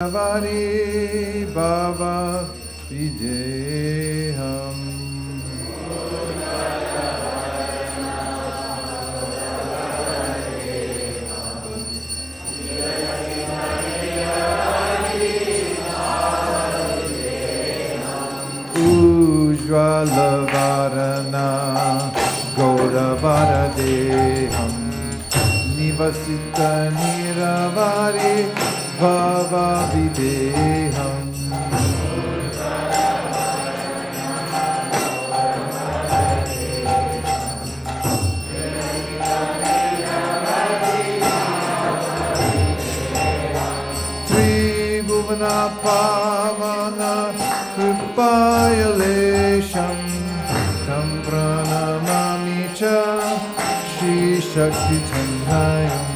Vari Baba Videham Ujjvala Varana Gauravara Deham Nivasita Niravari Baba Videham Tribhuvana Pavana Kripayalesham Tam Pranamami Cha Shri Shakti Chandayam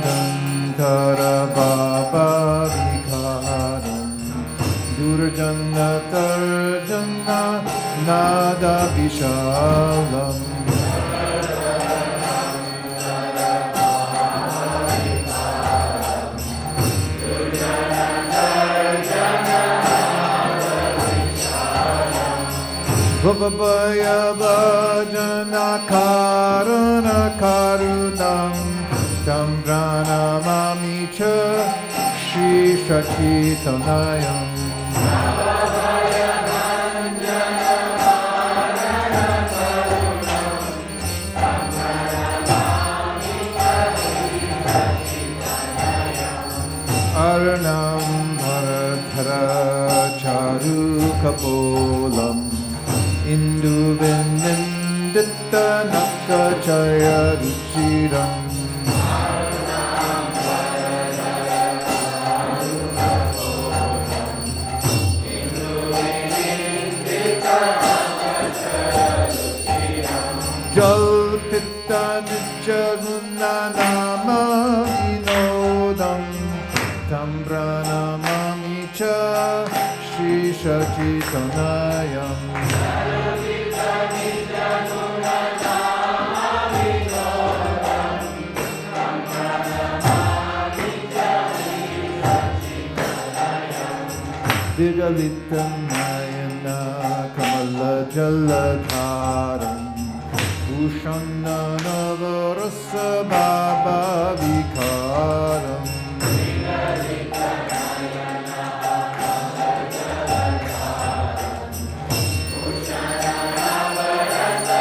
Gadgadantara Baba Vikaram Durjana Tarjana Nada Vishalam Bhavabhaya Bhajana Karana Karunam Tam Pranamami Cha Shri Shachitanayam Bhavabhaya Bhajana Karana Karunam Tam Pranamami Cha Shri Shachitanayam Arnam Bharadhara Charu Kapolam Indu Vinindita Nakachaya Ruchiram Jalpita Nijaguna Nama Vinodam Tam Pranamami Cha Shri Shachitanayam Vigalitanayana Kamala Jaladharam Bhushana Navarasa Baba Vikaram Vigalitanayana Kamala Jaladharam Bhushana Navarasa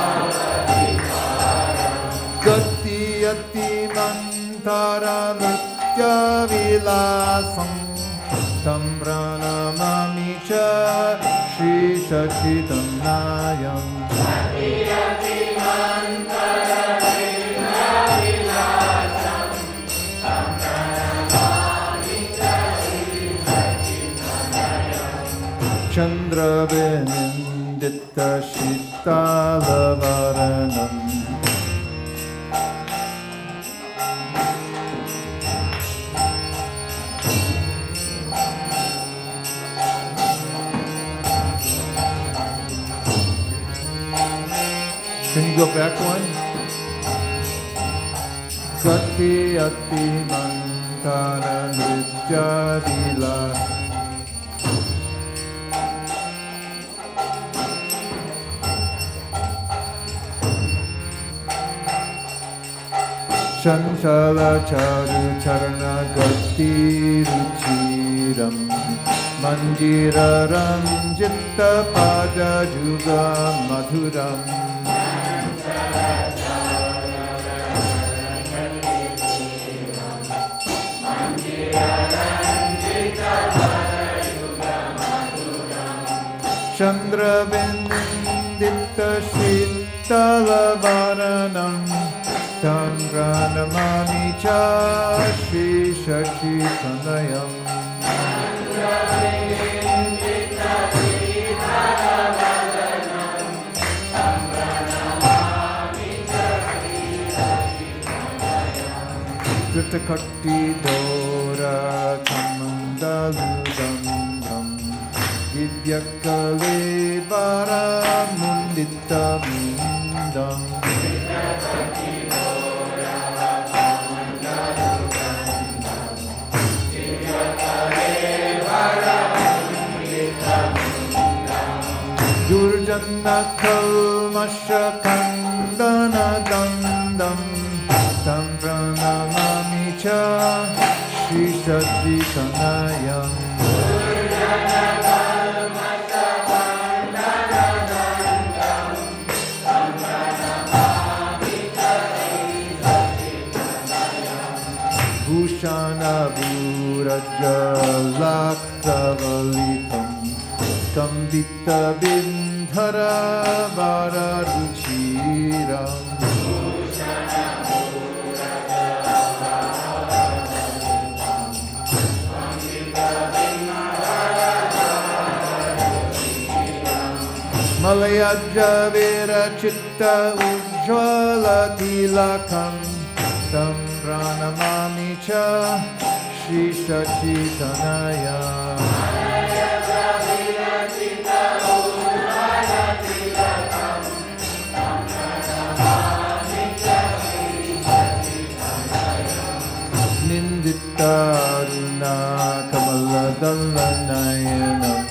Baba Vikaram Gati Ati Mantara Nritya Vilasam Tam Pranamami Cha Shri Shachitanayam Ati Ati Mantara Nritya Vilasam Tam Pranamami Cha Shri Shachitanayam Chandra Vinindita Shitala Varanam Can you go back one? Sati Ati Mantara Nritya Vila Shanshala Charu Charana Gati Ruchiram Manjira Ranjita Pada Juga Madhuram Chandra Vindita Shitala Varanam Tam Pranamami Cha Shri Shachitanayam Chandra Vindita Shitala Varanam Tam Pranamami Cha Shri Shachitanayam Kritakati Dora Kamandaludam Divyakale Varamundita Mindam Durjana Kalmasha Kandana Dandam Tam Pranamami Cha Shri Satchitanayam Bhushana Vuraja Laktavalitam Kambita Bindhara Vararuchiram Malayaja Vera Chitta Ujjvala Tilakam Tam Pranamami Cha Shri Satchitanaya Nindita-aruna Kamaladallanayanam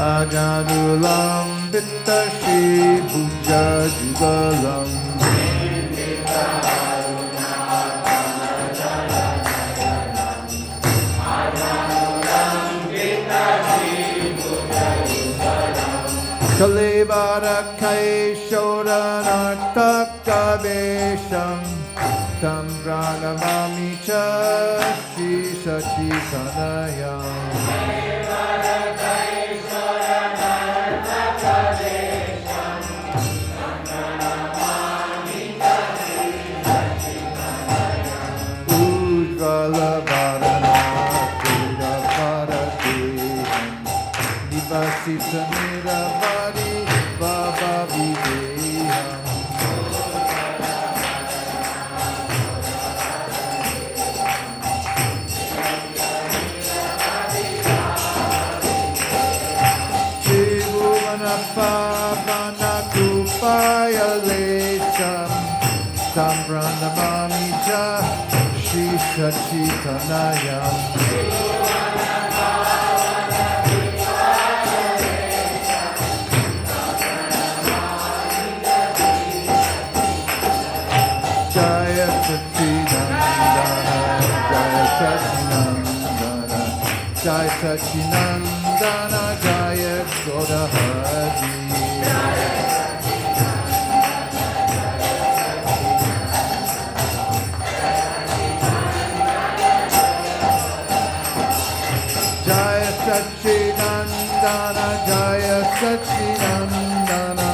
Ajanulam Vitta-shri Bhuja-jugalam Kalevara Kaishoranartakavesham Tam Pranamami Cha Shri Satchitanaya Ujjvala Varana Kura Varadeham Nivasita Niravari Baba Videham Pavana Kupaya Lesham Tam Pranamami Cha Shri Satchitanaya Jaya Satchinandana Jaya Satchinandana Jaya Satchinandana Jaya Godahari Jaya Satchinandana Jaya Satchinandana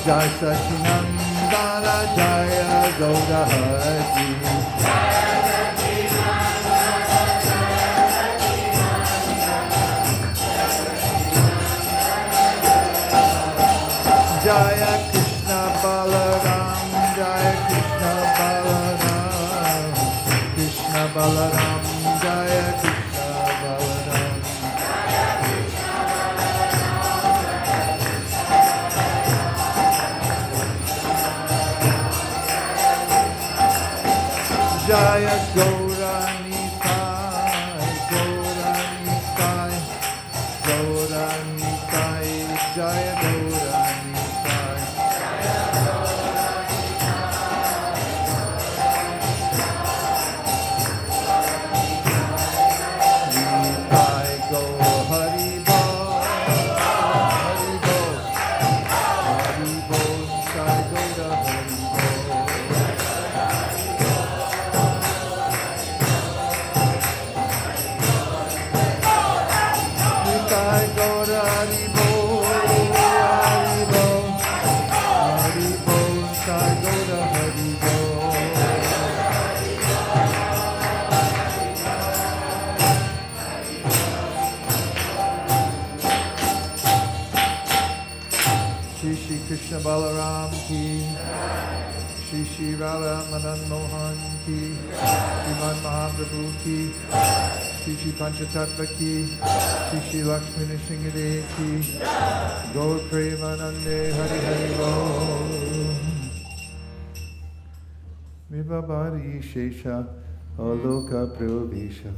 Jaya Satchinandana Jaya Godahari Jaya Krishna Balaram Jaya Krishna Balaram Krishna Balaram Jaya Krishna Balaram Jaya Gaurani Pai Gaurani Pai Gaurani Pai Jaya Gaurani Krishna Balaram ki, Shri Shri Radha Madan Mohan ki, Sriman Mahaprabhu ki, Shri Panchatattva ki, Shri Lakshmi Nrsimhadev ki, Gaur Premanande Hari Hari Bol. Vibhavari Shesha Aloka Pravisha.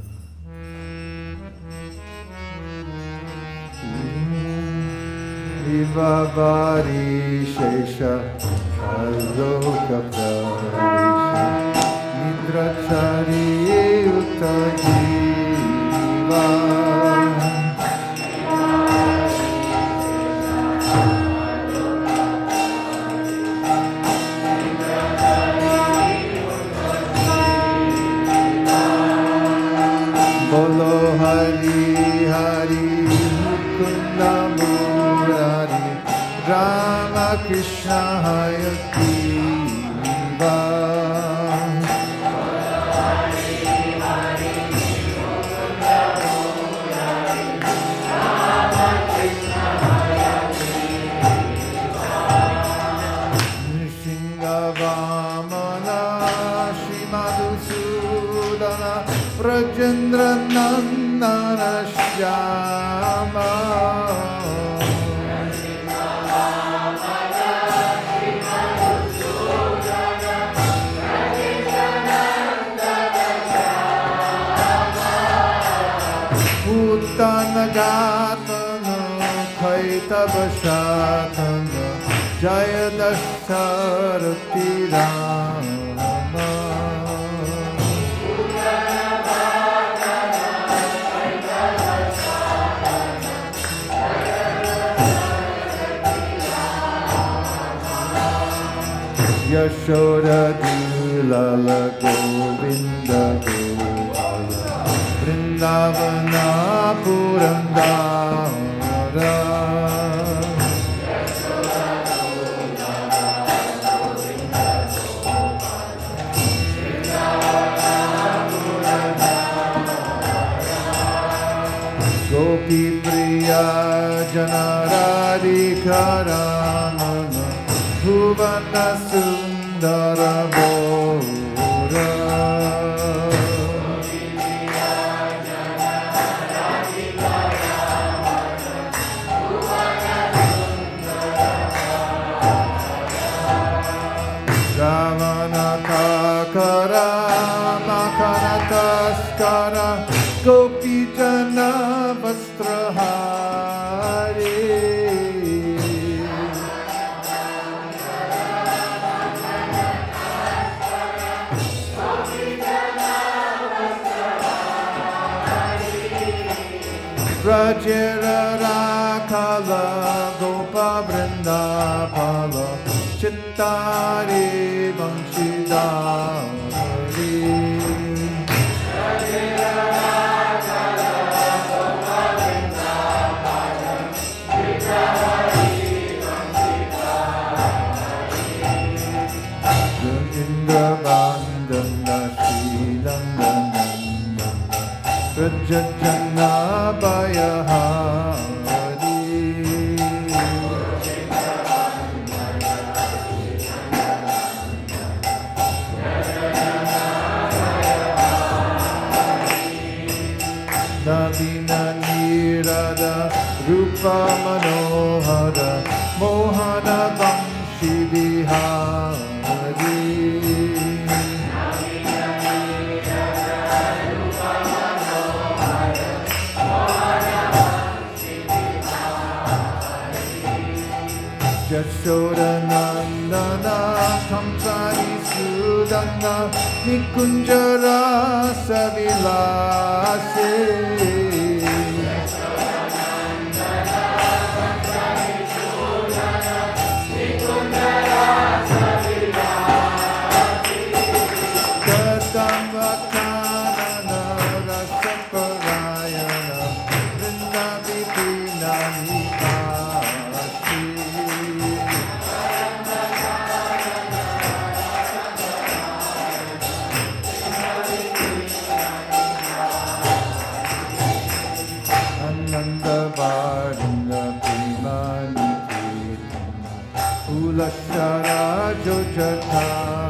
Vibhavari Shesha Aloka Pravisha. Nidrachari Utajiva. Bolo Hari Hari Mukunda Murari Rama Krishna Hayati Va. Rajendra Nandana Shyama. Uttana Gatana Kaitava Shatana Jaya Dasarati Rama. Yashoda Dulala Govinda Gopala Vrindavana Purandara. Gopi Priya Janaradhika Ramana Bhuvana Sundara Bora. Ravana Kakara Makara Taskara Gopi Jana Vastrahari. Rajera Rakala Gopa Vrindapala Chittari Vamshidari. Rajera Rakala Gopa Vrindapala Chittari Vamshidari. Jindra Vandana Srilandanandana Rajajana Bayahari. Navina Nirada Rupa Manohara Mohana Vamshi Vihari. Yashoda Nandana Kamsari Sudana Nikunjara Savilase. Kirtan Vakanana Rasaparayana Vrindavipina Nipasi. Ananda Varanga Primani Kirtana Ulashara Jojatama.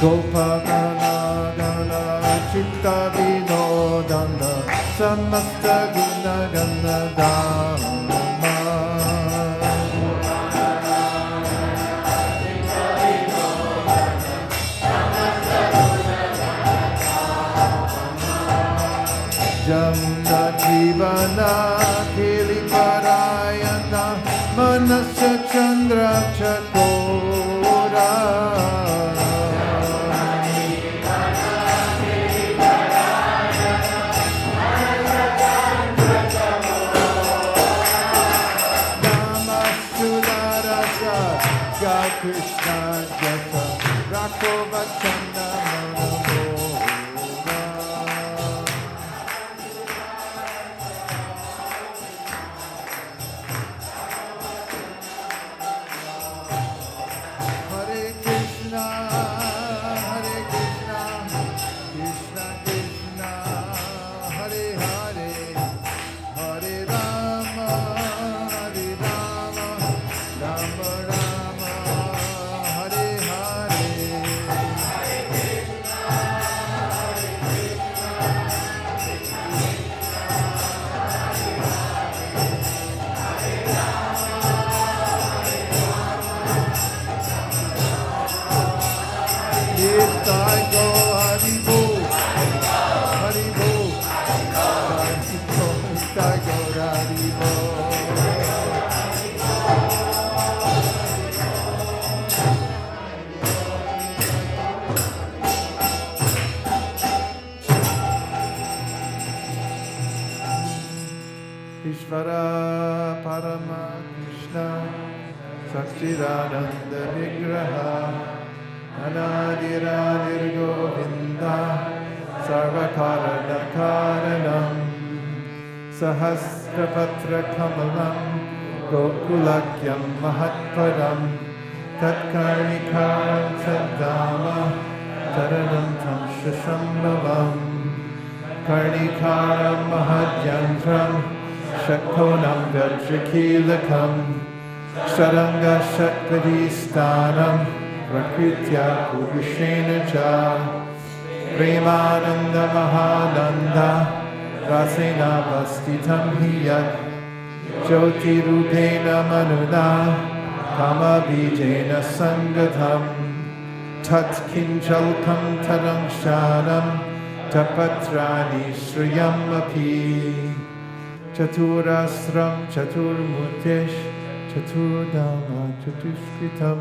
Gopaganadana Chitta Vinodana Samasta Gunagana Dharma Jamna Jivana Kili Parayana Manasya Chandra Chakora Namastudarasa Ga Krishna Jasa Rakova Chanda Ishvara Parama Krishna Sachidananda Vigraha Anadiradir Govinda Sarvakarana Karanam Sahasrapatra Kamalam Gokulakyam Mahatparam Tatkarnikaram Saddama Taranam Tam Shashambhavam Karnikaram Mahadyantram Shakonam Vajrakilakam Sharanga Shakpadistanam Prakritya Purushena Cha Premananda Mahananda Rasena Vastitam Hiyat Jyoti Rupena Manuna Kama Bijena Sangatam Tat Kinjalkam Tarangshanam Tapatrani Shriyam Api Chaturasram Chaturmutesh Chaturdama Chatushkritam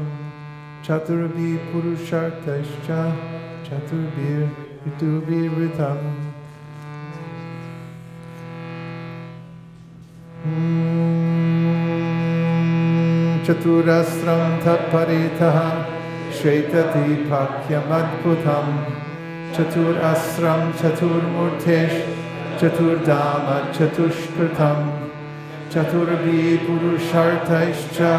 Chaturabhi Purushartascha Chaturbir Ritubhiritam Chaturasram Taparitaha Shvetati Pakyamadbhutam Chaturasram Chaturmurtesh Chaturdama Chatushkritam Chaturabhi Purushartaischa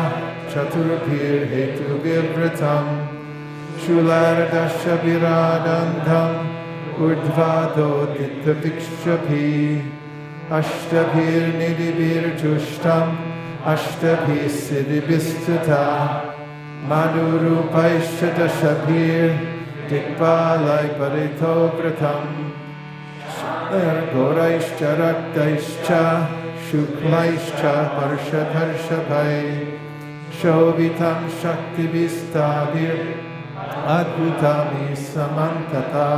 Chaturbhir Hetuvivritam Shulardasha Viradandham Urdvado Dittavikshaphi Ashtabhir Nidibhir Jushtam Ashtabhir Siddhibhistata Manurupaischa Dashabhir Dikbalai Parito Vratam Goraischa Raktaischa Shuklaischa Parshadharshabhai Shovitam Shakti Vistabhir Adbhutami Samantata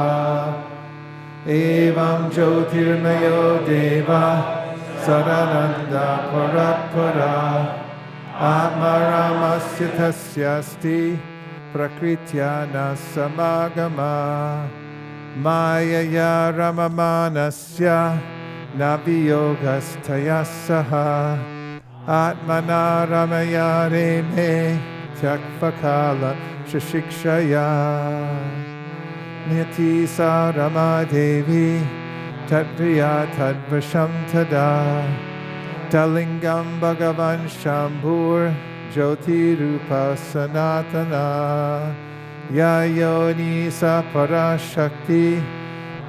Evam Jyotirmayo Deva Sarananda Parapara Atmaramasya Tasyasti Prakritya Nasamagama Mayaya Ramamanasya Naviyogastayasaha Atmana Ramayare Me Tyakvakala Shashikshaya Niti Sarama Devi Tatriya Tadvasham Tada Talingam Bhagavan Shambhur Jyoti Rupa Sanatana Yayoni Sapara Shakti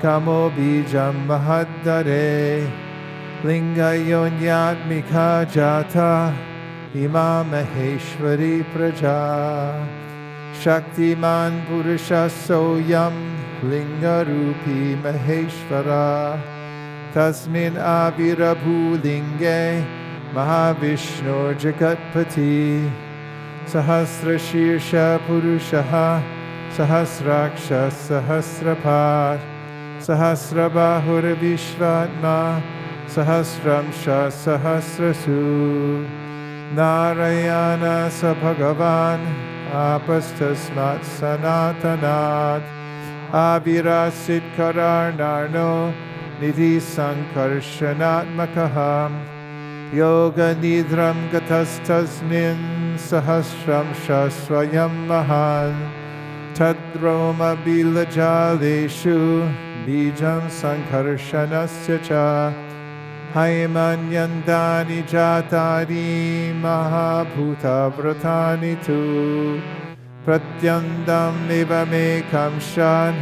Kamo Bijam Mahaddare Lingayonyatmika Jata Ima Maheshwari Praja Shaktiman Purusha Soyam Lingarupi Maheshvara Tasmin Avirabhu Linge Mahavishnu Jagatpati Sahasra Shirsha Purushaha Sahasraksha Sahasrapad Sahasrabahur Vishvatma Sahasramsha Sahasrasu Narayana Sabhagavan Apastasmat Sanatanat Avirasit Kararnarno Nidhi Sankarshanatmakaham Yoga Nidram Gatastasmin Sahasram Swayam Mahan Tadroma Bilajaleshu Bijam Sankarshanasya Cha Haimanyandani Jatari Mahabhuta Vratani Tu Pratyandam Nivame Kamshad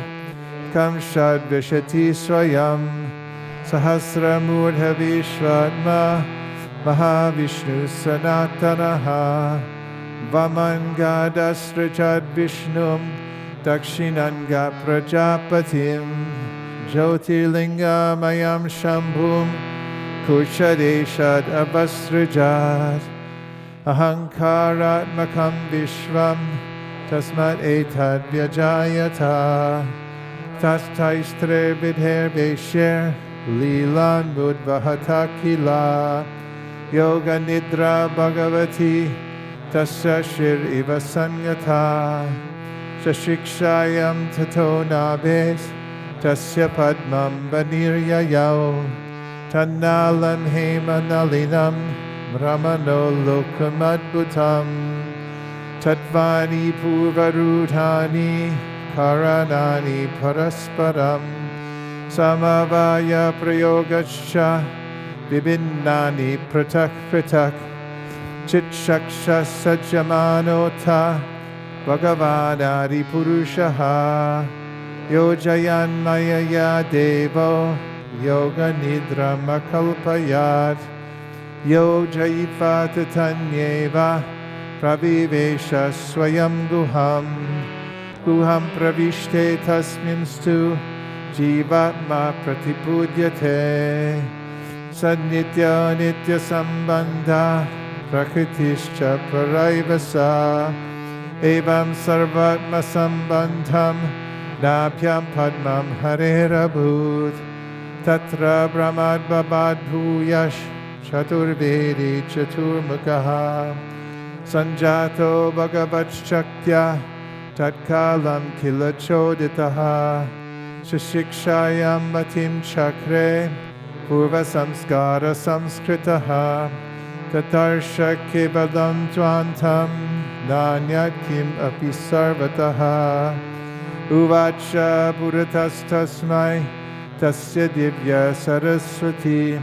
Vishati Swayam Sahasra Murdha Vishvatma Mahavishnu Sanatanaha Vamanga Dasrajad Vishnum Dakshinanga Prajapatim Jyotirlinga Mayam Shambhum Kushadeshad Avasrajad Ahankaratmakam Vishvam Tasmat Etad Vyajayata Tastaistre Vidher Vesher Lilan Mudvahatakila Yoga Nidra Bhagavati Tasya Shir Iva Sangata Shashikshayam Tato Nabes Tasya Padmam Vaniryayav Tannalam Hema Nalinam Brahmano Lokamadbhutam Tatvani Purvarudhani Karanani Parasparam Samavaya Prayogascha Vibhinnani Pratak Pratak Chitshaksha Sajjamanota Bhagavanadi Purushaha Yojayanmaya Devo Yoga Nidra Makalpayat Yojayiva Tatanyeva Pravivesha Swayam Guham Guham Pravishte Tasminstu Jivatma Pratipudyate Sadnitya Nitya Sambandha Prakritischa Paraivasa Evam Sarvatma Sambandham Napyam Padmam Harerabhut Tatra Brahmad Babad Bhuyash Chaturvedi Chaturmukha Sanjato Bhagavat Shaktya Tatkalam Kila Choditaha Shashikshayam Matim Chakre Purva Samskara Samskritaha Tatarsha Kevalam Tvantam Nanyat Kim Api Sarvataha Uvacha Puratastasmai Tasya Divya Saraswati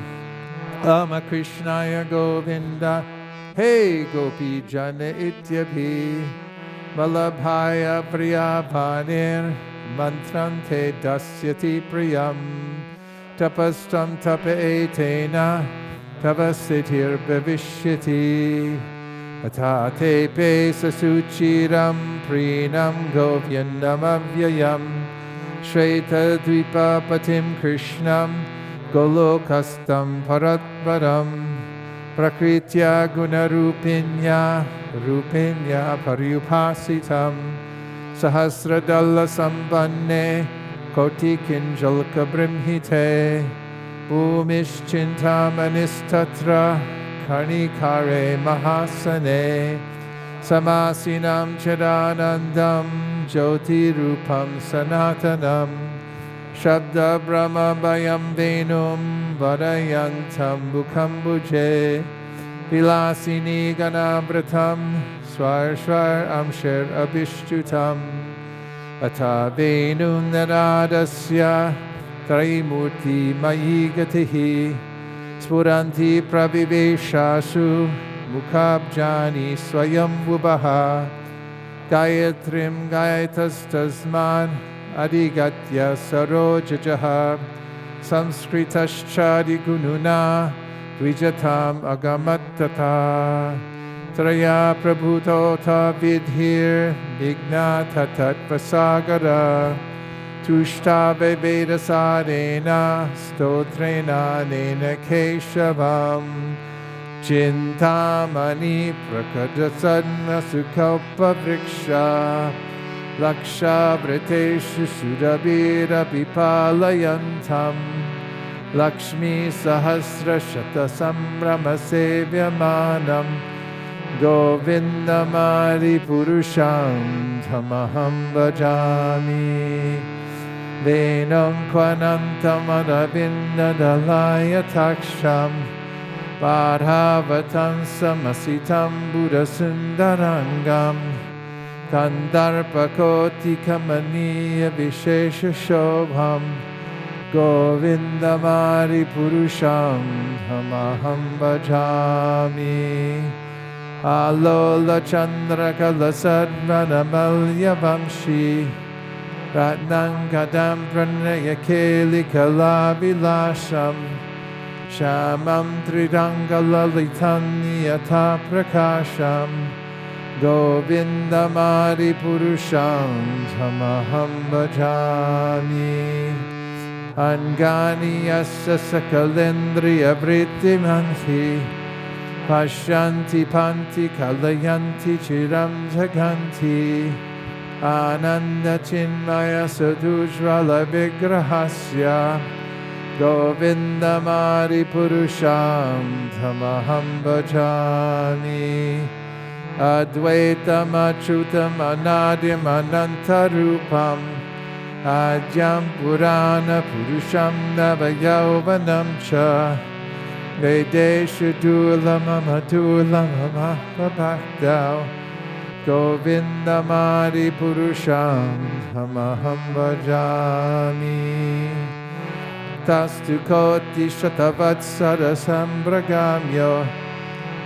Ama Krishnaya Govinda Hey Gopi Jana Ityabhi Malabhaya Priyapanir Mantrante Dasyati Priyam Tapastam Tapa Etena Tavasitir Bhavishyati Atate Pe Sasuchiram Prinam Govyandam Avyayam Shveta Dvipa Patim Krishnam Golokastam Paratvaram Prakritya Gunarupinya Rupinya Paryupasitam Sahasradalla Sambanne Koti Kinjalka Brimhite Bhumishchintamanistattra Karnikare Mahasane Samasinam Chidanandam Jyoti Rupam Sanatanam Shabda Brahma Bayam Venum Vadayantam Bukambuje Vilasini Ganabratam Swar Swar Amshir Abhishtutam Ata Venum Naradasya Traimurti Mayi Gatihi Spuranti Praviveshasu Mukhabjani Swayam Vubaha Gayatrim Gayatastasman Adigatya Sarojajaha Samskritascha Gununa Dvijatam Agamattata Traya Prabhuto Ta Vidhir Vigna Tatat Vasagara Tushta Veda Sadena Stotrena Nena Keshavam Chintamani Prakadasadna Sukaupa Vriksha Laksha Vriteshu Sudabira Pipalayantam Lakshmi Sahasra Shata Sambrama Sevyamanam Govindamari Purusham Tamaham Bhajami Venam Kvanantam Adavinda Dalaya Taksham Padhavatam Samasitam Buddha Sundarangam Kandarpakoti Kamaniya Vishesha Shobham Govindamari Purusham Tamaham Bhajami Alola Chandra Kalasadvana Malya Vamshi Ratnam Kadam Pranaya Keli Kalavilasham Shamam Tridanga Lalitanyata Prakasham Govindamari Purusham Tamaham Bhajami Angani Yassa Sakalendriya Vrittimanthi Pashanti Panti Kalayanti Chiram Jaganti Ananda Chinmaya Sadujvala Vigrahasya Govindamari Purusham Tamaham Bhajami Advaitam Achutam Anadim Anantarupam Adyam Purana Purusham Navayauvanam Cha Vedesha Dulama Madulama Mahapabhaktau Govindamari Purusham Tamaham Bhajami Tastu Koti Shatavatsara Sambragamyo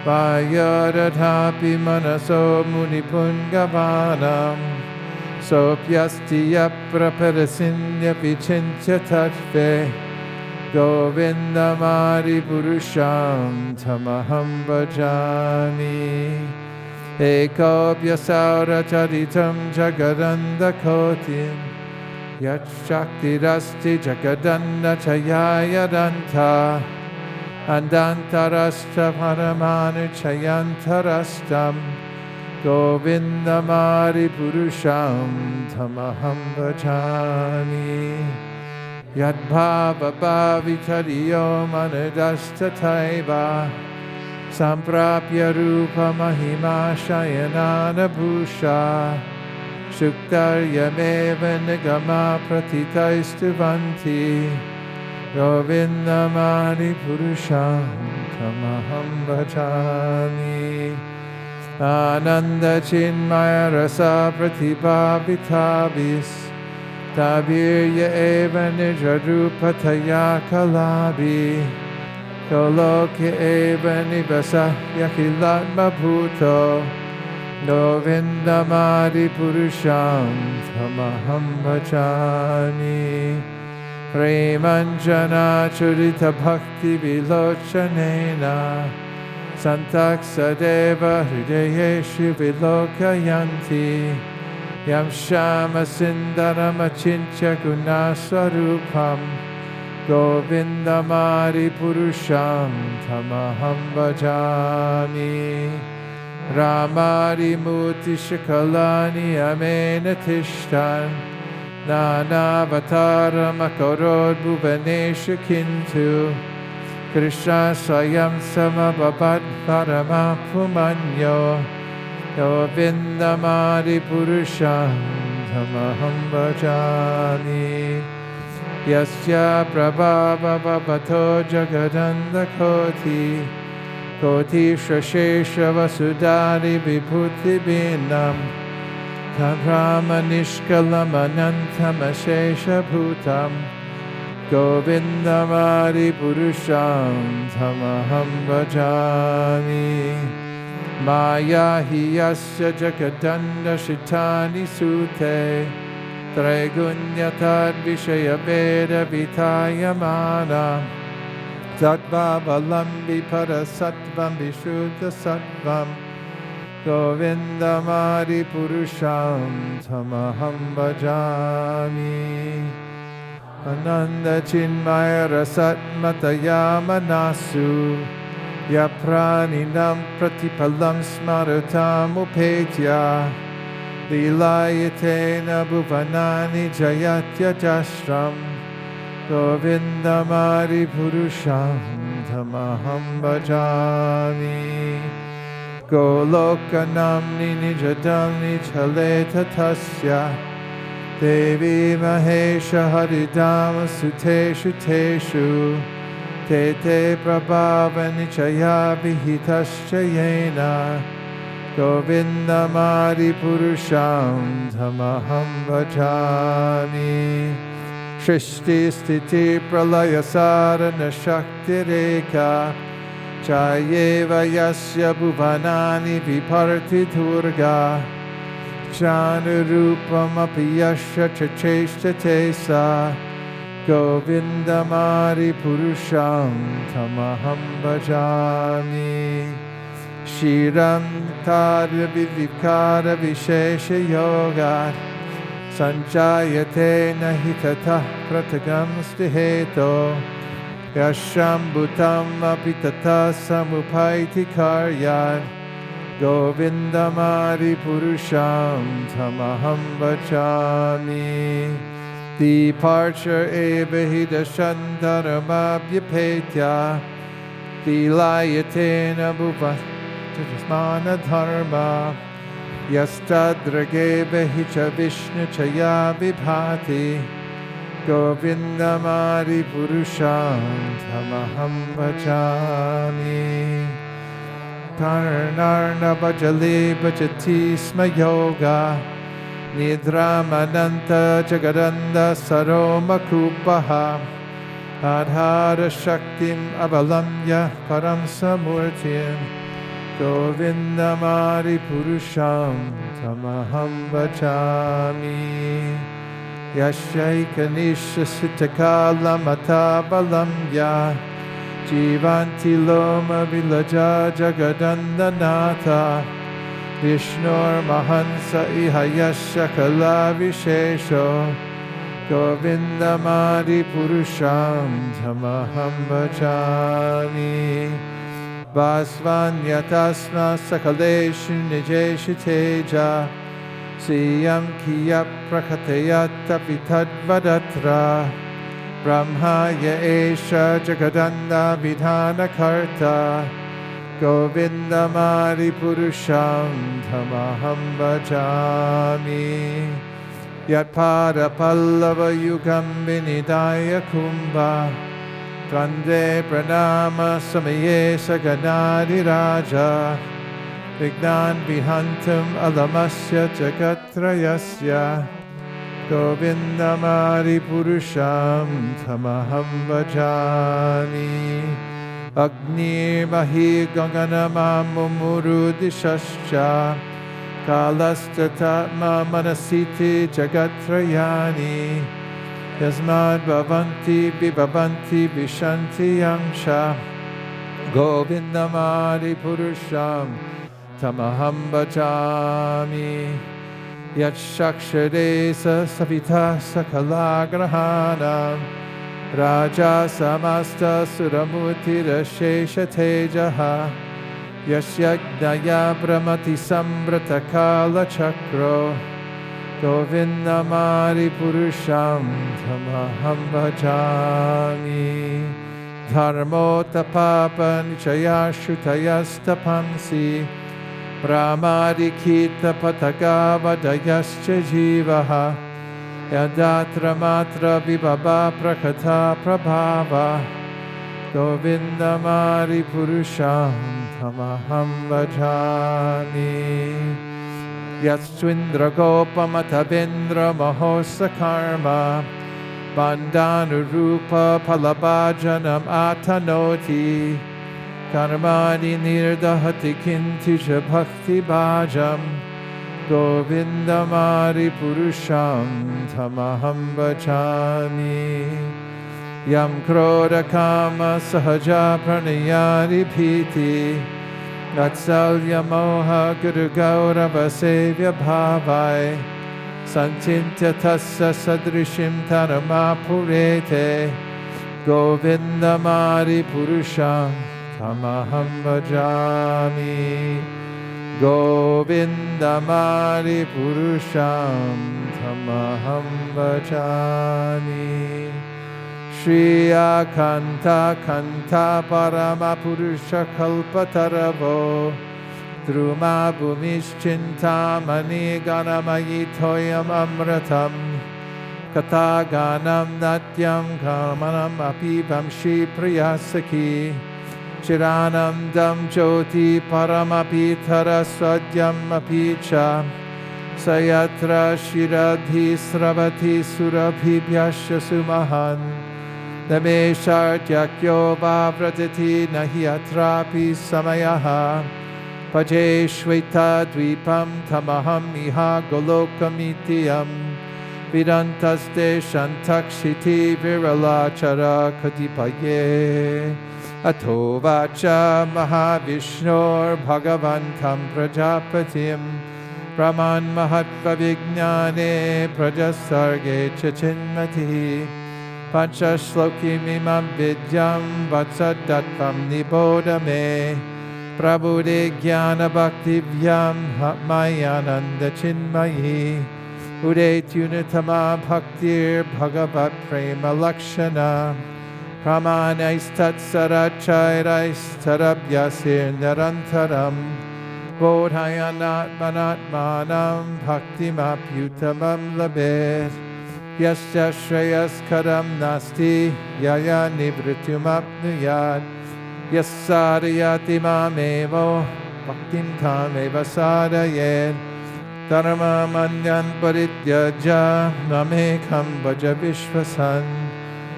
Vayadadhapi Manaso Munipungavanam Sopyasti Yapraparasinnya Vichintya Tatve Govindamari Purusham Tamaham Bhajami Ekobhya Saura Charitam Jagadanda Kotim Yat Shakti Rasti Jagadanda Chayaya Danta Andantarashta Paramanu Chayantarashtam Govindamari Purusham Tamaham Bhajami Yadbhava bhavitariyo manadastataiva Samprapya rupa mahima shayanana bhusha Shuktaryameva nigama pratitaistuvanti Govindamari Purusham Tamaham Bhajami Ananda Chinmaya Rasa Pratibhavitavis Tabirya eva nijarupataya kalabi Kolokya eva nivasa yakilatma bhuto Govindamari Purusham Tamaham Bhajami Premanjana Churita Bhakti Vilochanena Santaksadeva Hridayeshu Vilokayanti Yam Shama Sindaram Achintya Gunaswarupam Govindamari Purusham Tamaham Bhajami Ramari Muti Shikalani Amena Tishtan Nanavataram Akarod Bhuvanesha Kintu Krishna Swayam Samabhavat Paramapumanyo Govindamari Purusham Tamaham Bhajami Yasya Prabhava Bhavato Jagadanda Koti Koti Shashesha Vasudari Vibhuti Binam Tabrahma Nishkalam Anantam Ashesha Bhutam Govindamari Purusham Tamaham Bhajami Maya hiyasya jagadanda shitani sute Tregunyatad vishaya veda vitayamana Sattva valambi parasatvam vishuddha sattvam Govindamari Purusham Tamaham Bhajami. Ananda Chinmaya Rasat Mataya Manasu Yapraninam Pratipalam Smaratam Upetya Lilayatena Bhuvanani Jayatya Jashram Govindamari Purusham Tamaham Bhajami. Golokanamni Nijadamni Chaleta Tasya Devi Mahesha Haridama Suteshu Teshu Tete Prabhava Nichaya Vihitascha Yena Govindamari Purusham Tamaham Bhajami. Shrishti Sthiti Pralaya Sarana Shakti Reka Chayeva Yasya Bhuvanani Viparti Durga Chanurupam Apiyasya Chacheshta Tesa Govindamari Purusham Tamaham Bhajami. Shiram Karya Vivikara Vishesha Yoga Sanchayate Nahitata Pratagam Stiheto Yashambhutam apitata samupaiti karyan Govindamari Purusham Tamaham Bhajami. Departure evahida shantaramabhyapetya Dilayatena bhuva Jajasmana dharma Yastadrage vahicha Vishnu chaya vibhati Govindamari Purusham Tamaham Bhajami. Karnarna Bhajali Bhajati Sma Yoga Nidramananta Jagadanda Saroma Kupaha Adhara Shaktim Abalamya Param Samurtim Govindamari Purusham Tamaham Bhajami. Yashaikanisha Sitakala Mata Balamya Jivanti Loma Vilaja Jagadandanata Vishnur Mahansa Ihayasya Kala Vishesho Govindamari Purusham Tamaham Bhajami. Vasvanyatasma Sakaleshu Nijeshi Teja Siyam Kiya Prakhatayata Vitadvadatra Brahmaya Esha Jagadanda Vidhana Karta Govindamari Purusham Tamaham Bhajami. Yatpada Pallava Yugam Vinidaya Kumbha Kande Pranama Samaye Saganadi Raja Vignan Vihantam Alamasya Jagatrayasya Govindamari Purusham Tamaham Bhajami. Agni Mahi Ganganama Mumuru Dishascha Kalastatma Manasiti Jagatrayani Yasmad Bhavanti Vibhavanti Vishanti Yamsha Govindamari Purusham Tamaham Bhajami. Yatshakshare Savita Sakala Grahanam Raja Samasta Suramuti Rashesha Tejaha Yasyagnaya Brahmati Sambrata Kala Chakro Govindamari Purusham Tamaham Bhajami. Dharmo Tapapa Nichaya Shutayastapansi Brahmadi Kita Patagava Dayascha Jivaha Yadatra Matra Vibhava Prakata Prabhava Govindamari Purusham Tamaham Bhajami. Yatswindra Gopamatavindra Mahosa Karma Bandhanurupa Palabhajanam Atanoti Karmani Nirdahati Kintija Bhakti Bhajam Govindamari Purusham Tamaham Bhajami. Yam Krodha Kama Sahaja Pranayari Piti Vatsalya moha guru gaurava sevya bhavai Santintya tassa sadrishim tanama purete Govindamari purusham tamaham bhajami Govindamari purusham tamaham bhajami Shri Akanta Kanta Parama Purusha Kalpataravo Druma Bhumischintamani Ganamayi Toyam Amratam Kataganam Natyam Kamanam Apibam Shri Priyasaki Chiranandam Jyoti Paramapithara Swadyam Apicha Sayatra Shiradhi Sravati Surabhibhyasya Sumahan Nameshartyakyo Vavratati Nahi Atrapi Samayaha Paje Shveta Dvipam Tamaham Iha Golokamitiyam Vidantaste Shantakshiti Viralachara Katipaye Ato Vacha Mahavishnor Bhagavantam Prajapatim Brahman Mahatva Vijnane Prajasarge Chachinmati Pancha Shloki Mimam Vidyam Vatsadatvam Nibodame Prabhude Jnana Bhakti Vyam Mayananda Chinmayi Ude Tunatama Bhaktir Bhagavat Prema Lakshana Pramanaistat Sarachairais Narantaram Bodhayanat Manatmanam Bhaktimapyutamam Labet Yasya Shreyas Kadam Nasti Yaya Nivrityumapnuyat Yassariyati Mamevo Bhaktim Tameva Sadayet Dharma Manyan Parityaja Namekam Bhaja Vishwasan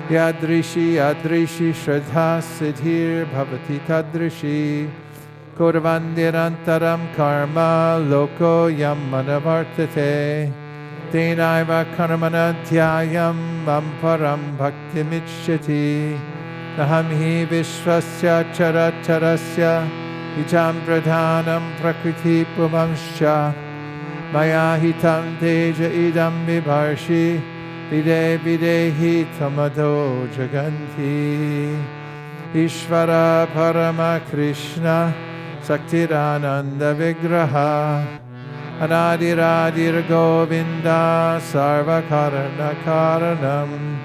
Yadrishi Yadrishi Shraddha Siddhir Bhavati Tadrishi Kurvandirantaram Karma Loko Yam Manavartate Tenaiva Karmana Dhyayam Vamparam Bhaktimichyati Naham hi Vishwasya Characharasya Ijam Pradhanam Prakriti Pumamscha Maya hitam teja idam vibharshi Vide videhi tamado jaganti Ishvara Parama Krishna Saktirananda Vigraha Anadiradir Govinda Sarvakarana Karanam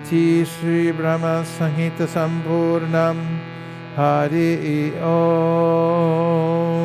Ti Sri Brahma Sangita Sampurnam Hari Om.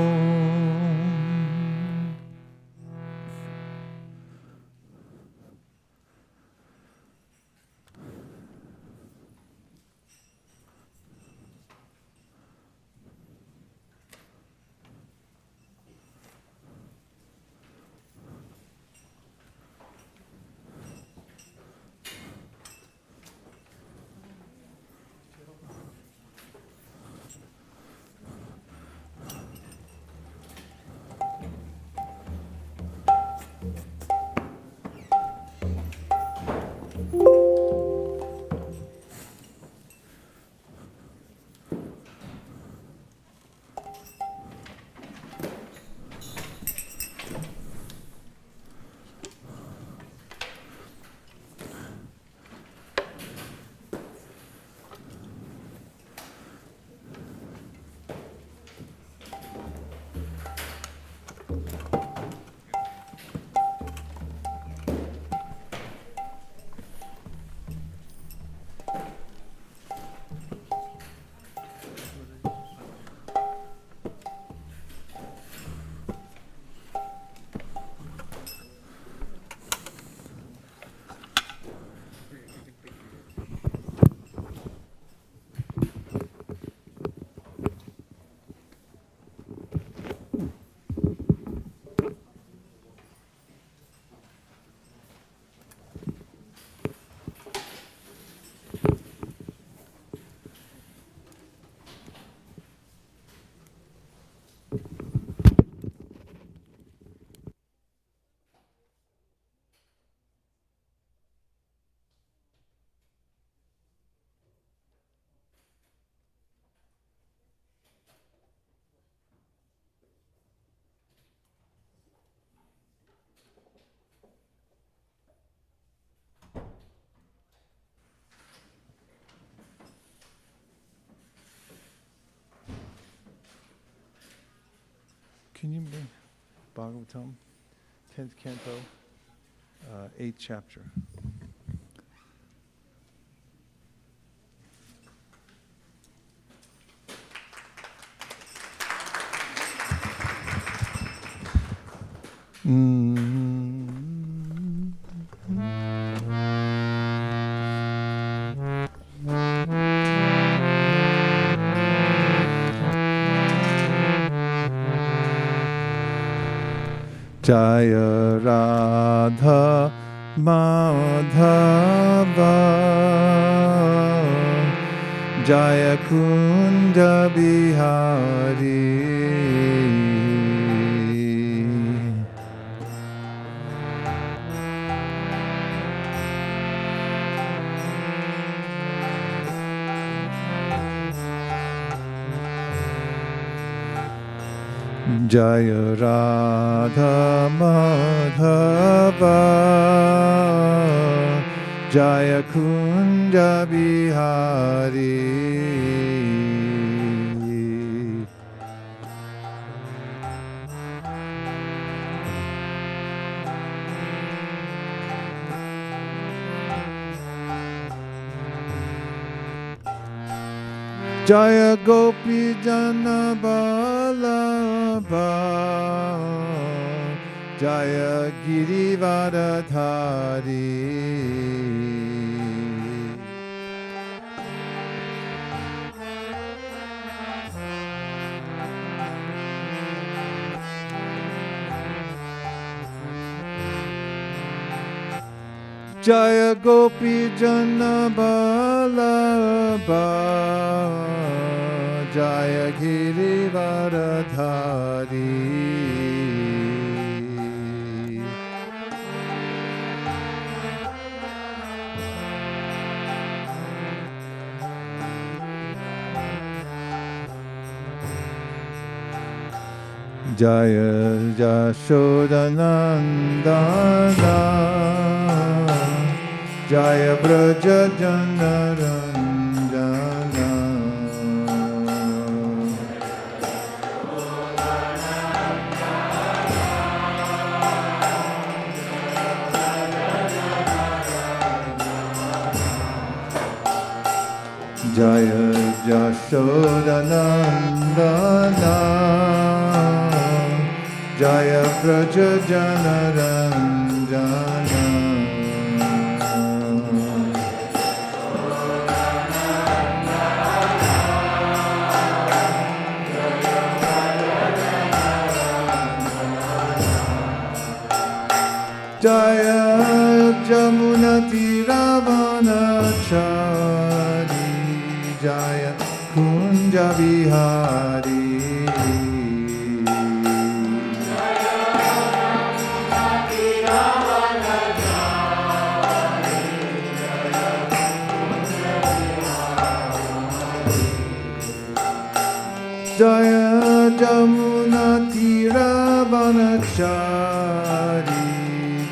can you bring Bhagavatam, 10th canto, 8th chapter? Jaya Radha Madhava Jaya Kunja Bihari Jaya Radha Madhava Jaya Kunja Bihari Jaya Gopi Jana Balaba Jaya Girivardhari Jaya Gopi Jana Balaba Jaya Girivardhari Jaya Jashodanandana Jaya Braja Janaranjana Jaya Jashodanandana Jaya Braja Janaranjana Jaya Jamuna Tiravanachari Jaya Kunja Bihari Jaya Jamuna Tiravanachari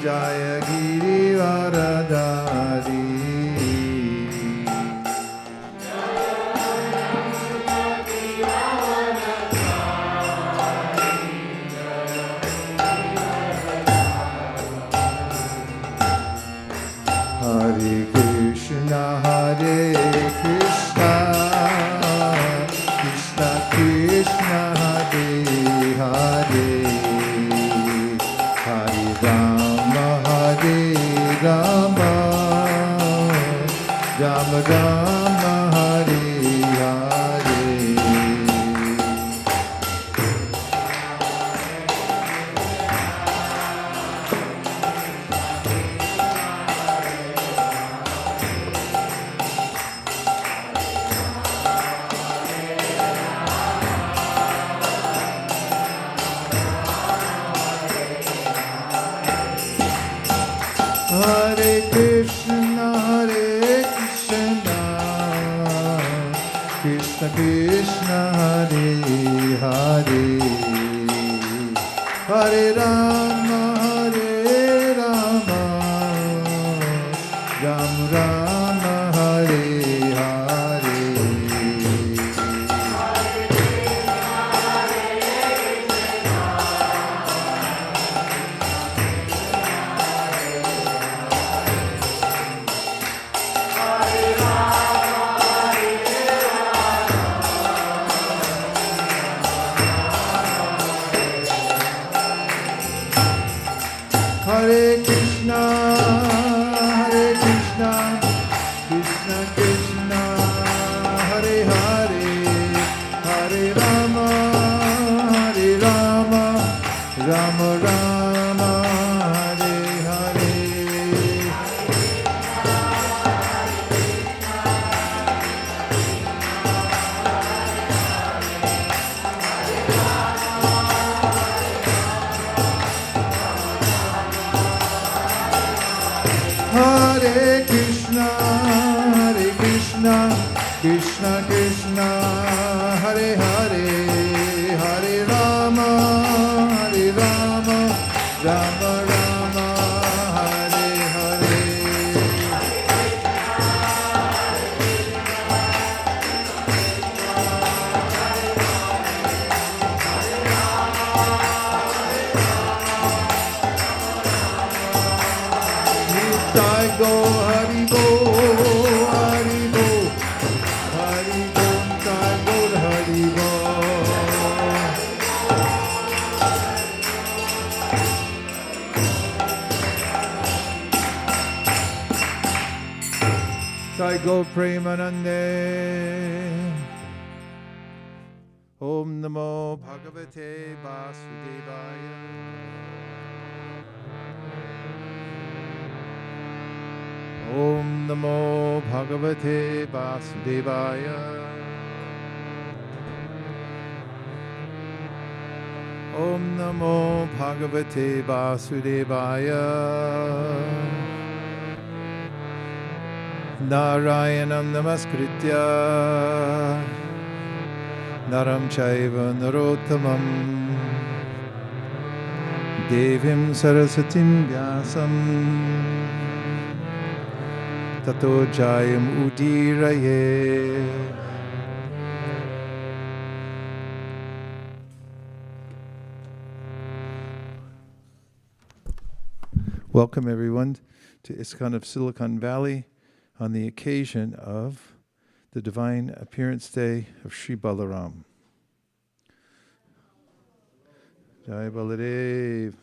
Jaya Girivardhari Hare Krishna Hare Krishna Krishna Krishna Hare Hare Hare Rama Hare Rama Rama Rama Hare Hare Hare Krishna Hare Krishna Krishna Krishna Hare Hare Hare Rama Hare Rama Rama Rama Hare Hare Hare Krishna, Krishna Krishna, Hare Hare, Hare Rama, Rama Rama, Hare Hare. Hare Krishna, Krishna Krishna, Hare Hare, Hare Rama, Rama Rama, Hare Hare. Nitai go Hari Bo, Hari Bo, Hari Bo, Nitai go Hari Bo. Nitai go Premanande. Om Namo Bhagavate Vasudevaya. Om Namo Bhagavate Vasudevaya. Om Namo Bhagavate Vasudevaya. Narayanam Namaskritya Naram Chaiva Narottamam Devim Sarasatim Vyasam Tato Jayam Udiraye. Welcome everyone to ISKCON of Silicon Valley on the occasion of the Divine Appearance Day of Sri Balaram. Jai Baladev.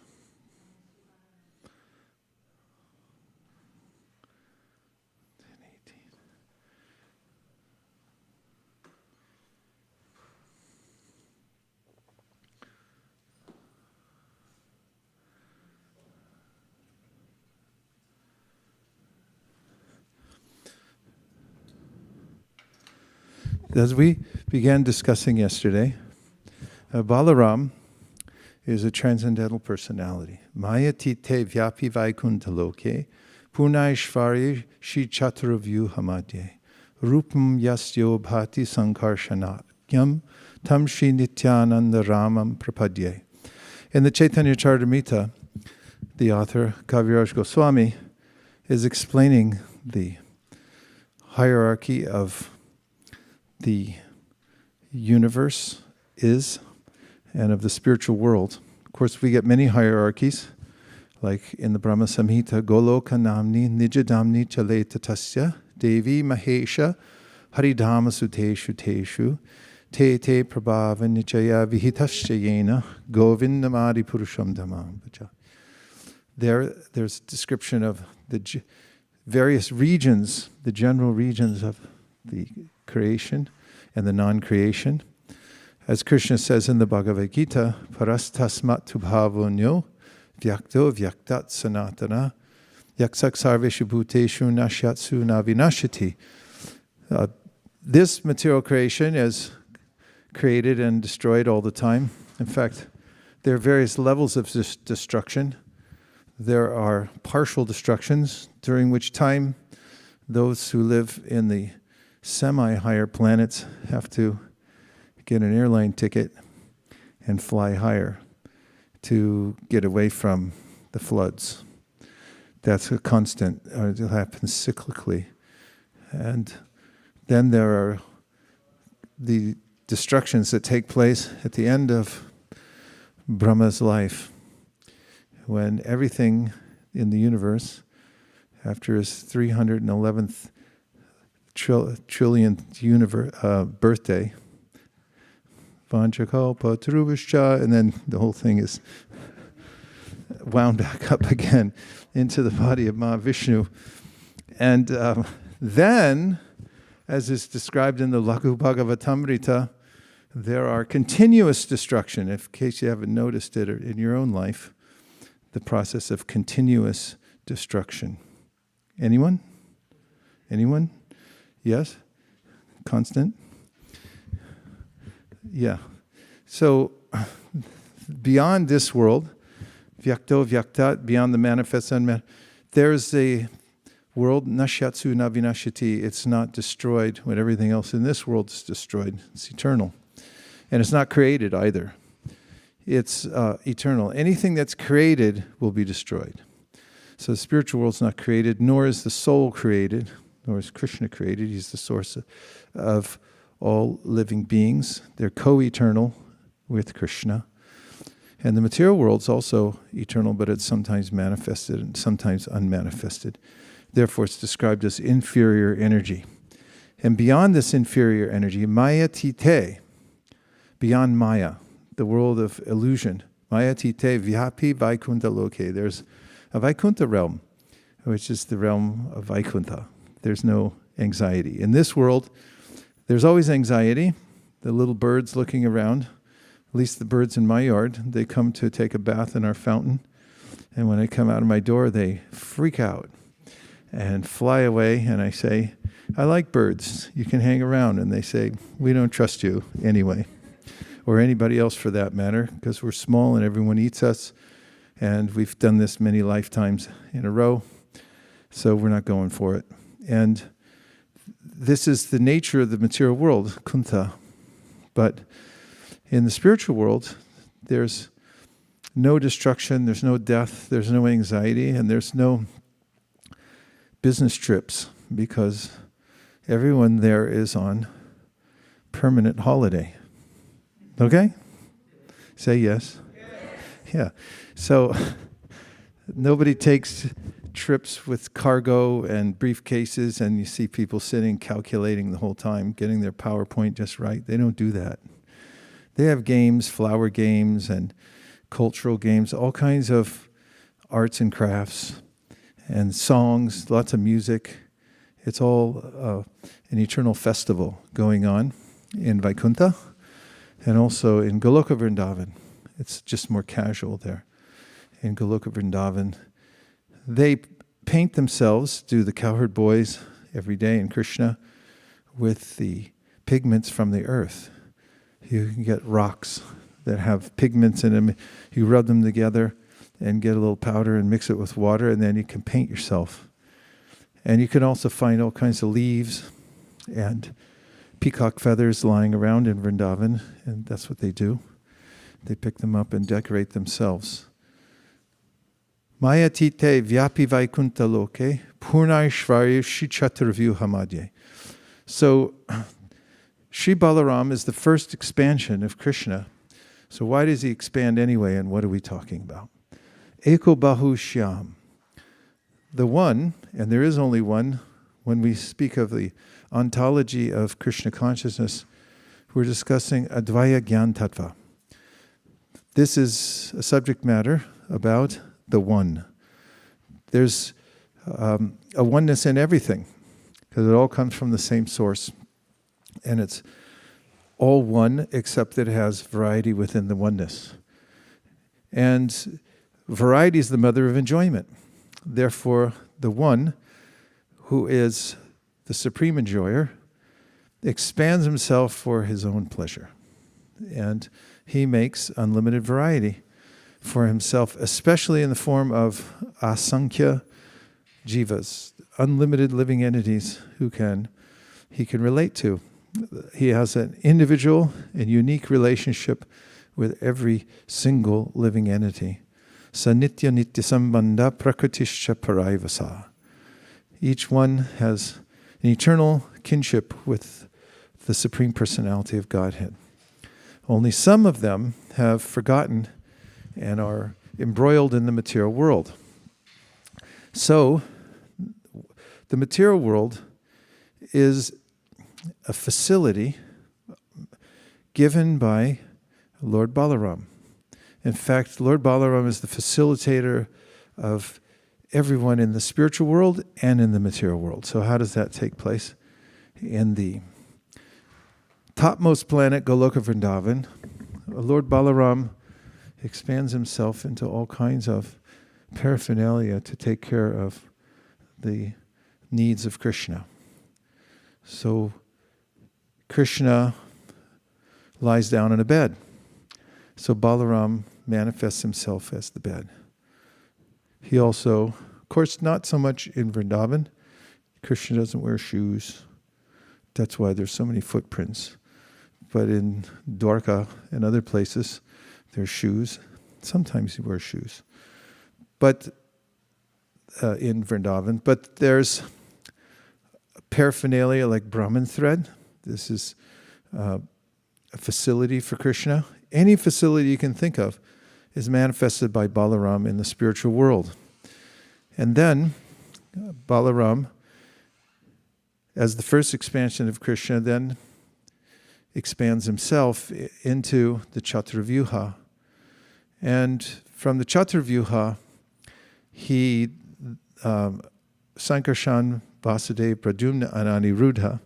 As we began discussing yesterday, Balaram is a transcendental personality. Mayatite vyapi vaikuntaloke, punaishvari shi chaturvyu hamadye, rupam yasyo bhati sankarsanakyam, tam shri nityananda ramam prapadye. In the Chaitanya Charitamrita, the author, Kaviraj Goswami, is explaining the hierarchy of the universe is and of the spiritual world. Of course, we get many hierarchies, like in the Brahma Samhita, Goloka Namni Nijadamni Chale Tatasya Devi Mahesha Haridhama Suteshu Teshu Te Te Prabhava Nichaya Vihitasyayena Govindamadi Purusham Dhammam. There's a description of the various regions, the general regions of the creation and the non-creation. As Krishna says in the Bhagavad Gita, Parastasmat tubhavonyo vyakto vyaktat sanatana yaksak sarveshu bhuteshu nashyatsu navinashati. This material creation is created and destroyed all the time. In fact, there are various levels of destruction. There are partial destructions, during which time those who live in the semi-higher planets have to get an airline ticket and fly higher to get away from the floods. That's a constant, it happens cyclically. And then there are the destructions that take place at the end of Brahma's life, when everything in the universe, after his 311th trillionth birthday, Vanchakalpa Tarubhascha, and then the whole thing is, wound back up again into the body of Mahavishnu. And then, as is described in the Laghu Bhagavatamrita, there are continuous destruction, in case you haven't noticed it in your own life, the process of continuous destruction. Anyone? Anyone? Yes? Constant? Yeah. So, beyond this world, Vyakto Vyaktat, beyond the manifest unmanifest, there's a world, Nashyatsu na vinashyati. It's not destroyed when everything else in this world is destroyed. It's eternal. And it's not created either. It's eternal. Anything that's created will be destroyed. So the spiritual world's not created, nor is the soul created, nor is Krishna created. He's the source of all living beings. They're co-eternal with Krishna. And the material world's also eternal, but it's sometimes manifested and sometimes unmanifested. Therefore, it's described as inferior energy. And beyond this inferior energy, Maya Tite, beyond Maya, the world of illusion, Maya Tite Vyapi Vaikunta Loke. There's a Vaikunta realm, which is the realm of Vaikunta. There's no anxiety. In this world, there's always anxiety. The little birds looking around, at least the birds in my yard, they come to take a bath in our fountain. And when I come out of my door, they freak out and fly away. And I say, I like birds. You can hang around. And they say, we don't trust you anyway. Or anybody else for that matter, because we're small and everyone eats us. And we've done this many lifetimes in a row. So we're not going for it. And this is the nature of the material world, kunta. But in the spiritual world, there's no destruction, there's no death, there's no anxiety, and there's no business trips, because everyone there is on permanent holiday. Okay? Say yes. Yeah. So nobody takes trips with cargo and briefcases, and you see people sitting calculating the whole time, getting their PowerPoint just right. They don't do that. They have games, flower games and cultural games, all kinds of arts and crafts and songs, lots of music. It's all an eternal festival going on in Vaikuntha and also in Goloka Vrindavan. It's just more casual there. In Goloka Vrindavan, they paint themselves, do the cowherd boys every day in Krishna, with the pigments from the earth. You can get rocks that have pigments in them. You rub them together and get a little powder and mix it with water, and then you can paint yourself. And you can also find all kinds of leaves and peacock feathers lying around in Vrindavan, and that's what they do. They pick them up and decorate themselves. Maya tite vyapi vaikunta loke purnaishvarya shichaturvyu hamadye. So Sri Balaram is the first expansion of Krishna. So why does he expand anyway, and what are we talking about? Eko bahu shyam. The one, and there is only one, when we speak of the ontology of Krishna consciousness, we're discussing Advaya Gyan Tattva. This is a subject matter about the one. There's a oneness in everything, because it all comes from the same source. And it's all one, except that it has variety within the oneness. And variety is the mother of enjoyment. Therefore, the one, who is the supreme enjoyer, expands himself for his own pleasure. And he makes unlimited variety for himself, especially in the form of asankhya jivas, unlimited living entities he can relate to. He has an individual and unique relationship with every single living entity. Sanitya nitya sambandha prakritischa paraivasa. Each one has an eternal kinship with the Supreme Personality of Godhead. Only some of them have forgotten and are embroiled in the material world. So, the material world is a facility given by Lord Balaram. In fact, Lord Balaram is the facilitator of everyone in the spiritual world and in the material world. So how does that take place? In the topmost planet, Goloka Vrindavan, Lord Balaram expands himself into all kinds of paraphernalia to take care of the needs of Krishna. So Krishna lies down in a bed. So Balaram manifests himself as the bed. He also, of course, not so much in Vrindavan. Krishna doesn't wear shoes. That's why there's so many footprints. But in Dwarka and other places, there's shoes. Sometimes he wears shoes. But in Vrindavan. But there's paraphernalia like Brahman thread. This is a facility for Krishna. Any facility you can think of is manifested by Balaram in the spiritual world. And then Balaram, as the first expansion of Krishna, then expands himself into the Chaturvyuha. And from the Chaturvyuha, he, Sankarshan, Vasudeva, Pradyumna, and Aniruddha,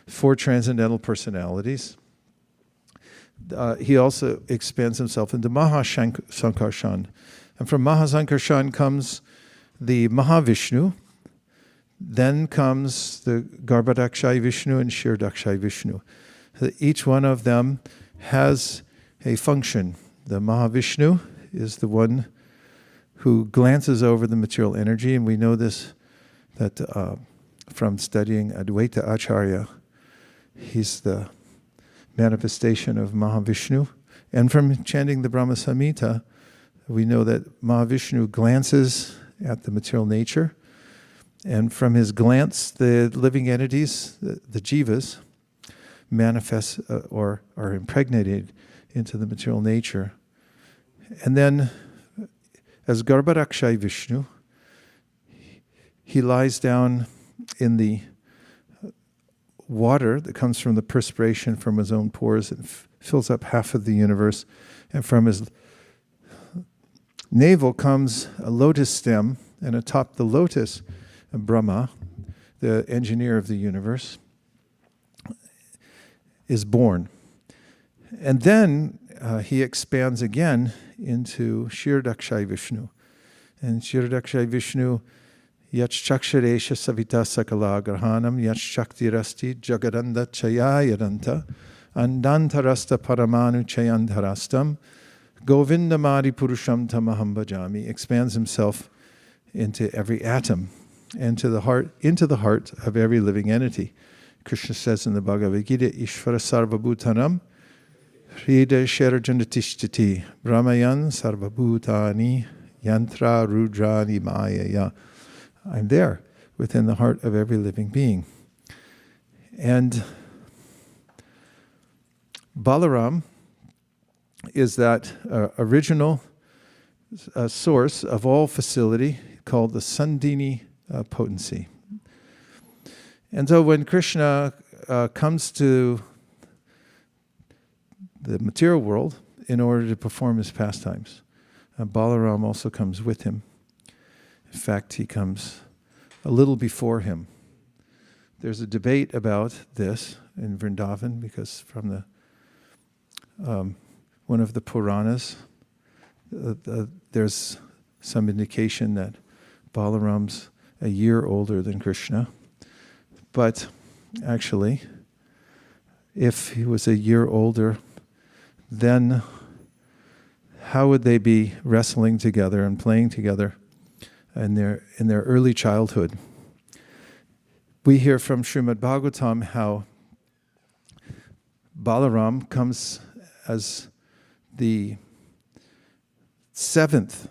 4 transcendental personalities. He also expands himself into Mahasankarshan. And from Mahasankarshan comes the Mahavishnu. Then comes the Garbhadakshayi Vishnu and Shirdakshayi Vishnu. Each one of them has a function. The Mahavishnu is the one who glances over the material energy, and we know this that from studying Advaita Acharya. He's the manifestation of Mahavishnu. And from chanting the Brahma Samhita, we know that Mahavishnu glances at the material nature. And from his glance, the living entities, the jivas, manifest or are impregnated into the material nature. And then, as Garbhadakshayi Vishnu, he lies down in the water that comes from the perspiration from his own pores and fills up half of the universe. And from his navel comes a lotus stem, and atop the lotus, Brahma, the engineer of the universe, is born. And then he expands again into Shirdakshayi Vishnu. And Shirdakshayi Vishnu, Yachchaksharesha Savita Sakala Grahanam Yachchaktirasti Jagadanda Chayayadanta Andantarasta Paramanu Chayandharastam Govindamadi Purusham Tamaham Bhajami, expands himself into every atom and into the heart of every living entity. Krishna says in the Bhagavad Gita, Ishvara Sarvabhutanam Hrida Sherajandatishtiti Brahmayan Sarvabhutani Yantra Rudrani Mayaya. I'm there within the heart of every living being. And Balaram is that original source of all facility called the Sandini potency. And so when Krishna comes to the material world in order to perform his pastimes, Balaram also comes with him. In fact, he comes a little before him. There's a debate about this in Vrindavan because from the one of the Puranas, there's some indication that Balaram's a year older than Krishna. But actually, if he was a year older, then how would they be wrestling together and playing together in their early childhood? We hear from Srimad Bhagavatam how Balaram comes as the 7th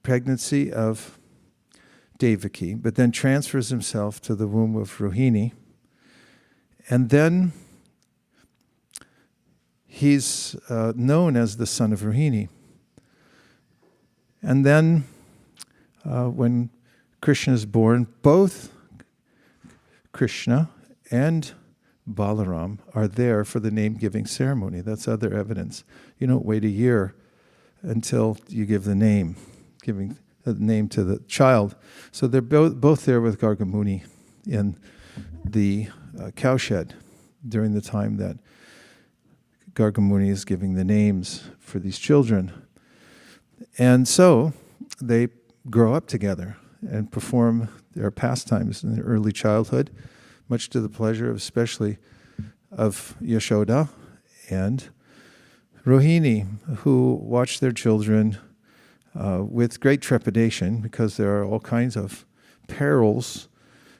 pregnancy of Devaki, but then transfers himself to the womb of Rohini. And then he's known as the son of Rohini. And then when Krishna is born, both Krishna and Balaram are there for the name-giving ceremony. That's other evidence. You don't wait a year until you give the name, giving the name to the child. So they're both there with Gargamuni in the cowshed during the time that Gargamuni is giving the names for these children. And so they grow up together and perform their pastimes in their early childhood, much to the pleasure of, especially of Yashoda and Rohini, who watch their children with great trepidation, because there are all kinds of perils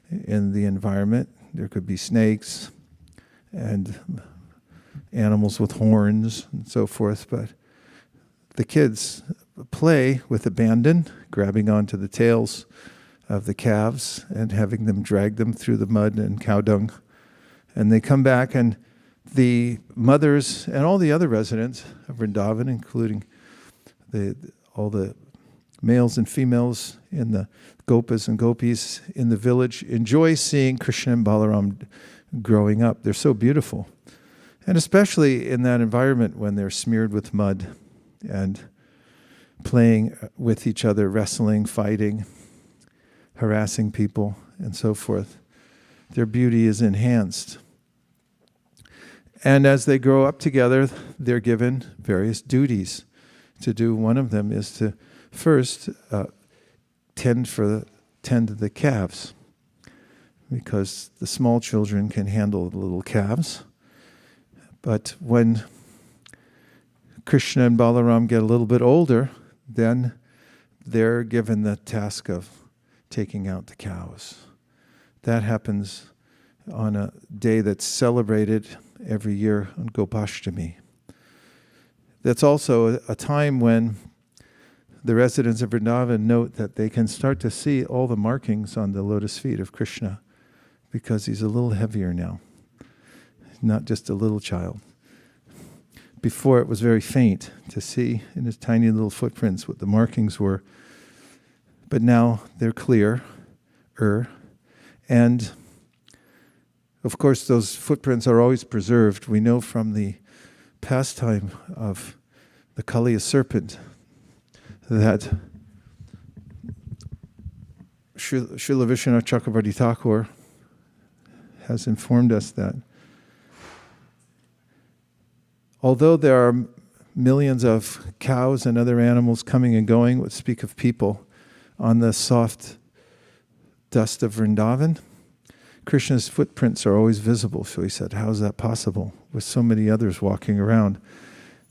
in the environment. There could be snakes and animals with horns and so forth, but the kids play with abandon, grabbing onto the tails of the calves and having them drag them through the mud and cow dung. And they come back, and the mothers and all the other residents of Vrindavan, including all the males and females in the gopas and gopis in the village, enjoy seeing Krishna and Balaram growing up. They're so beautiful. And especially in that environment when they're smeared with mud and playing with each other, wrestling, fighting, harassing people, and so forth. Their beauty is enhanced. And as they grow up together, they're given various duties to do. One of them is to first tend to the calves, because the small children can handle the little calves. But when Krishna and Balaram get a little bit older, then they're given the task of taking out the cows. That happens on a day that's celebrated every year on Gopashtami. That's also a time when the residents of Vrindavan note that they can start to see all the markings on the lotus feet of Krishna, because he's a little heavier now, not just a little child. Before, it was very faint to see in his tiny little footprints what the markings were, but now they're clearer. And of course, those footprints are always preserved. We know from the pastime of the Kaliya serpent that Srila Vishwanath Chakravarti Thakur has informed us that although there are millions of cows and other animals coming and going, would speak of people on the soft dust of Vrindavan, Krishna's footprints are always visible. So he said, how is that possible with so many others walking around?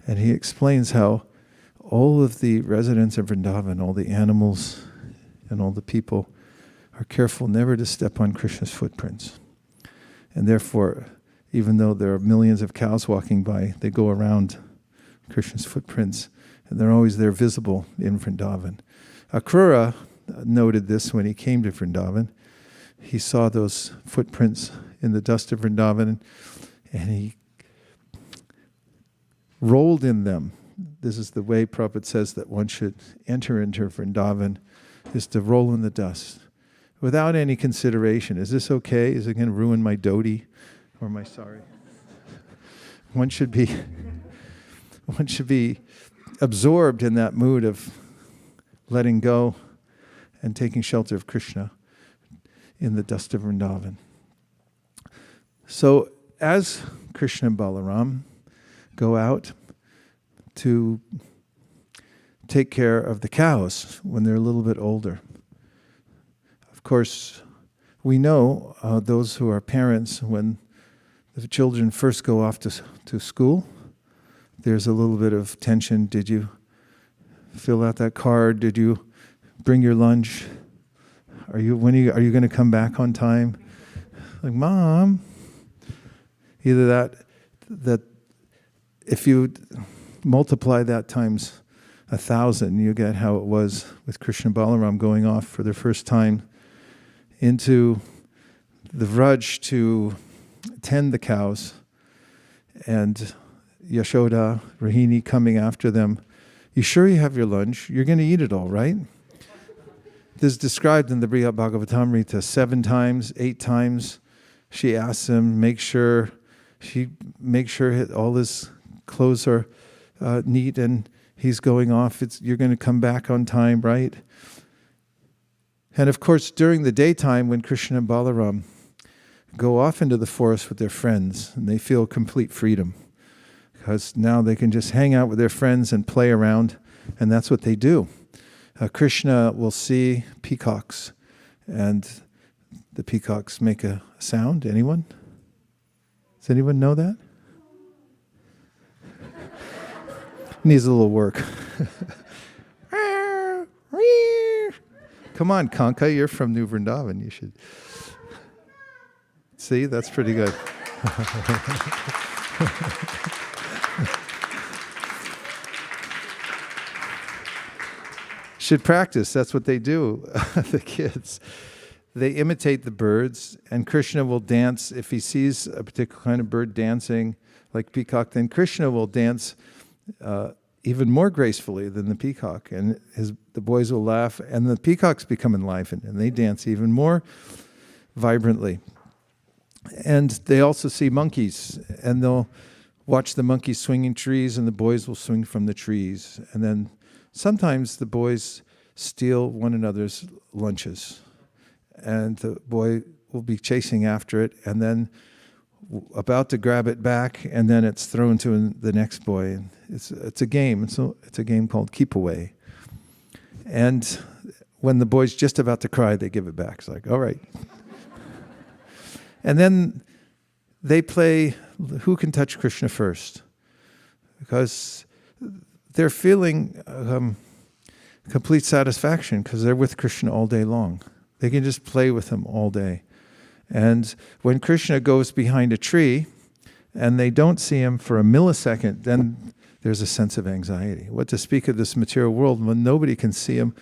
And he explains how all of the residents of Vrindavan, all the animals and all the people, are careful never to step on Krishna's footprints. And therefore, even though there are millions of cows walking by, they go around Krishna's footprints, and they're always there visible in Vrindavan. Akrura noted this when he came to Vrindavan. He saw those footprints in the dust of Vrindavan, and he rolled in them. This is the way Prabhupada says that one should enter into Vrindavan, is to roll in the dust without any consideration. Is this okay? Is it going to ruin my dhoti or my sari? One should be absorbed in that mood of letting go and taking shelter of Krishna in the dust of Vrindavan. So as Krishna and Balaram go out to take care of the cows when they're a little bit older, of course, we know those who are parents, when the children first go off to school, there's a little bit of tension. Did you fill out that card? Did you bring your lunch? Are you going to come back on time? Like, Mom. Either that if you multiply that times 1,000, you get how it was with Krishna and Balaram going off for their first time into the Vraj to tend the cows, and Yashoda, Rohini coming after them. You sure you have your lunch? You're going to eat it all, right? This is described in the Brihad Bhagavatamrita 7 times, 8 times. She asks him, make sure all his clothes are neat, and He's going off. You're going to come back on time, right? And of course, during the daytime, when Krishna and Balaram go off into the forest with their friends, and they feel complete freedom, because now they can just hang out with their friends and play around, and that's what they do. Krishna will see peacocks, and the peacocks make a sound. Anyone? Does anyone know that? Needs a little work. Come on, Kanka, you're from New Vrindavan. You should. See, that's pretty good. Should practice. That's what they do, the kids. They imitate the birds, and Krishna will dance. If he sees a particular kind of bird dancing, like peacock, then Krishna will dance even more gracefully than the peacock. And the boys will laugh, and the peacocks become enlivened, and they dance even more vibrantly. And they also see monkeys, and they'll watch the monkeys swinging trees, and the boys will swing from the trees. And then sometimes the boys steal one another's lunches, and the boy will be chasing after it, and then about to grab it back, and then it's thrown to the next boy. And it's a game. It's a game called Keep Away. And when the boy's just about to cry, they give it back. It's like, all right. And then they play who can touch Krishna first, because they're feeling complete satisfaction because they're with Krishna all day long. They can just play with him all day. And when Krishna goes behind a tree and they don't see him for a millisecond, then there's a sense of anxiety. What to speak of this material world when nobody can see him?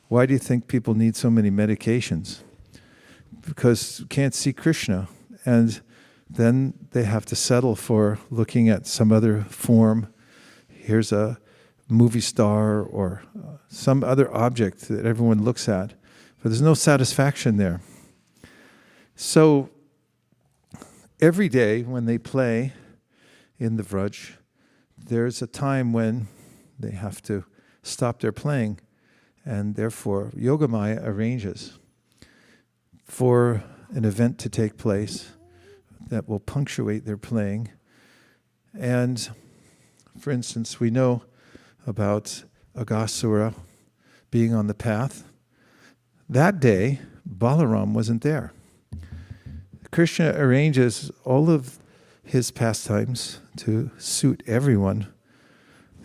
Why do you think people need so many medications? Because you can't see Krishna. And then they have to settle for looking at some other form. Here's a movie star or some other object that everyone looks at. But there's no satisfaction there. So every day when they play in the Vraj, there's a time when they have to stop their playing, and therefore Yogamaya arranges for an event to take place that will punctuate their playing. And for instance, we know about Aghasura being on the path. That day, Balaram wasn't there. Krishna arranges all of his pastimes to suit everyone.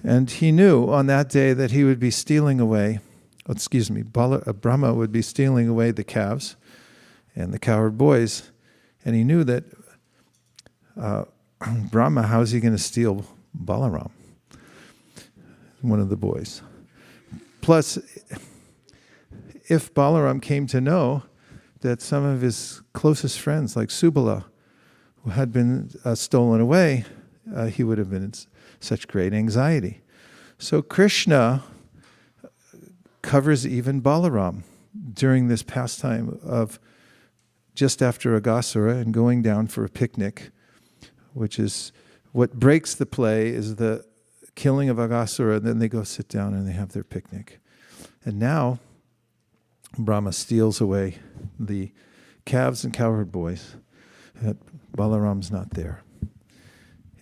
And he knew on that day that he would be stealing away, Brahma would be stealing away the calves and the cowherd boys. And he knew that Brahma, how is he going to steal Balaram, one of the boys? Plus, if Balaram came to know that some of his closest friends, like Subala, had been stolen away, he would have been in such great anxiety. So Krishna covers even Balaram during this pastime of just after Aghasura and going down for a picnic, which is what breaks the play is the killing of Aghasura, and then they go sit down and they have their picnic. And now Brahma steals away the calves and cowherd boys. Balaram's not there.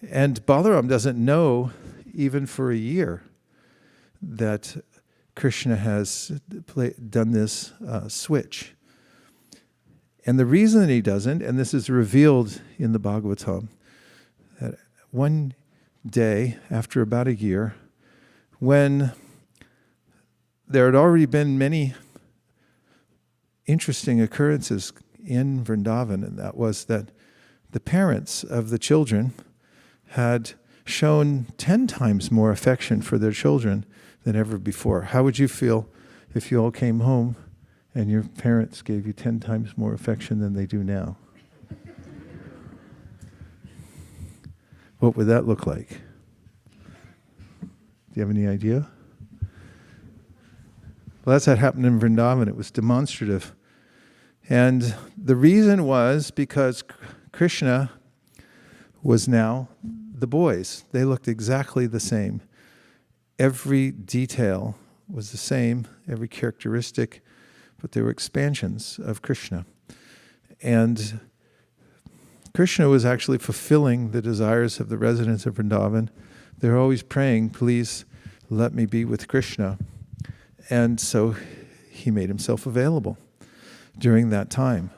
And Balaram doesn't know, even for a year, that Krishna has done this switch. And the reason that he doesn't, and this is revealed in the Bhagavatam, that one day, after about a year, when there had already been many interesting occurrences in Vrindavan, and that was that the parents of the children had shown 10 times more affection for their children than ever before. How would you feel if you all came home and your parents gave you 10 times more affection than they do now? What would that look like? Do you have any idea? Well, that's what happened in Vrindavan. It was demonstrative. And the reason was because Krishna was now the boys. They looked exactly the same. every detail was the same, every characteristic, but they were expansions of Krishna. And Krishna was actually fulfilling the desires of the residents of Vrindavan. They were always praying, please let me be with Krishna. And so he made himself available during that time.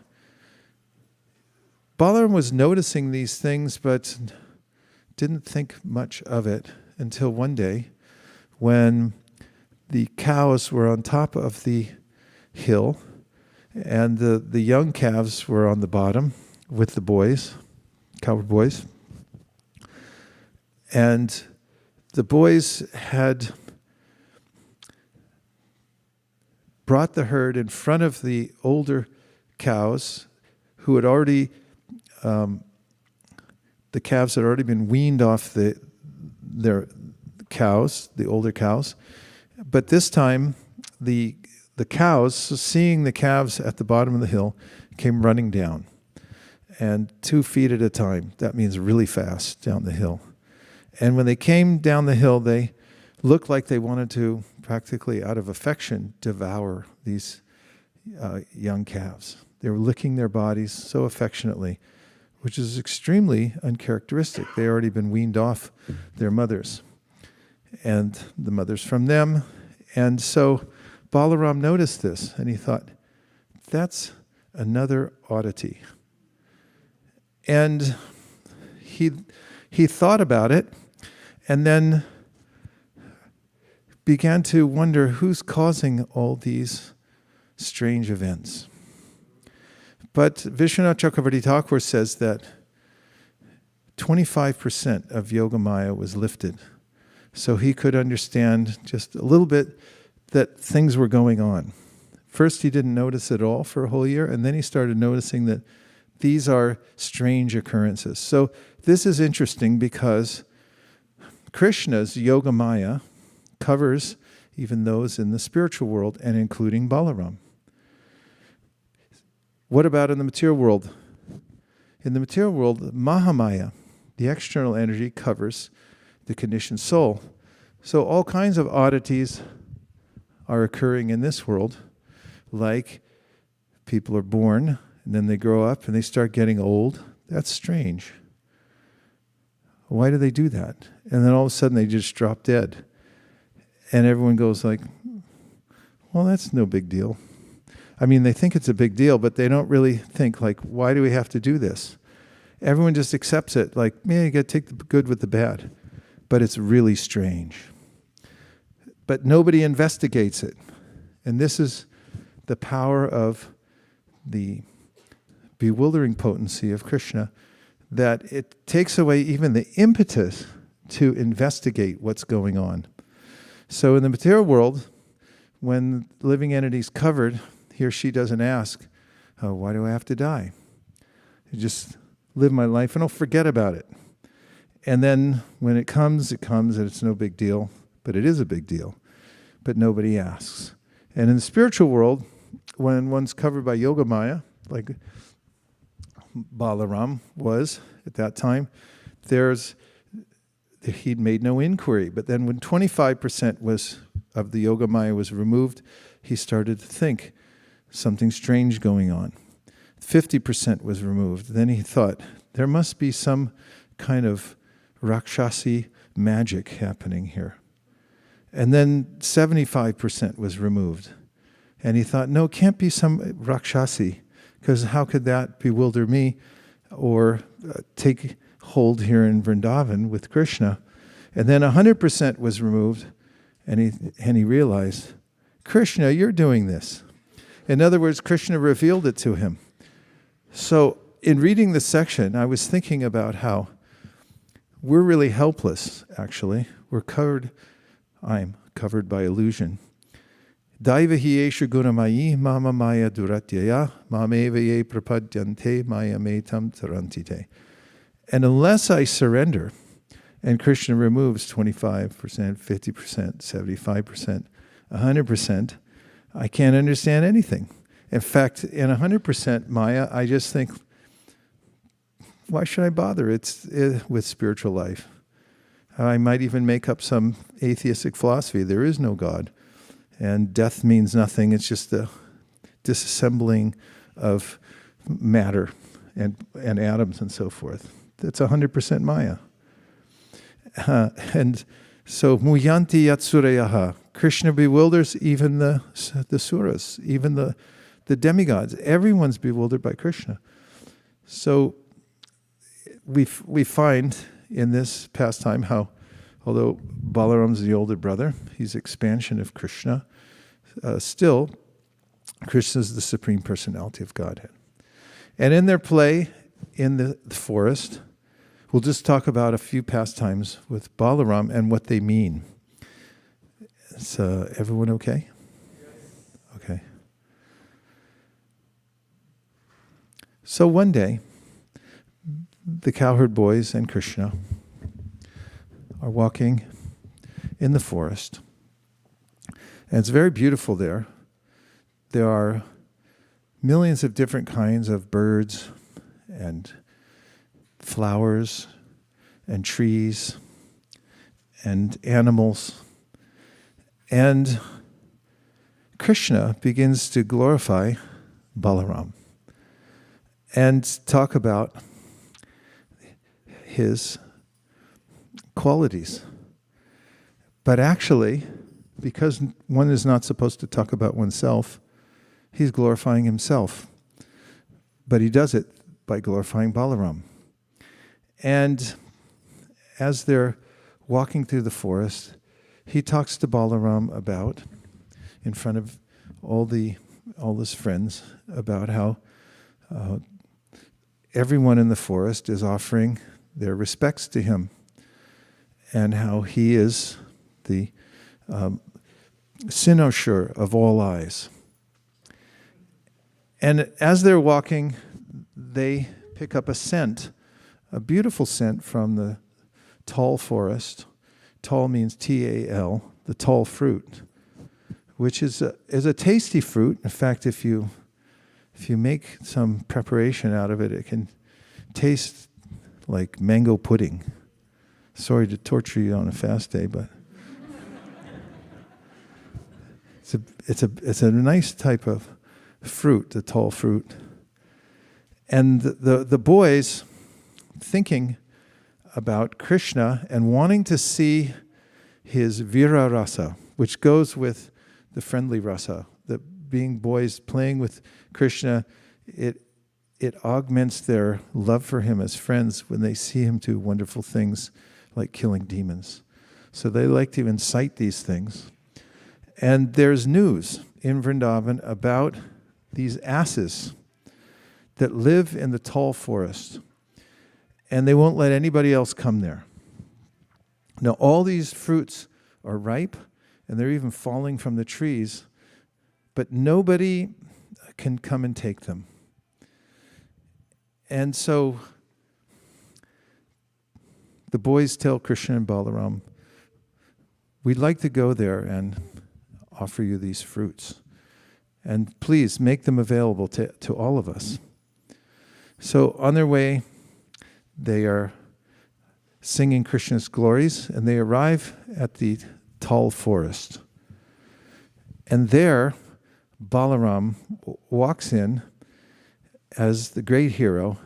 Balaram was noticing these things, but didn't think much of it until one day when the cows were on top of the hill and the young calves were on the bottom with the boys, cowherd boys. And the boys had brought the herd in front of the older cows who had already, the calves had already been weaned off their cows, the older cows. But this time, the cows, seeing the calves at the bottom of the hill, came running down. And 2 feet at a time. That means really fast down the hill. And when they came down the hill, they looked like they wanted to, practically out of affection, devour these young calves. They were licking their bodies so affectionately, which is extremely uncharacteristic. They had already been weaned off their mothers and the mothers from them. And so Balaram noticed this, and he thought, that's another oddity. And he thought about it, and then began to wonder who's causing all these strange events. But Vishwanath Chakravarti Thakur says that 25% of Yogamaya was lifted. So he could understand just a little bit that things were going on. First, he didn't notice it all for a whole year, and then he started noticing that these are strange occurrences. So this is interesting because Krishna's Yogamaya covers even those in the spiritual world, and including Balaram. What about in the material world? In the material world, Mahamaya, the external energy, covers the conditioned soul. So all kinds of oddities are occurring in this world, like people are born, and then they grow up and they start getting old. That's strange. Why do they do that? And then all of a sudden they just drop dead. And everyone goes like, well, that's no big deal. I mean, they think it's a big deal, but they don't really think like, why do we have to do this? Everyone just accepts it like, yeah, you got to take the good with the bad. But it's really strange. But nobody investigates it. And this is the power of the bewildering potency of Krishna, that it takes away even the impetus to investigate what's going on. So in the material world, when living entity is covered, he or she doesn't ask, oh, why do I have to die? I just live my life and I'll forget about it. And then when it comes, and it's no big deal, but it is a big deal. But nobody asks. And in the spiritual world, when one's covered by Yogamaya, like Balaram was at that time, he'd made no inquiry. But then when 25% of the Yogamaya was removed, he started to think something strange going on. 50% was removed. Then he thought, there must be some kind of Rakshasi magic happening here. And then 75% was removed. And he thought, no, it can't be some Rakshasi, because how could that bewilder me or take hold here in Vrindavan with Krishna? And then 100% was removed, and he realized, Krishna, you're doing this. In other words, Krishna revealed it to him. So in reading this section, I was thinking about how we're really helpless, actually. I'm covered by illusion. Daiva hi esha gunamayi mama maya duratyaya mameva ye prapadyante maya metam tarantite. And unless I surrender, and Krishna removes 25%, 50%, 75%, 100%, I can't understand anything. In fact, in 100% Maya, I just think, why should I bother? It's with spiritual life. I might even make up some atheistic philosophy. There is no God. And death means nothing. It's just the disassembling of matter and atoms and so forth. That's 100% Maya. And so, muyanti yatsureyaha. Krishna bewilders even the suras, even the demigods. Everyone's bewildered by Krishna. So we find in this pastime how, although Balaram's the older brother, he's expansion of Krishna, still Krishna is the Supreme Personality of Godhead. And in their play in the forest, we'll just talk about a few pastimes with Balaram and what they mean. Is everyone okay? Okay. So one day, the cowherd boys and Krishna are walking in the forest. And it's very beautiful there. There are millions of different kinds of birds and flowers and trees and animals. And Krishna begins to glorify Balaram and talk about his qualities. But actually, because one is not supposed to talk about oneself, he's glorifying himself. But he does it by glorifying Balaram. And as they're walking through the forest, he talks to Balaram about, in front of all his friends, about how everyone in the forest is offering their respects to him, and how he is the cynosure of all eyes. And as they're walking, they pick up a scent, a beautiful scent from the tall forest. Tall means T-A-L, the tall fruit, which is a tasty fruit. In fact, if you make some preparation out of it, it can taste like mango pudding. Sorry to torture you on a fast day, but it's a nice type of fruit, the tall fruit. And the boys, thinking about Krishna and wanting to see his vira rasa, which goes with the friendly rasa, that being boys playing with Krishna, it augments their love for him as friends when they see him do wonderful things like killing demons. So they like to incite these things. And there's news in Vrindavan about these asses that live in the tall forest, and they won't let anybody else come there. Now, all these fruits are ripe, and they're even falling from the trees, but nobody can come and take them. And so the boys tell Krishna and Balaram, we'd like to go there and offer you these fruits. And please make them available to all of us. So on their way, they are singing Krishna's glories, and they arrive at the tall forest. And there, Balaram walks in as the great hero,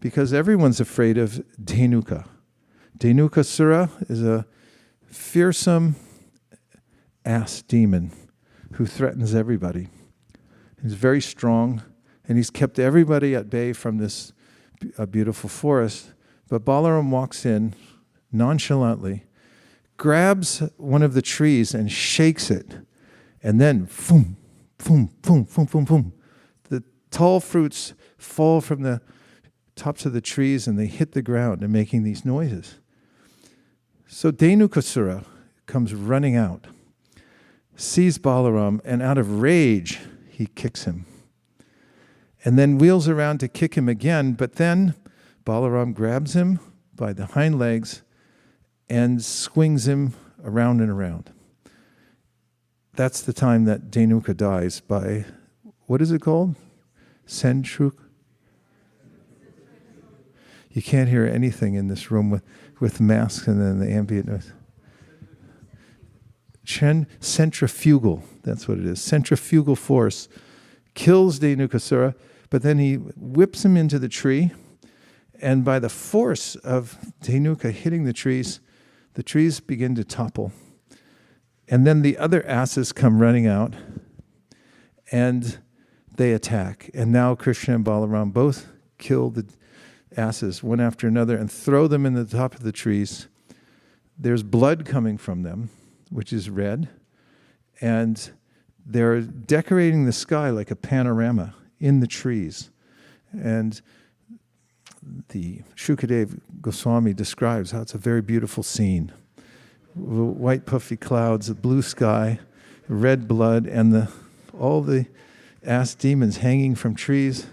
because everyone's afraid of Dhenuka. Dhenukasura is a fearsome ass demon who threatens everybody. He's very strong, and he's kept everybody at bay from this beautiful forest. But Balaram walks in nonchalantly, grabs one of the trees and shakes it, and then boom, boom, boom, boom, boom, boom. The tall fruits fall from the tops of the trees and they hit the ground and making these noises. So Dhenukasura comes running out, sees Balaram, and out of rage, he kicks him. And then wheels around to kick him again, but then Balaram grabs him by the hind legs and swings him around and around. That's the time that Dhenuka dies by, what is it called? Sentruk? You can't hear anything in this room. with masks and then the ambient noise. Centrifugal, that's what it is. Centrifugal force kills Dhenukasura, but then he whips him into the tree, and by the force of Dhenuka hitting the trees begin to topple. And then the other asses come running out, and they attack. And now Krishna and Balaram both kill the asses one after another and throw them in the top of the trees. There's blood coming from them, which is red, and they're decorating the sky like a panorama in the trees. And the Shukadev Goswami describes how it's a very beautiful scene. White puffy clouds, a blue sky, red blood, and all the ass demons hanging from trees.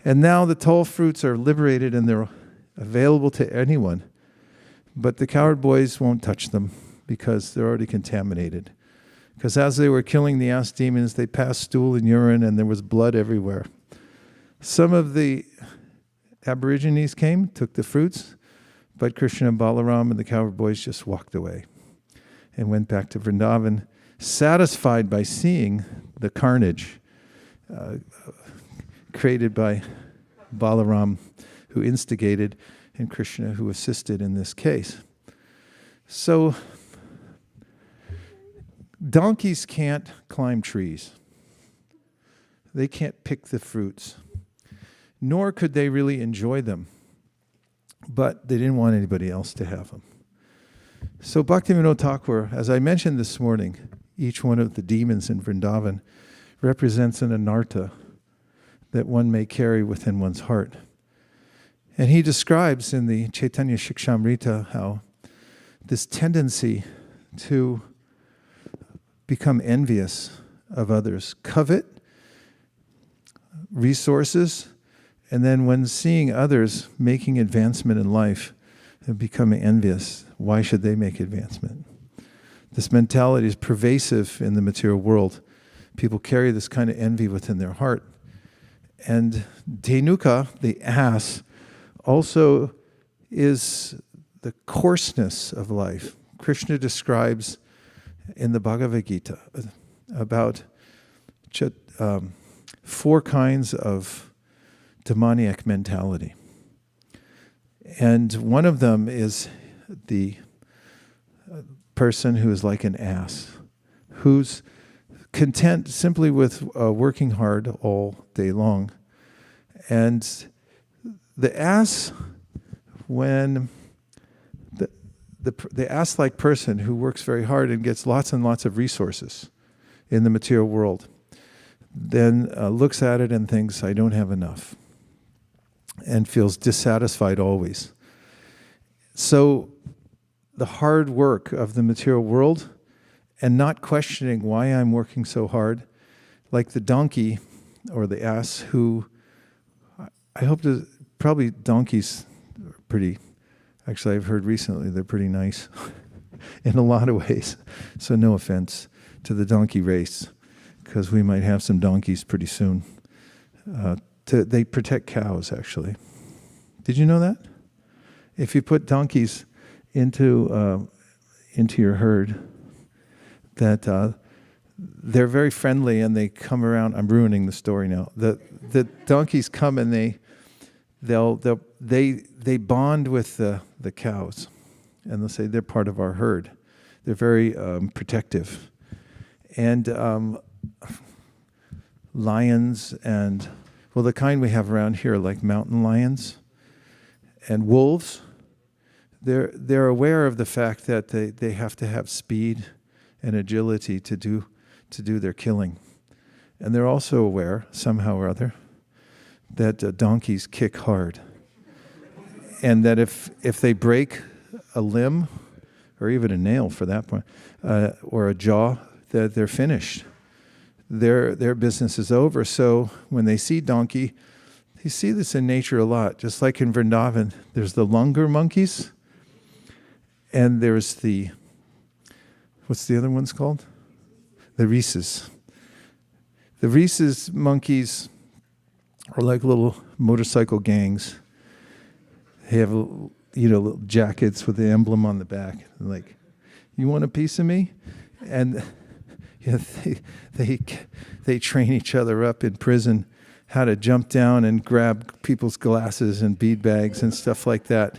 And now the tall fruits are liberated and they're available to anyone. But the coward boys won't touch them because they're already contaminated. Because as they were killing the ass demons, they passed stool and urine and there was blood everywhere. Some of the Aborigines came, took the fruits, but Krishna and Balaram and the coward boys just walked away and went back to Vrindavan, satisfied by seeing the carnage created by Balaram, who instigated, and Krishna, who assisted in this case. So, donkeys can't climb trees. They can't pick the fruits, nor could they really enjoy them. But they didn't want anybody else to have them. So Bhaktivinoda Thakur, as I mentioned this morning, each one of the demons in Vrindavan represents an anartha that one may carry within one's heart. And he describes in the Chaitanya Shikshamrita how this tendency to become envious of others, covet resources, and then when seeing others making advancement in life and becoming envious, why should they make advancement? This mentality is pervasive in the material world. People carry this kind of envy within their heart. And Dhenuka, the ass, also is the coarseness of life. Krishna describes in the Bhagavad Gita about 4 kinds of demoniac mentality. And one of them is the person who is like an ass, who's content simply with working hard all day long. And the ass, when the ass-like person who works very hard and gets lots and lots of resources in the material world, then looks at it and thinks, I don't have enough, and feels dissatisfied always. So the hard work of the material world and not questioning why I'm working so hard, like the donkey or the ass who, I hope to, probably donkeys are pretty, actually I've heard recently they're pretty nice in a lot of ways. So no offense to the donkey race, because we might have some donkeys pretty soon. They protect cows, actually. Did you know that? If you put donkeys into your herd, that they're very friendly and they come around. I'm ruining the story now. The donkeys come and they bond with the cows, and they'll say they're part of our herd. They're very protective, and lions and the kind we have around here, like mountain lions and wolves. They're aware of the fact that they have to have speed and agility to do their killing. And they're also aware, somehow or other, that donkeys kick hard. And that if they break a limb, or even a nail for that point, or a jaw, that they're finished. Their business is over. So when they see donkey, you see this in nature a lot. Just like in Vrindavan, there's the langur monkeys, and there's what's the other ones called? The rhesus. The rhesus monkeys are like little motorcycle gangs. They have little jackets with the emblem on the back. Like, you want a piece of me? And they train each other up in prison how to jump down and grab people's glasses and bead bags and stuff like that.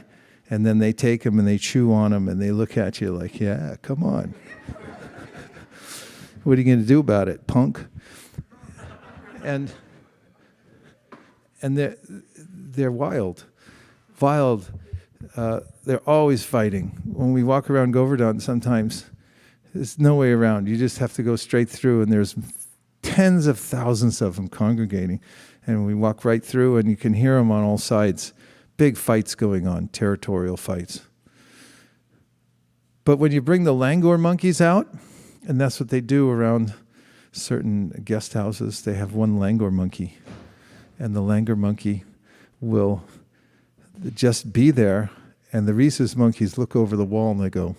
And then they take them and they chew on them and they look at you like, yeah, come on. What are you going to do about it, punk? And they're wild. They're always fighting. When we walk around Govardhan, sometimes there's no way around. You just have to go straight through, and there's tens of thousands of them congregating. And we walk right through, and you can hear them on all sides. Big fights going on, territorial fights. But when you bring the langur monkeys out, and that's what they do around certain guest houses, they have one langur monkey. And the langur monkey will just be there, and the rhesus monkeys look over the wall and they go,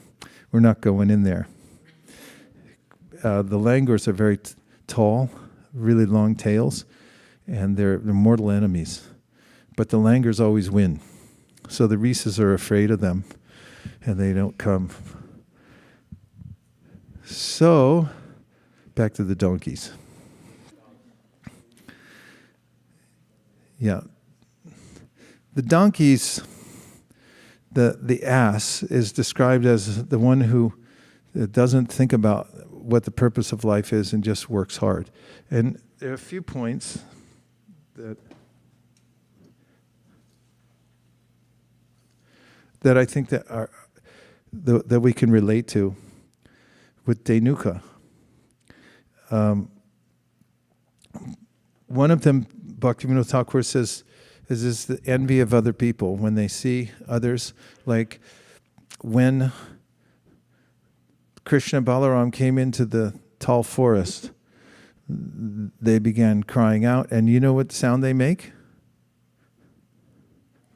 we're not going in there. The langurs are very tall, really long tails, and they're mortal enemies. But the langurs always win. So the rhesus are afraid of them, and they don't come. So, back to the donkeys. Yeah. The donkeys, the ass is described as the one who doesn't think about what the purpose of life is and just works hard. And there are a few points that I think that are that we can relate to with Dhenuka. One of them, Bhaktivinoda Thakur says, is the envy of other people when they see others. Like when Krishna and Balaram came into the tall forest, they began crying out. And you know what sound they make?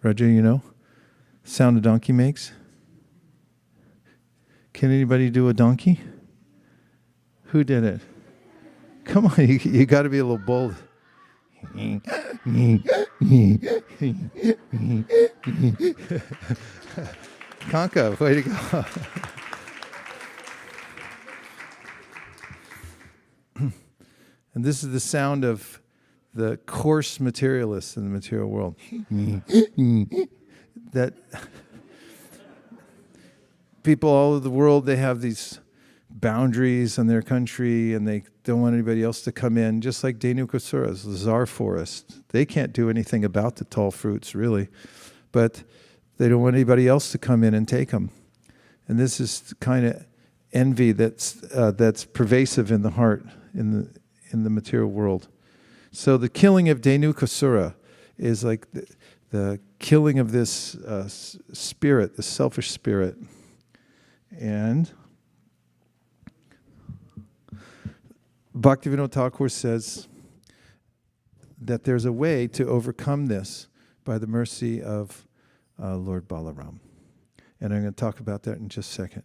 Raja, you know? Sound a donkey makes? Can anybody do a donkey? Who did it? Come on, you got to be a little bold. Kanka, way to go. And this is the sound of the coarse materialists in the material world. That people all over the world, they have these boundaries on their country, and they don't want anybody else to come in, just like Dhenukasura's, the czar forest. They can't do anything about the tall fruits, really, but they don't want anybody else to come in and take them. And this is the kind of envy that's pervasive in the heart, in the material world. So the killing of Dhenukasura is like the killing of this spirit, the selfish spirit. And Bhaktivinoda Thakur says that there's a way to overcome this by the mercy of Lord Balaram. And I'm going to talk about that in just a second.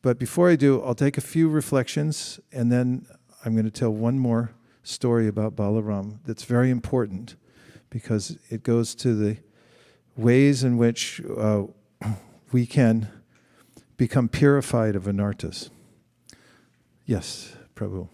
But before I do, I'll take a few reflections, and then I'm going to tell one more story about Balaram that's very important, because it goes to the ways in which we can become purified of anarthas. Yes, Prabhu.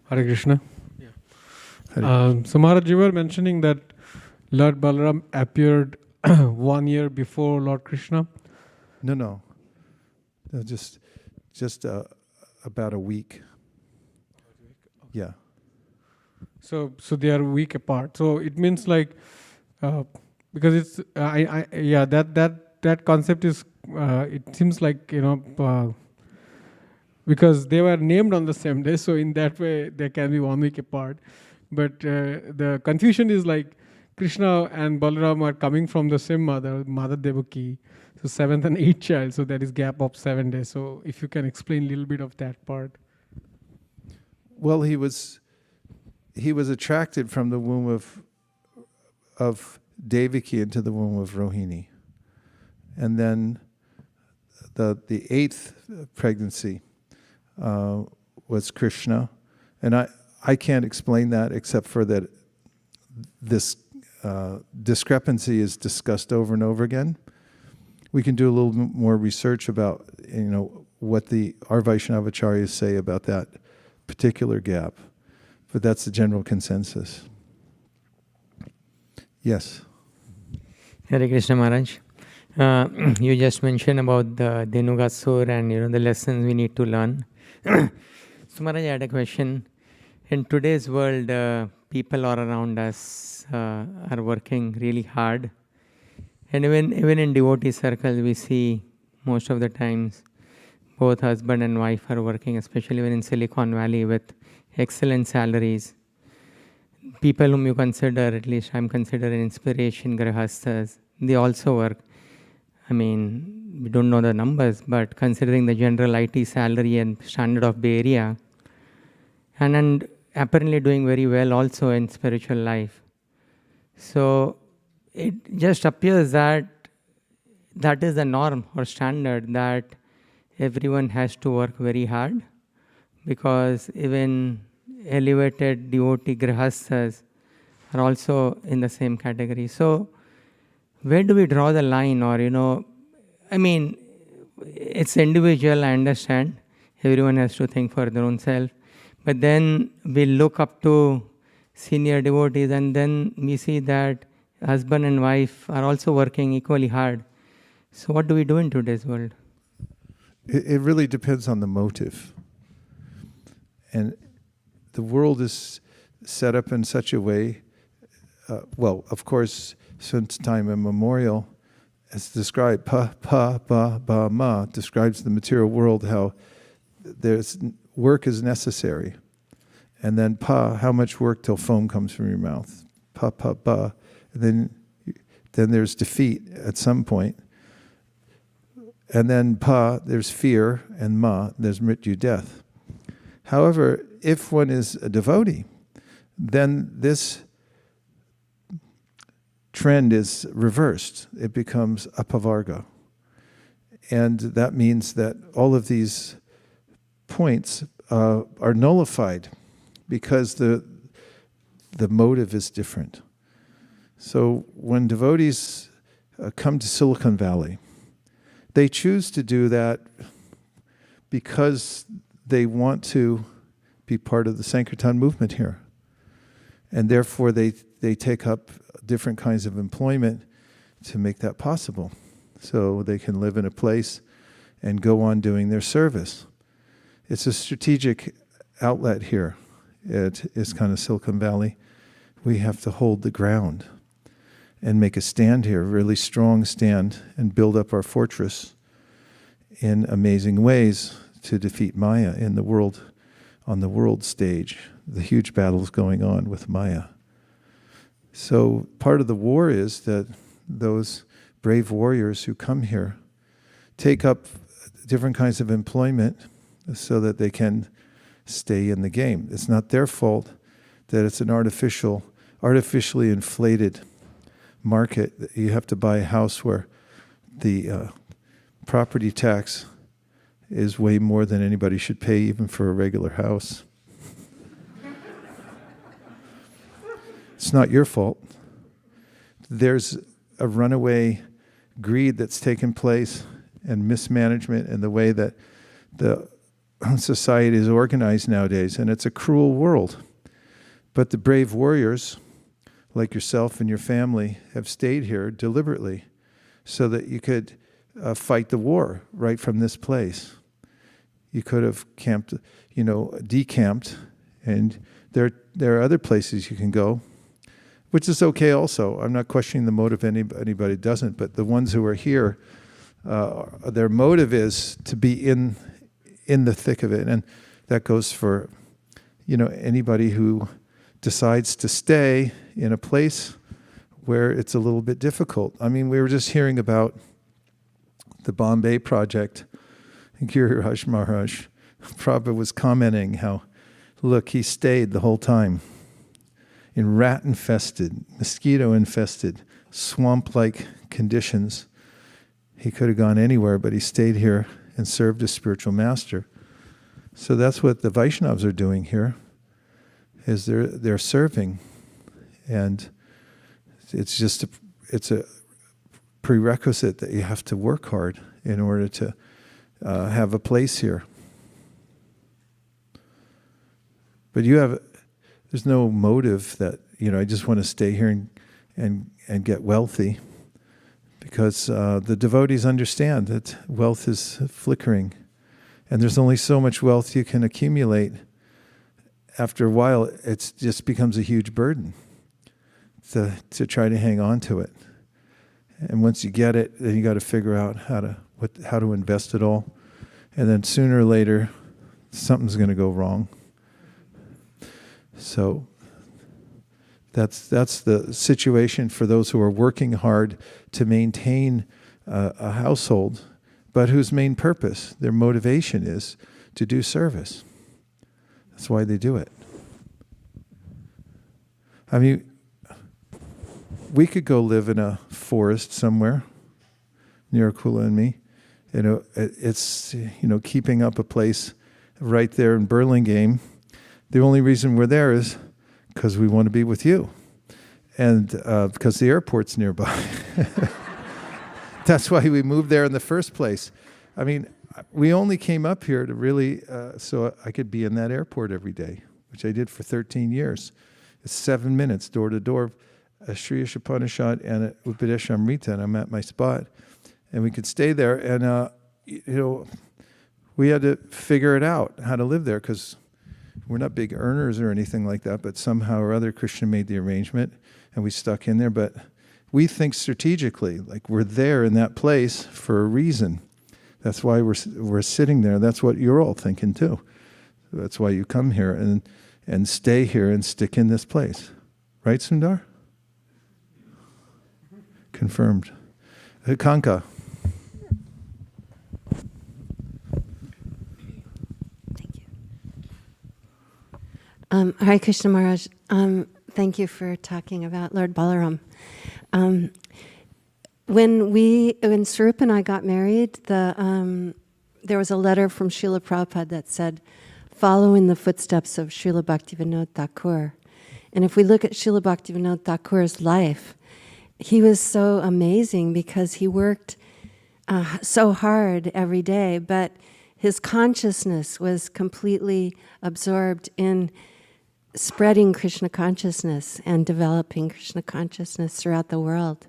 Hare Krishna. Yeah. So Maharaj, you were mentioning that Lord Balaram appeared 1 year before Lord Krishna? No, just about a week. Yeah. So they are a week apart. So it means like because it's that concept is it seems like because they were named on the same day. So in that way they can be 1 week apart. But the confusion is like Krishna and Balaram are coming from the same mother Devaki. So 7th and 8th child. So there is gap of 7 days. So if you can explain a little bit of that part. Well, he was attracted from the womb of Devaki into the womb of Rohini. And then the eighth pregnancy was Krishna. And I can't explain that except for that this discrepancy is discussed over and over again. We can do a little more research about, what our Vaishnavacharyas say about that particular gap. But that's the general consensus. Yes. Hare Krishna Maharaj. You just mentioned about the Denugasur and the lessons we need to learn. So Maharaj, I had a question. In today's world, people all around us are working really hard. And even in devotee circles, we see most of the times both husband and wife are working, especially when in Silicon Valley, with excellent salaries. People whom you consider, at least I'm considering inspiration, grihasthas, they also work. I mean, we don't know the numbers, but considering the general IT salary and standard of Bay Area, and apparently doing very well also in spiritual life. So it just appears that is the norm or standard, that everyone has to work very hard, because even elevated devotee grihasthas are also in the same category. So where do we draw the line? Or, I mean, it's individual, I understand. Everyone has to think for their own self. But then we look up to senior devotees, and then we see that husband and wife are also working equally hard. So what do we do in today's world? It really depends on the motive. And the world is set up in such a way, of course, since time immemorial, as described, ma, describes the material world, how work is necessary. And then how much work till foam comes from your mouth. And then there's defeat at some point. And then there's fear, and there's mrityu, death. However, if one is a devotee, then this trend is reversed. It becomes apavarga. And that means that all of these points are nullified because the motive is different. So when devotees come to Silicon Valley, they choose to do that because they want to be part of the Sankirtan movement here. And therefore they take up different kinds of employment to make that possible. So they can live in a place and go on doing their service. It's a strategic outlet here at ISKCON Silicon Valley. We have to hold the ground and make a stand here, a really strong stand, and build up our fortress in amazing ways to defeat Maya in the world, on the world stage. The huge battles going on with Maya. So part of the war is that those brave warriors who come here take up different kinds of employment so that they can stay in the game. It's not their fault that it's an artificially inflated market. You have to buy a house where the property tax is way more than anybody should pay, even for a regular house. It's not your fault. There's a runaway greed that's taken place and mismanagement in the way that the society is organized nowadays, and it's a cruel world. But the brave warriors, like yourself and your family, have stayed here deliberately so that you could fight the war right from this place. You could have decamped, and there are other places you can go, which is okay also. I'm not questioning the motive, anybody doesn't, but the ones who are here, their motive is to be in the thick of it. And that goes for anybody who decides to stay in a place where it's a little bit difficult. I mean, we were just hearing about the Bombay project. Giriraj Maharaj, Prabhupada was commenting how, look, he stayed the whole time in rat-infested, mosquito-infested, swamp-like conditions. He could have gone anywhere, but he stayed here and served his spiritual master. So that's what the Vaishnavas are doing here, is they're serving. And it's just it's a prerequisite that you have to work hard in order to have a place here. But there's no motive that, I just want to stay here and get wealthy, because the devotees understand that wealth is flickering, and there's only so much wealth you can accumulate. After a while, it just becomes a huge burden to try to hang on to it. And once you get it, then you got to figure out how to invest it all, and then sooner or later, something's going to go wrong. So that's the situation for those who are working hard to maintain a household, but whose main purpose, their motivation is to do service. That's why they do it. I mean, we could go live in a forest somewhere near Kula and me. It's keeping up a place right there in Burlingame. The only reason we're there is because we want to be with you, and because the airport's nearby. That's why we moved there in the first place. I mean, we only came up here to really, so I could be in that airport every day, which I did for 13 years. It's 7 minutes door to door, a Sri Upanishad and a Upadeshamrita, and I'm at my spot. And we could stay there, and we had to figure it out, how to live there, because we're not big earners or anything like that, but somehow or other Krishna made the arrangement, and we stuck in there. But we think strategically, like we're there in that place for a reason. That's why we're sitting there. That's what you're all thinking too. That's why you come here and stay here and stick in this place. Right, Sundar? Confirmed. Kanka. Hare Krishna Maharaj, thank you for talking about Lord Balaram. When Sarup and I got married, there was a letter from Srila Prabhupada that said, "Follow in the footsteps of Srila Bhaktivinoda Thakur." And if we look at Srila Bhaktivinoda Thakur's life, he was so amazing because he worked so hard every day, but his consciousness was completely absorbed in spreading Krishna consciousness and developing Krishna consciousness throughout the world.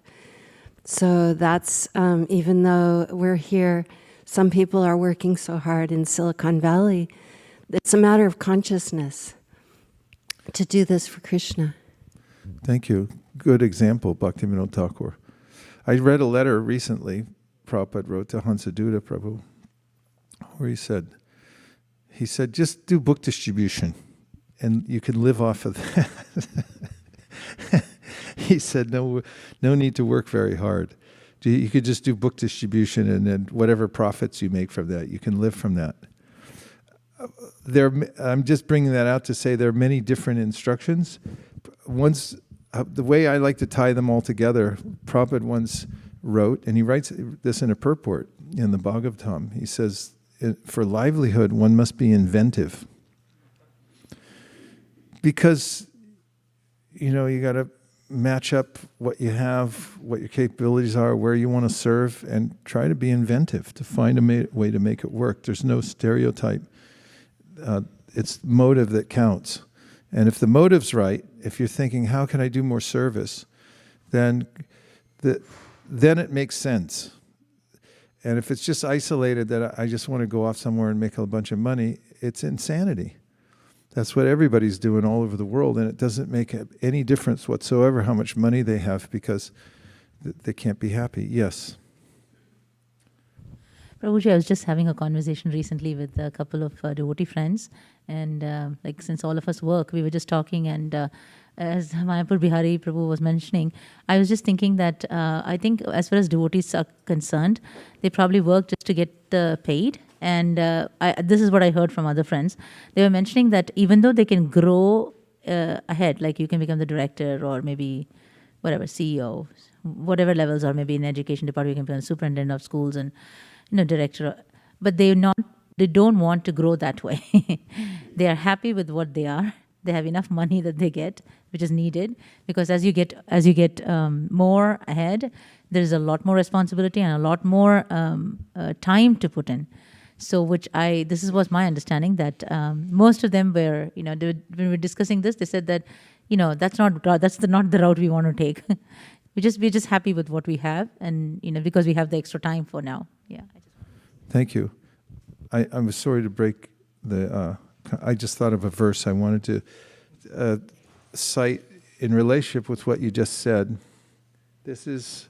So that's, even though we're here, some people are working so hard in Silicon Valley, it's a matter of consciousness to do this for Krishna. Thank you. Good example, Bhaktivinoda Thakur. I read a letter recently Prabhupada wrote to Hansaduta Prabhu, where he said, just do book distribution, and you can live off of that. He said, no need to work very hard. You could just do book distribution, and then whatever profits you make from that, you can live from that. I'm just bringing that out to say there are many different instructions. The way I like to tie them all together, Prabhupada once wrote, and he writes this in a purport in the Bhagavatam. He says, for livelihood, one must be inventive. Because, you got to match up what you have, what your capabilities are, where you want to serve, and try to be inventive to find a way to make it work. There's no stereotype. It's motive that counts. And if the motive's right, if you're thinking, how can I do more service, then it makes sense. And if it's just isolated that I just want to go off somewhere and make a bunch of money, it's insanity. That's what everybody's doing all over the world, and it doesn't make any difference whatsoever how much money they have, because they can't be happy. Yes? Prabhuji, I was just having a conversation recently with a couple of devotee friends, and since all of us work, we were just talking, and as Mayapur Bihari Prabhu was mentioning, I was just thinking that I think as far as devotees are concerned, they probably work just to get paid. And this is what I heard from other friends. They were mentioning that even though they can grow ahead, like you can become the director or maybe whatever, CEO, whatever levels, or maybe in education department, you can be a superintendent of schools and director. But they don't want to grow that way. They are happy with what they are. They have enough money that they get, which is needed, because as you get more ahead, there is a lot more responsibility and a lot more time to put in. So, this was my understanding, that most of them were, when we were discussing this, they said that, that's not the route we want to take. We're just happy with what we have, and because we have the extra time for now. Yeah. Thank you. I'm sorry to break the. I just thought of a verse I wanted to cite in relationship with what you just said. This is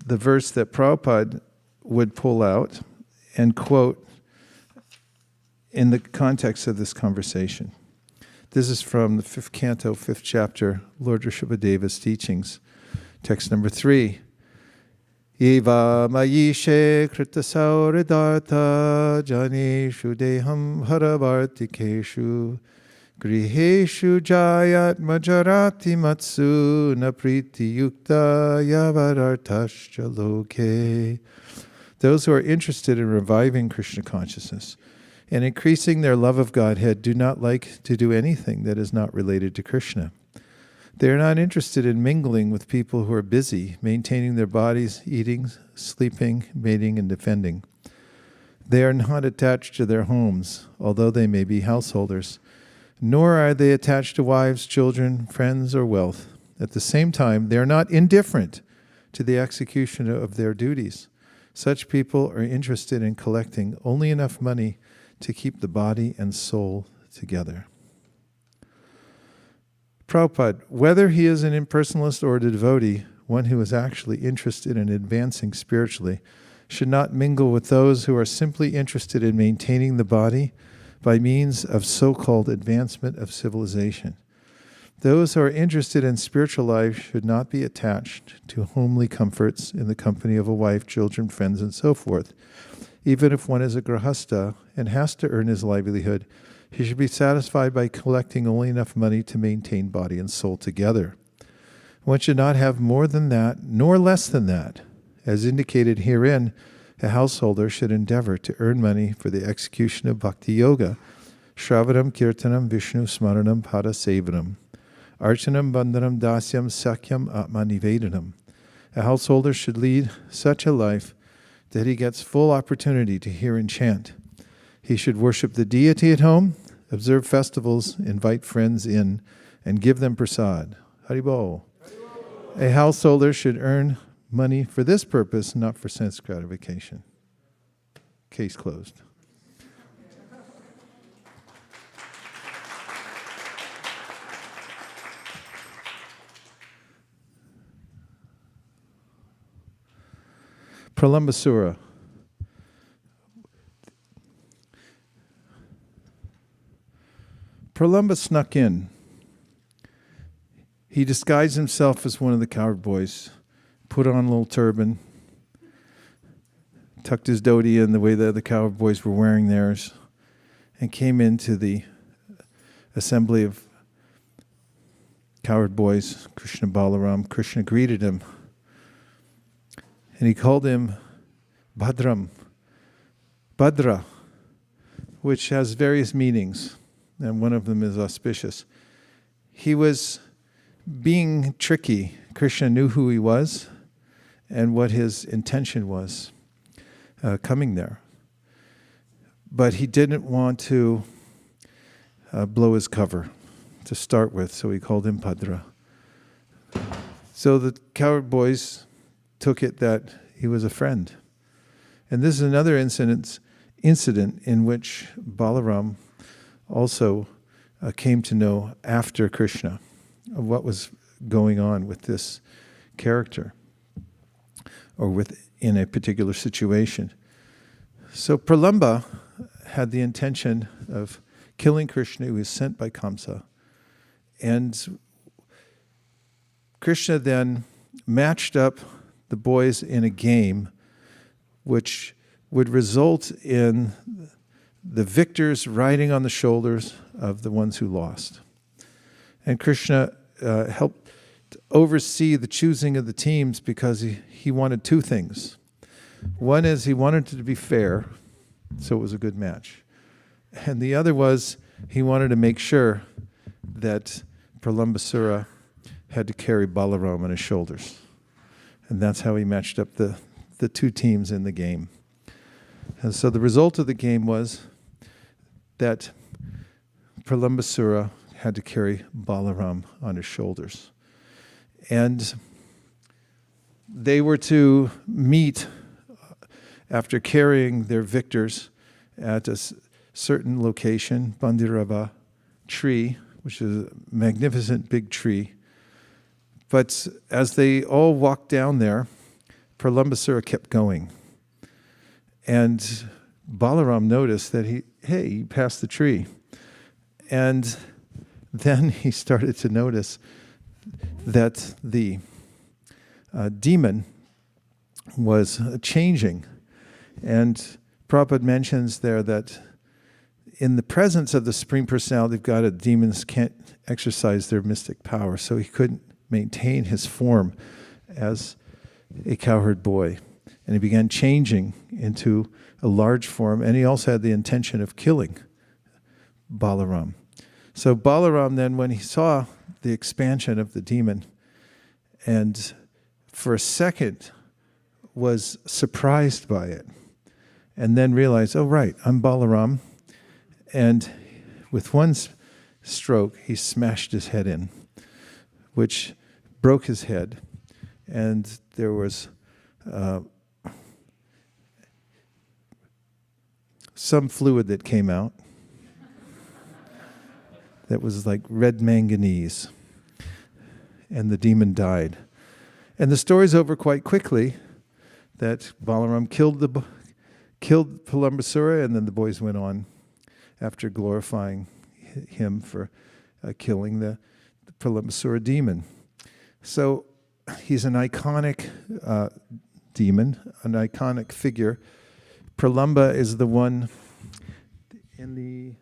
the verse that Prabhupada would pull out and quote in the context of this conversation. This is from the 5th canto, 5th chapter, Lord Rishabhadeva's teachings, text number 3. Eva mayishe kritasauridharta janeshu deham haravartikeshu griheshu jayat majarati matsu napriti yukta yavarartascha loke. Those who are interested in reviving Krishna consciousness and increasing their love of Godhead do not like to do anything that is not related to Krishna. They are not interested in mingling with people who are busy maintaining their bodies, eating, sleeping, mating, and defending. They are not attached to their homes, although they may be householders, nor are they attached to wives, children, friends, or wealth. At the same time, they are not indifferent to the execution of their duties. Such people are interested in collecting only enough money to keep the body and soul together. Prabhupada, whether he is an impersonalist or a devotee, one who is actually interested in advancing spiritually, should not mingle with those who are simply interested in maintaining the body by means of so-called advancement of civilization. Those who are interested in spiritual life should not be attached to homely comforts in the company of a wife, children, friends, and so forth. Even if one is a grahastha and has to earn his livelihood, he should be satisfied by collecting only enough money to maintain body and soul together. One should not have more than that, nor less than that. As indicated herein, a householder should endeavor to earn money for the execution of bhakti yoga, shravanam, kirtanam, vishnu smaranam, pada sevanam, archanam, bandhanam, dasyam, sakyam, atma nivedanam. A householder should lead such a life that he gets full opportunity to hear and chant. He should worship the deity at home, observe festivals, invite friends in, and give them prasad. Haribol. A householder should earn money for this purpose, not for sense gratification. Case closed. Pralamba Sura. Pralamba snuck in. He disguised himself as one of the cowherd boys, put on a little turban, tucked his dhoti in the way the other cowherd boys were wearing theirs, and came into the assembly of cowherd boys, Krishna Balaram. Krishna greeted him, and he called him Bhadram, Bhadra, which has various meanings, and one of them is auspicious. He was being tricky. Krishna knew who he was and what his intention was coming there. But he didn't want to blow his cover to start with, so he called him Bhadra. So the cowherd boys took it that he was a friend. And this is another incident in which Balaram also came to know after Krishna of what was going on with this character or in a particular situation. So Pralamba had the intention of killing Krishna, who was sent by Kamsa. And Krishna then matched up the boys in a game which would result in the victors riding on the shoulders of the ones who lost. And Krishna helped to oversee the choosing of the teams because he wanted two things. One is he wanted it to be fair, so it was a good match. And the other was he wanted to make sure that Pralambasura had to carry Balaram on his shoulders. And that's how he matched up the two teams in the game. And so the result of the game was that Pralambasura had to carry Balaram on his shoulders. And they were to meet after carrying their victors at a certain location, Bandirava tree, which is a magnificent big tree. But as they all walked down there, Pralambasura kept going. And Balaram noticed that he passed the tree. And then he started to notice that the demon was changing. And Prabhupada mentions there that in the presence of the Supreme Personality of God, demons can't exercise their mystic power. So he couldn't maintain his form as a cowherd boy. And he began changing into a large form. And he also had the intention of killing Balaram. So Balaram then, when he saw the expansion of the demon, and for a second was surprised by it, and then realized, oh right, I'm Balaram. And with one stroke, he smashed his head in, which broke his head. And there was some fluid that came out that was like red manganese. And the demon died. And the story's over quite quickly that Balaram killed Pralambasura, and then the boys went on after glorifying him for killing the Pralambasura demon. So he's an iconic demon, an iconic figure. Pralamba is the one in the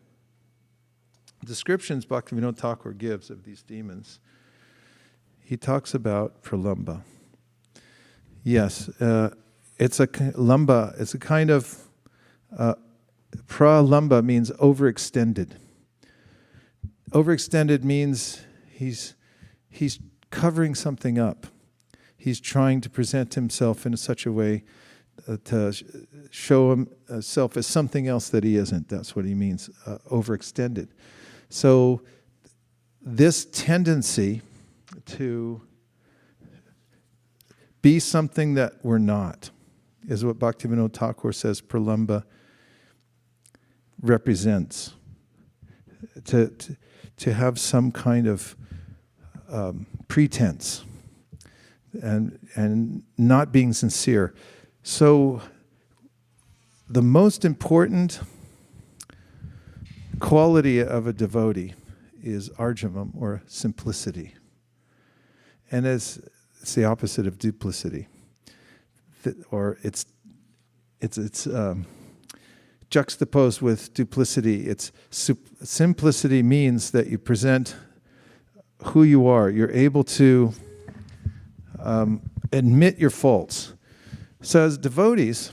descriptions Bhaktivinoda Thakur gives of these demons. He talks about Pralamba. Yes, it's a lamba. It's a kind of pralamba means overextended. Overextended means he's covering something up. He's trying to present himself in such a way to show himself as something else that he isn't. That's what he means, overextended. So this tendency to be something that we're not is what Bhaktivinoda Thakur says Pralamba represents. To have some kind of pretense and not being sincere. So the most important quality of a devotee is arjavam, or simplicity. And it's the opposite of duplicity. Or it's juxtaposed with duplicity. Simplicity means that you present who you are. You're able to admit your faults. So as devotees,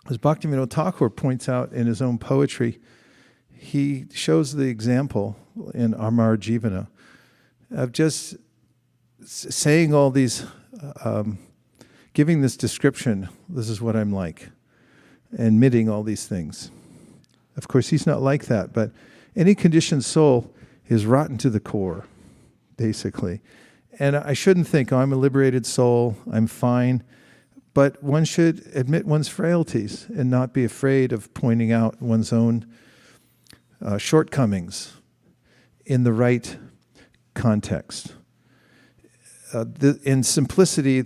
as Bhaktivinoda Thakur points out in his own poetry, he shows the example in Amar Jivana of just saying all these, giving this description, this is what I'm like, admitting all these things. Of course, he's not like that, but any conditioned soul is rotten to the core, basically. And I shouldn't think, oh, I'm a liberated soul, I'm fine. But one should admit one's frailties and not be afraid of pointing out one's own shortcomings in the right context. In simplicity,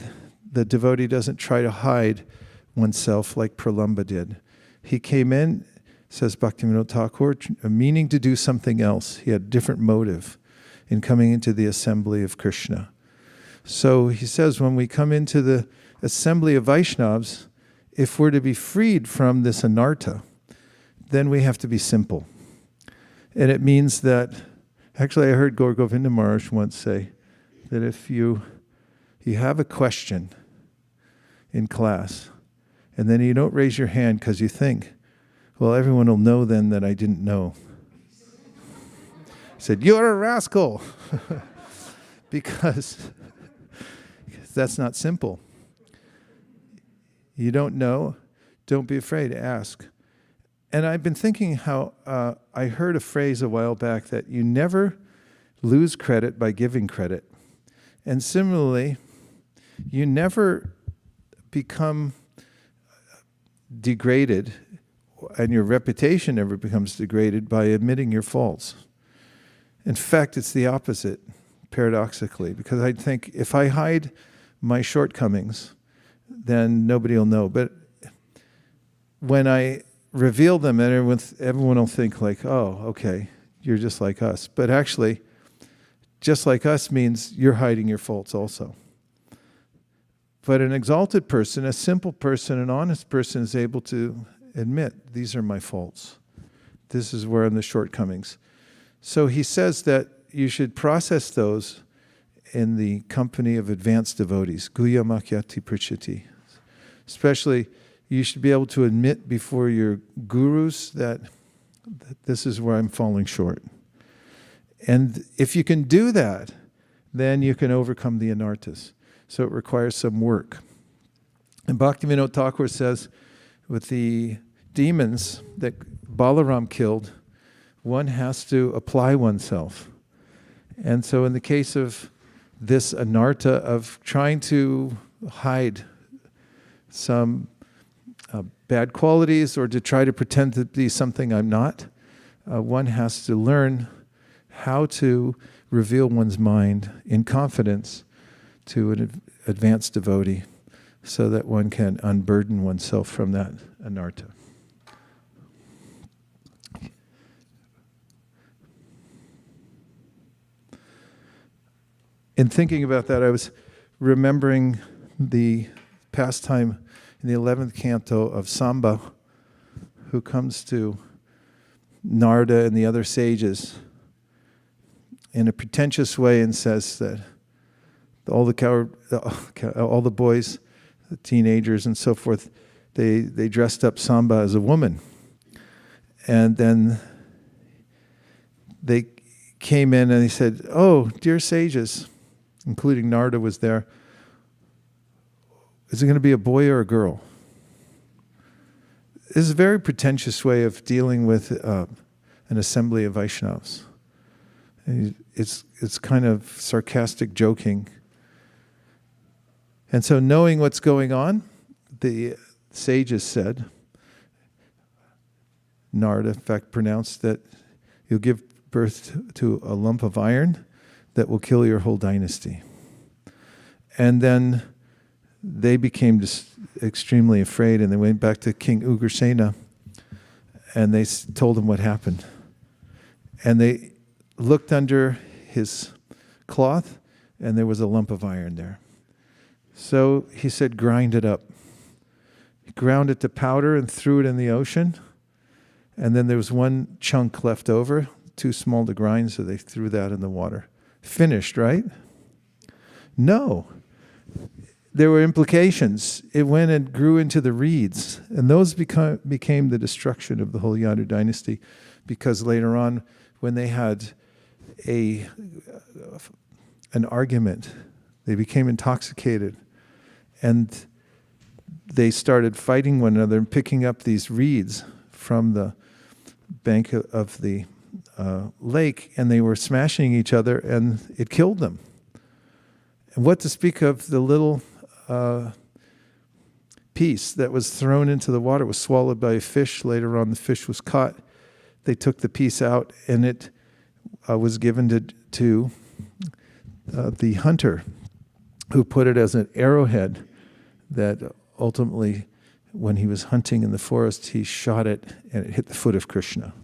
the devotee doesn't try to hide oneself like Pralamba did. He came in, says Bhaktivinoda Thakur, meaning to do something else. He had a different motive in coming into the assembly of Krishna. So he says, when we come into the assembly of Vaishnavas, if we're to be freed from this anartha, then we have to be simple. And it means that, actually I heard Gaur Govinda Maharaj once say that if you have a question in class, and then you don't raise your hand because you think, well, everyone will know then that I didn't know. I said, you're a rascal. because that's not simple. You don't know, don't be afraid, ask. And I've been thinking how I heard a phrase a while back that you never lose credit by giving credit. And similarly, you never become degraded, and your reputation never becomes degraded by admitting your faults. In fact, it's the opposite, paradoxically, because I think if I hide my shortcomings, then nobody will know. But when I reveal them, and everyone will think like, oh, okay, you're just like us. But actually, just like us means you're hiding your faults also. But an exalted person, a simple person, an honest person is able to admit, these are my faults. This is where I'm the shortcomings. So he says that you should process those in the company of advanced devotees. Guya makyati prichati. Especially, you should be able to admit before your gurus that this is where I'm falling short. And if you can do that, then you can overcome the anarthas. So it requires some work. And Bhaktivinoda Thakur says, with the demons that Balaram killed, one has to apply oneself. And so in the case of this anartha of trying to hide some bad qualities or to try to pretend to be something I'm not, one has to learn how to reveal one's mind in confidence to an advanced devotee so that one can unburden oneself from that anartha. In thinking about that, I was remembering the pastime in the 11th canto of Samba, who comes to Narada and the other sages in a pretentious way and says that all the boys, the teenagers and so forth, they dressed up Samba as a woman. And then they came in and he said, oh, dear sages, including Narada was there, is it going to be a boy or a girl? This is a very pretentious way of dealing with an assembly of Vaishnavas. It's kind of sarcastic joking. And so knowing what's going on, the sages said, Narada in fact pronounced that you'll give birth to a lump of iron that will kill your whole dynasty. And then they became just extremely afraid, and they went back to King Ugrasena, and they told him what happened. And they looked under his cloth, and there was a lump of iron there. So he said, grind it up. He ground it to powder and threw it in the ocean. And then there was one chunk left over, too small to grind, so they threw that in the water. Finished, right? No. There were implications. It went and grew into the reeds. And those became the destruction of the whole Yadu dynasty, because later on, when they had an argument, they became intoxicated. And they started fighting one another and picking up these reeds from the bank of the lake, and they were smashing each other, and it killed them. And what to speak of the little piece that was thrown into the water, was swallowed by a fish. Later on, the fish was caught. They took the piece out, and it was given to the hunter, who put it as an arrowhead that ultimately, when he was hunting in the forest, he shot it and it hit the foot of Krishna.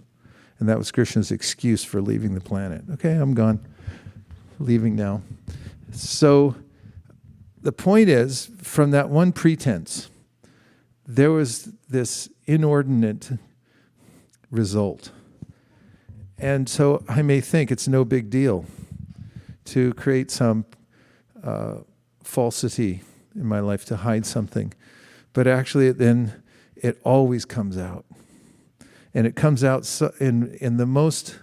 And that was Krishna's excuse for leaving the planet. Okay, I'm gone. Leaving now. So the point is, from that one pretense, there was this inordinate result. And so I may think it's no big deal to create some falsity in my life, to hide something. But actually then it always comes out. And it comes out in the most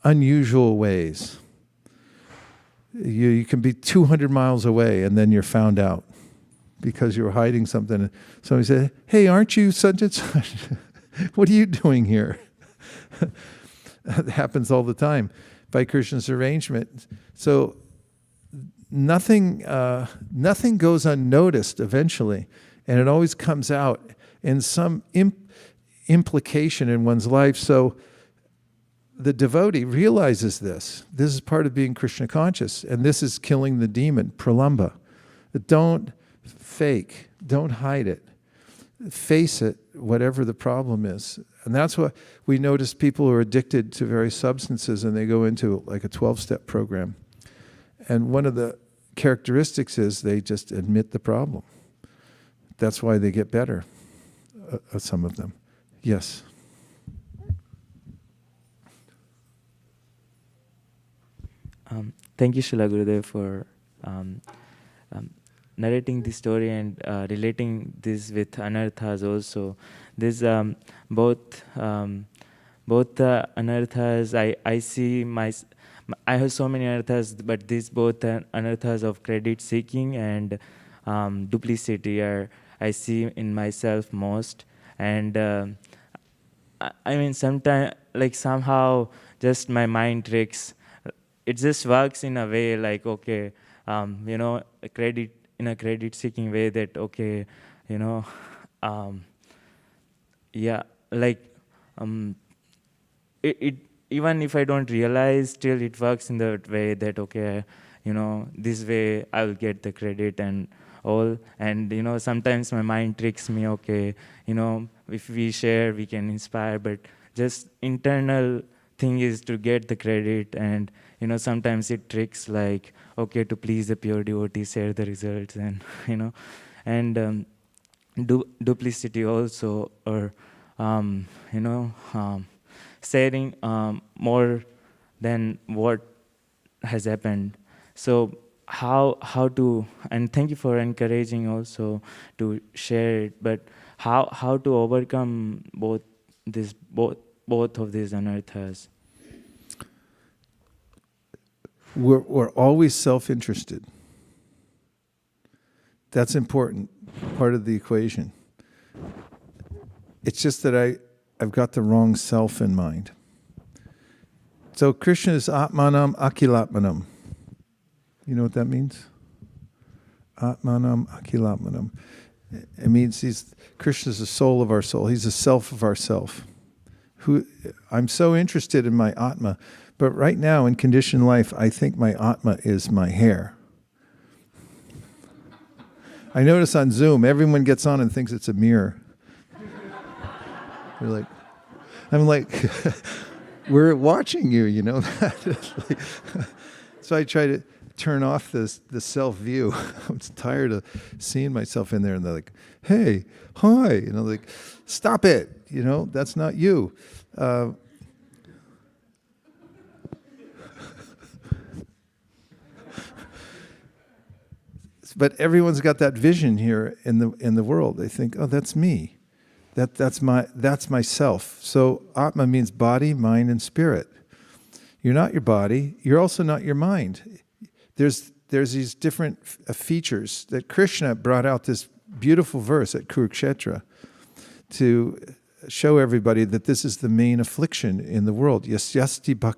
unusual ways. You can be 200 miles away and then you're found out because you were hiding something. Somebody said, "Hey, aren't you such and such? What are you doing here?" That happens all the time by Krishna's arrangement. So nothing goes unnoticed eventually, and it always comes out in some implication in one's life. So the devotee realizes this. This is part of being Krishna conscious, and this is killing the demon, Pralamba. Don't fake, don't hide it. Face it, whatever the problem is. And that's what we notice people who are addicted to various substances, and they go into like a 12-step program. And one of the characteristics is they just admit the problem. That's why they get better, some of them. Yes. Thank you, Srila Gurudev, for narrating this story and relating this with anarthas also. This both anarthas, I see I have so many anarthas, but these both anarthas of credit seeking and duplicity I see in myself most. And I mean, sometimes, like somehow, just my mind tricks. It just works in a way like, okay, credit in a credit-seeking way that, okay, it even if I don't realize, still it works in that way that, okay, this way I'll get the credit and all. And, sometimes my mind tricks me, okay, if we share, we can inspire, but just internal thing is to get the credit. And sometimes it tricks like, okay, to please the pure devotee, share the results, and duplicity also, or sharing more than what has happened. So how to, and thank you for encouraging also to share it, but how to overcome both of these anarthas? We're always self-interested. That's important, part of the equation. It's just that I've got the wrong self in mind. So Krishna is Atmanam Akilatmanam. You know what that means? Atmanam Akilatmanam. It means Krishna is the soul of our soul. He's the self of our self. I'm so interested in my Atma, but right now in conditioned life, I think my Atma is my hair. I notice on Zoom, everyone gets on and thinks it's a mirror. I'm like, we're watching you, So I try to turn off the self-view. I'm tired of seeing myself in there, and they're like, "Hey, hi," stop it, that's not you. But everyone's got that vision here in the world. They think, "Oh, that's me. That's myself." So Atma means body, mind, and spirit. You're not your body. You're also not your mind. There's these different features that Krishna brought out this beautiful verse at Kurukshetra to show everybody that this is the main affliction in the world. Yasyama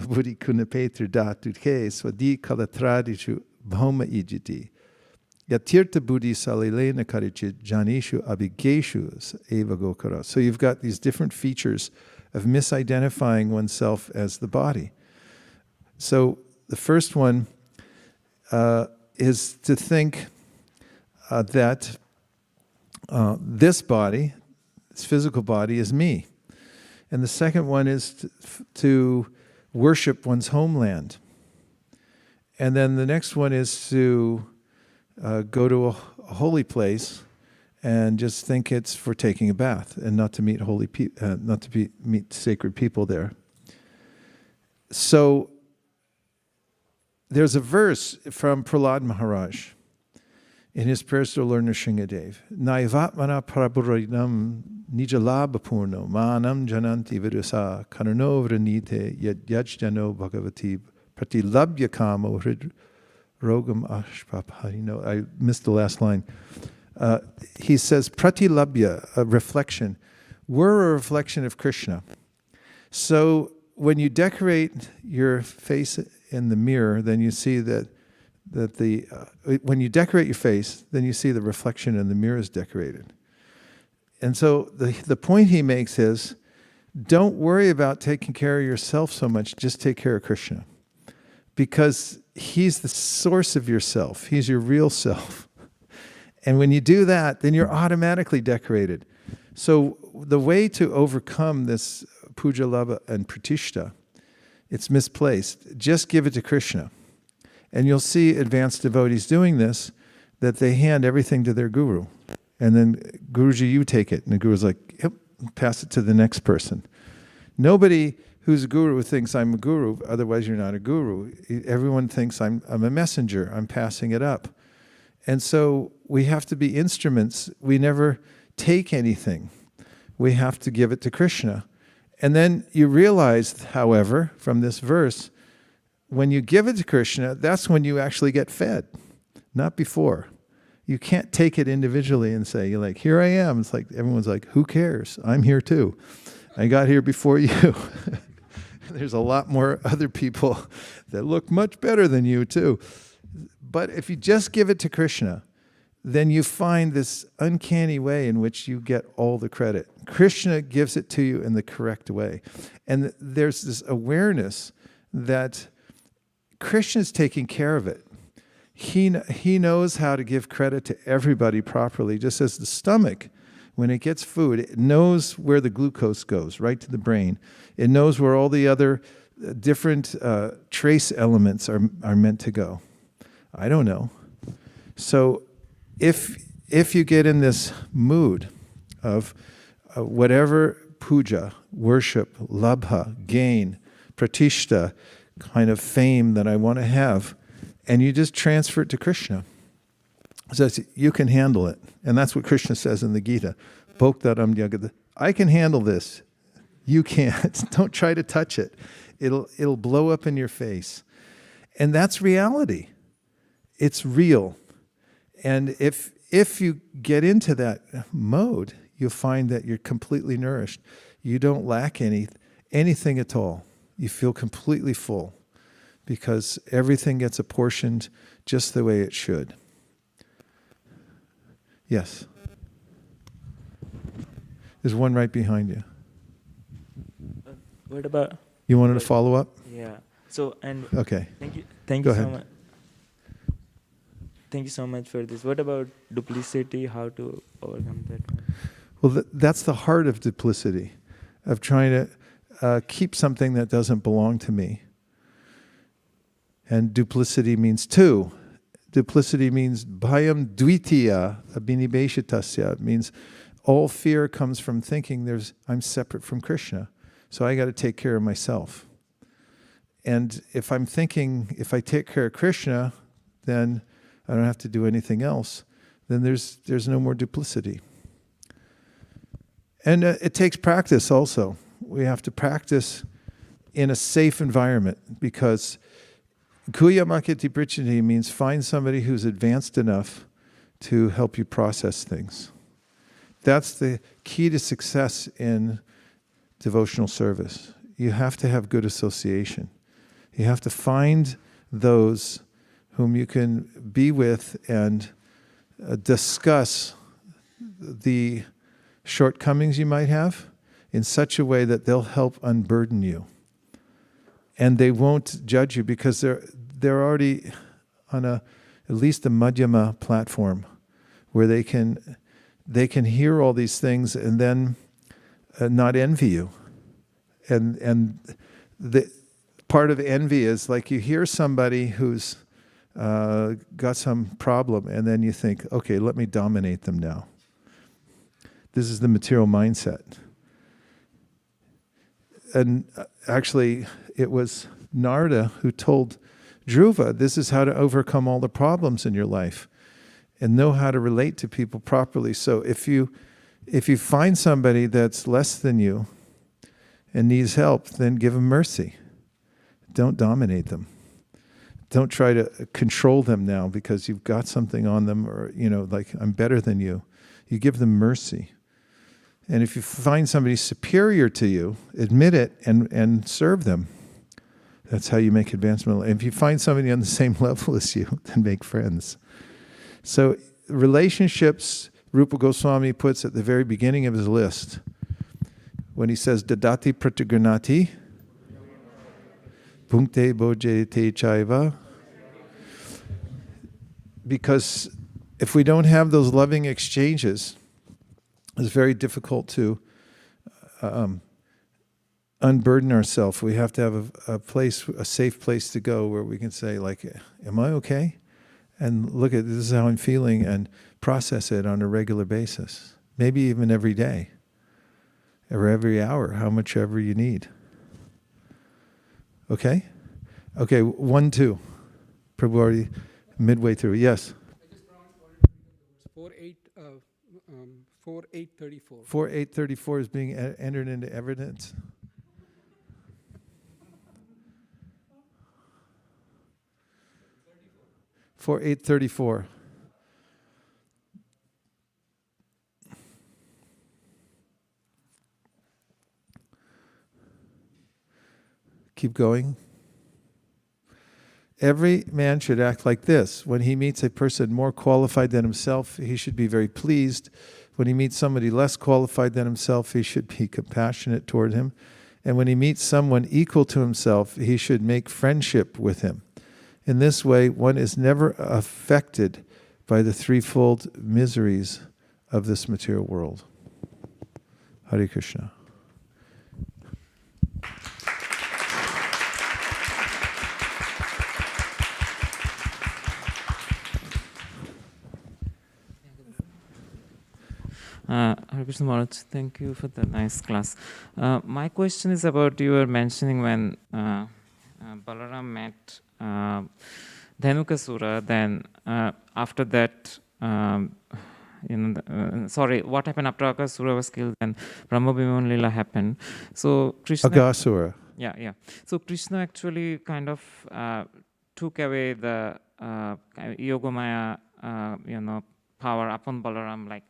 buddhi kunapetru dhatuke swadi kalatradishu bhoma ijiti. Yatirtha buddhi salilena karichit janishu abigeshu eva gokara. So you've got these different features of misidentifying oneself as the body. So the first one is to think that this body, this physical body, is me. And the second one is to worship one's homeland. And then the next one is to go to a holy place and just think it's for taking a bath and not to meet meet sacred people there. So there's a verse from Prahlad Maharaj in his prayers to Lord Nrsingadev. Naivatmana prabhuridam nijalabhapurno manam jananti vidusa karano vranite yajjano bhagavati pratilabhya kamo hrid rogam ashpaparino. I missed the last line. He says, pratilabhya, a reflection. We're a reflection of Krishna. So when you decorate your face in the mirror, then you see when you decorate your face, then you see the reflection in the mirror is decorated. And so the point he makes is, don't worry about taking care of yourself so much, just take care of Krishna. Because he's the source of yourself. He's your real self. And when you do that, then you're automatically decorated. So the way to overcome this puja labha and pratishta, it's misplaced. Just give it to Krishna. And you'll see advanced devotees doing this, that they hand everything to their guru. And then, Guruji, you take it. And the guru's like, yep, pass it to the next person. Nobody who's a guru thinks I'm a guru, otherwise you're not a guru. Everyone thinks I'm a messenger, I'm passing it up. And so we have to be instruments. We never take anything. We have to give it to Krishna. And then you realize, however, from this verse, when you give it to Krishna, that's when you actually get fed, not before. You can't take it individually and say, you're like, here I am. It's like, everyone's like, who cares? I'm here too. I got here before you. There's a lot more other people that look much better than you too. But if you just give it to Krishna, then you find this uncanny way in which you get all the credit. Krishna gives it to you in the correct way. And there's this awareness that Krishna's taking care of it. He knows how to give credit to everybody properly, just as the stomach, when it gets food, it knows where the glucose goes, right to the brain. It knows where all the other different trace elements are meant to go. I don't know. So if you get in this mood of whatever puja, worship, labha, gain, pratishta, kind of fame that I want to have, and you just transfer it to Krishna. So you can handle it. And that's what Krishna says in the Gita. Bhoktaram yagada. I can handle this. You can't. Don't try to touch it. It'll blow up in your face. And that's reality. It's real. And if you get into that mode, you'll find that you're completely nourished. You don't lack anything at all. You feel completely full because everything gets apportioned just the way it should. Yes. There's one right behind you. What about? You wanted to follow up? Yeah. So and okay. Thank Go you so ahead. much. Thank you so much for this. What about duplicity? How to overcome that one? Well, that's the heart of duplicity, of trying to keep something that doesn't belong to me. And duplicity means two. Duplicity means bhayam dvitiya abhinibeshitasya. It means all fear comes from thinking I'm separate from Krishna. So I got to take care of myself. And if I'm thinking, if I take care of Krishna, then I don't have to do anything else, then there's no more duplicity. And it takes practice also. We have to practice in a safe environment because kuyamakiti prichini means find somebody who's advanced enough to help you process things. That's the key to success in devotional service. You have to have good association. You have to find those whom you can be with and discuss the shortcomings you might have in such a way that they'll help unburden you. And they won't judge you because they're already on at least a madhyama platform where they can hear all these things and then not envy you. And the part of envy is like you hear somebody who's got some problem and then you think, okay, let me dominate them now. This is the material mindset. And actually, it was Narada who told Dhruva, this is how to overcome all the problems in your life and know how to relate to people properly. So if you find somebody that's less than you and needs help, then give them mercy. Don't dominate them. Don't try to control them now because you've got something on them, or, like, I'm better than you. You give them mercy. And if you find somebody superior to you, admit it and serve them. That's how you make advancement. If you find somebody on the same level as you, then make friends. So relationships, Rupa Goswami puts at the very beginning of his list, when he says, Dadati Pratigunati, Bhunkte Bojete Chaiva. Because if we don't have those loving exchanges, it's very difficult to unburden ourselves. We have to have a safe place to go where we can say, like, am I okay? And look at, this is how I'm feeling, and process it on a regular basis. Maybe even every day or every hour, how much ever you need. Okay? Okay, 1, 2. Prabhu already midway through. Yes? I just pronounced 4834. 4834 is being entered into evidence. For 834. Keep going. Every man should act like this. When he meets a person more qualified than himself, he should be very pleased. When he meets somebody less qualified than himself, he should be compassionate toward him. And when he meets someone equal to himself, he should make friendship with him. In this way, one is never affected by the threefold miseries of this material world. Hare Krishna. Hare Krishna Maharaj, thank you for the nice class. My question is about, you were mentioning when Balaram met Dhenukasura, then after that, what happened after Akasura was killed, and Brahma Bhiman Lila happened. So Krishna... Agasura. Yeah. So Krishna actually kind of took away the Yogamaya, power upon Balaram, like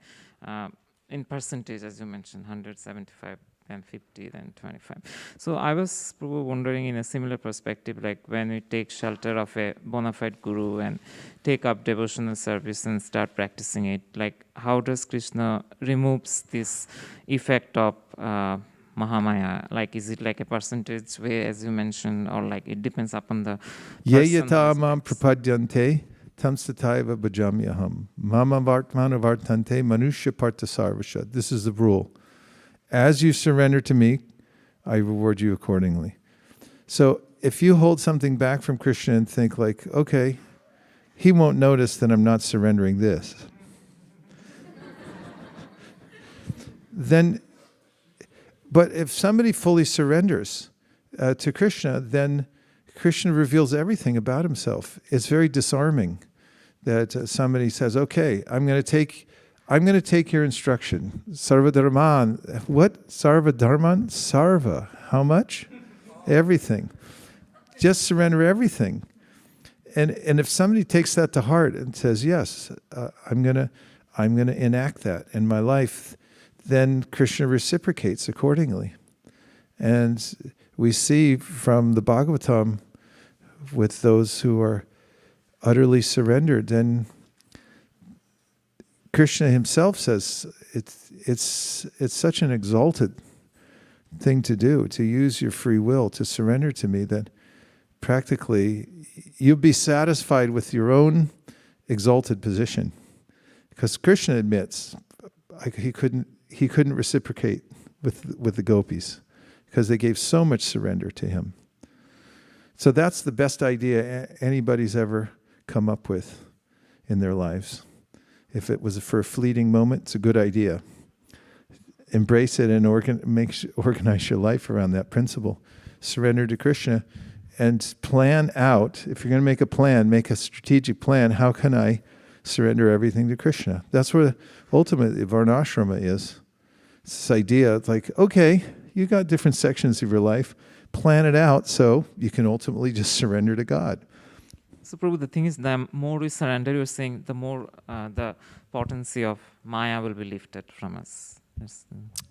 in percentage, as you mentioned, 175, then 50, then 25. So I was wondering, in a similar perspective, like when we take shelter of a bona fide guru and take up devotional service and start practicing it, like how does Krishna removes this effect of Mahamaya? Like, is it like a percentage way, as you mentioned, or like it depends upon the Yeyata mam prapadyante tam sataiva bhajamyaham mama vartmana vartante manushya parta sarvasha. This is the rule. As you surrender to me, I reward you accordingly. So if you hold something back from Krishna and think like, okay, he won't notice that I'm not surrendering this, then, but if somebody fully surrenders to Krishna, then Krishna reveals everything about himself. It's very disarming that somebody says, okay, I'm going to take your instruction. Sarva Dharman. What? Sarva Dharman? Sarva. How much? Everything. Just surrender everything. And if somebody takes that to heart and says, yes, I'm gonna enact that in my life, then Krishna reciprocates accordingly. And we see from the Bhagavatam, with those who are utterly surrendered, then Krishna himself says it's such an exalted thing to do, to use your free will, to surrender to me, that practically you'll be satisfied with your own exalted position. Because Krishna admits he couldn't reciprocate with the gopis because they gave so much surrender to him. So that's the best idea anybody's ever come up with in their lives. If it was for a fleeting moment, it's a good idea. Embrace it and organize your life around that principle. Surrender to Krishna, and plan out, if you're going to make a plan, make a strategic plan, how can I surrender everything to Krishna? That's where ultimately Varnashrama is. It's this idea, it's like, okay, you got different sections of your life, plan it out so you can ultimately just surrender to God. So, Prabhu, the thing is, the more we surrender, you're saying, the more the potency of Maya will be lifted from us.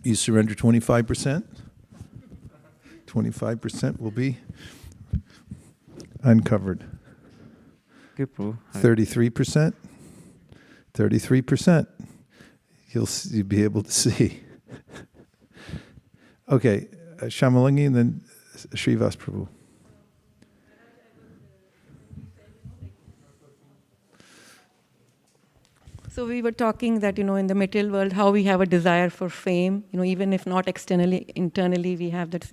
You surrender 25%, 25% will be uncovered. Okay, Prabhu. 33%, 33%, you'll be able to see. Okay, Shamalangi and then Srivas Prabhu. So we were talking that, in the material world, how we have a desire for fame, even if not externally, internally we have that.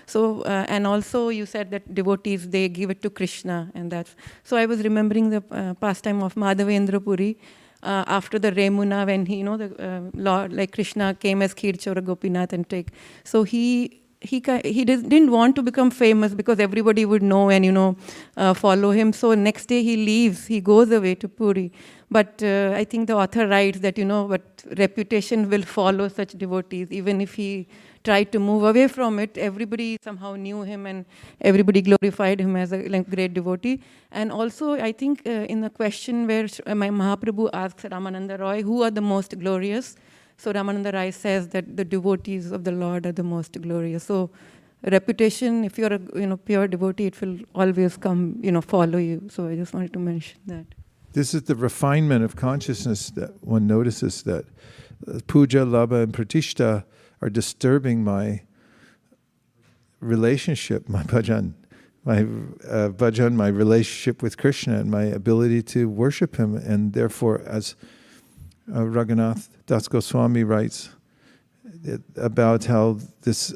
So, and also you said that devotees, they give it to Krishna, and that's, so I was remembering the pastime of Madhavendra Puri after the Remuna, when he, the Lord, like Krishna came as Khirchora Gopinath and take, so he didn't want to become famous because everybody would know and follow him. So next day he leaves, he goes away to Puri. But I think the author writes that but reputation will follow such devotees. Even if he tried to move away from it, everybody somehow knew him and everybody glorified him as a great devotee. And also I think in the question where my Mahaprabhu asks Ramananda Roy, who are the most glorious? So Ramananda Rai says that the devotees of the Lord are the most glorious. So reputation, if you're a pure devotee, it will always come, follow you. So I just wanted to mention that. This is the refinement of consciousness that one notices that puja, labha, and pratishta are disturbing my relationship, my bhajan, my relationship with Krishna and my ability to worship him. And therefore, as Raghunath Das Goswami writes about how this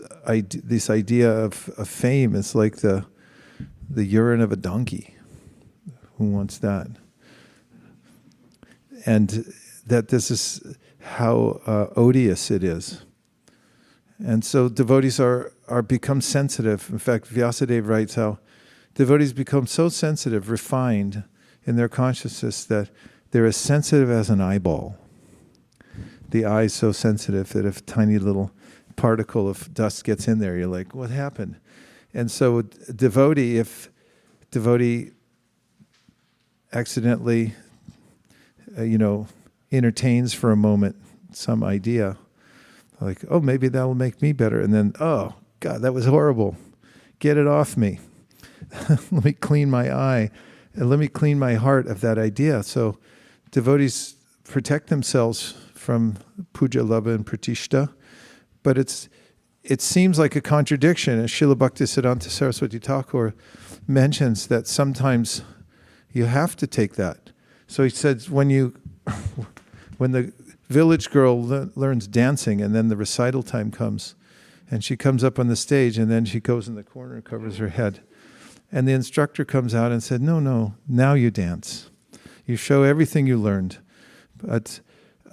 idea of fame is like the urine of a donkey. Who wants that? And that this is how odious it is. And so devotees are become sensitive. In fact, Vyasadeva writes how devotees become so sensitive, refined in their consciousness that they're as sensitive as an eyeball. The eye is so sensitive that if a tiny little particle of dust gets in there, you're like, what happened? And so if devotee accidentally entertains for a moment some idea, like, oh, maybe that'll make me better. And then, oh, God, that was horrible. Get it off me. Let me clean my eye and let me clean my heart of that idea. So devotees protect themselves from puja, labha, and pratishta. But it seems like a contradiction. As Srila Bhaktisiddhanta Saraswati Thakur mentions that sometimes you have to take that. So he says when the village girl learns dancing and then the recital time comes and she comes up on the stage and then she goes in the corner and covers her head. And the instructor comes out and said, no, now you dance. You show everything you learned. But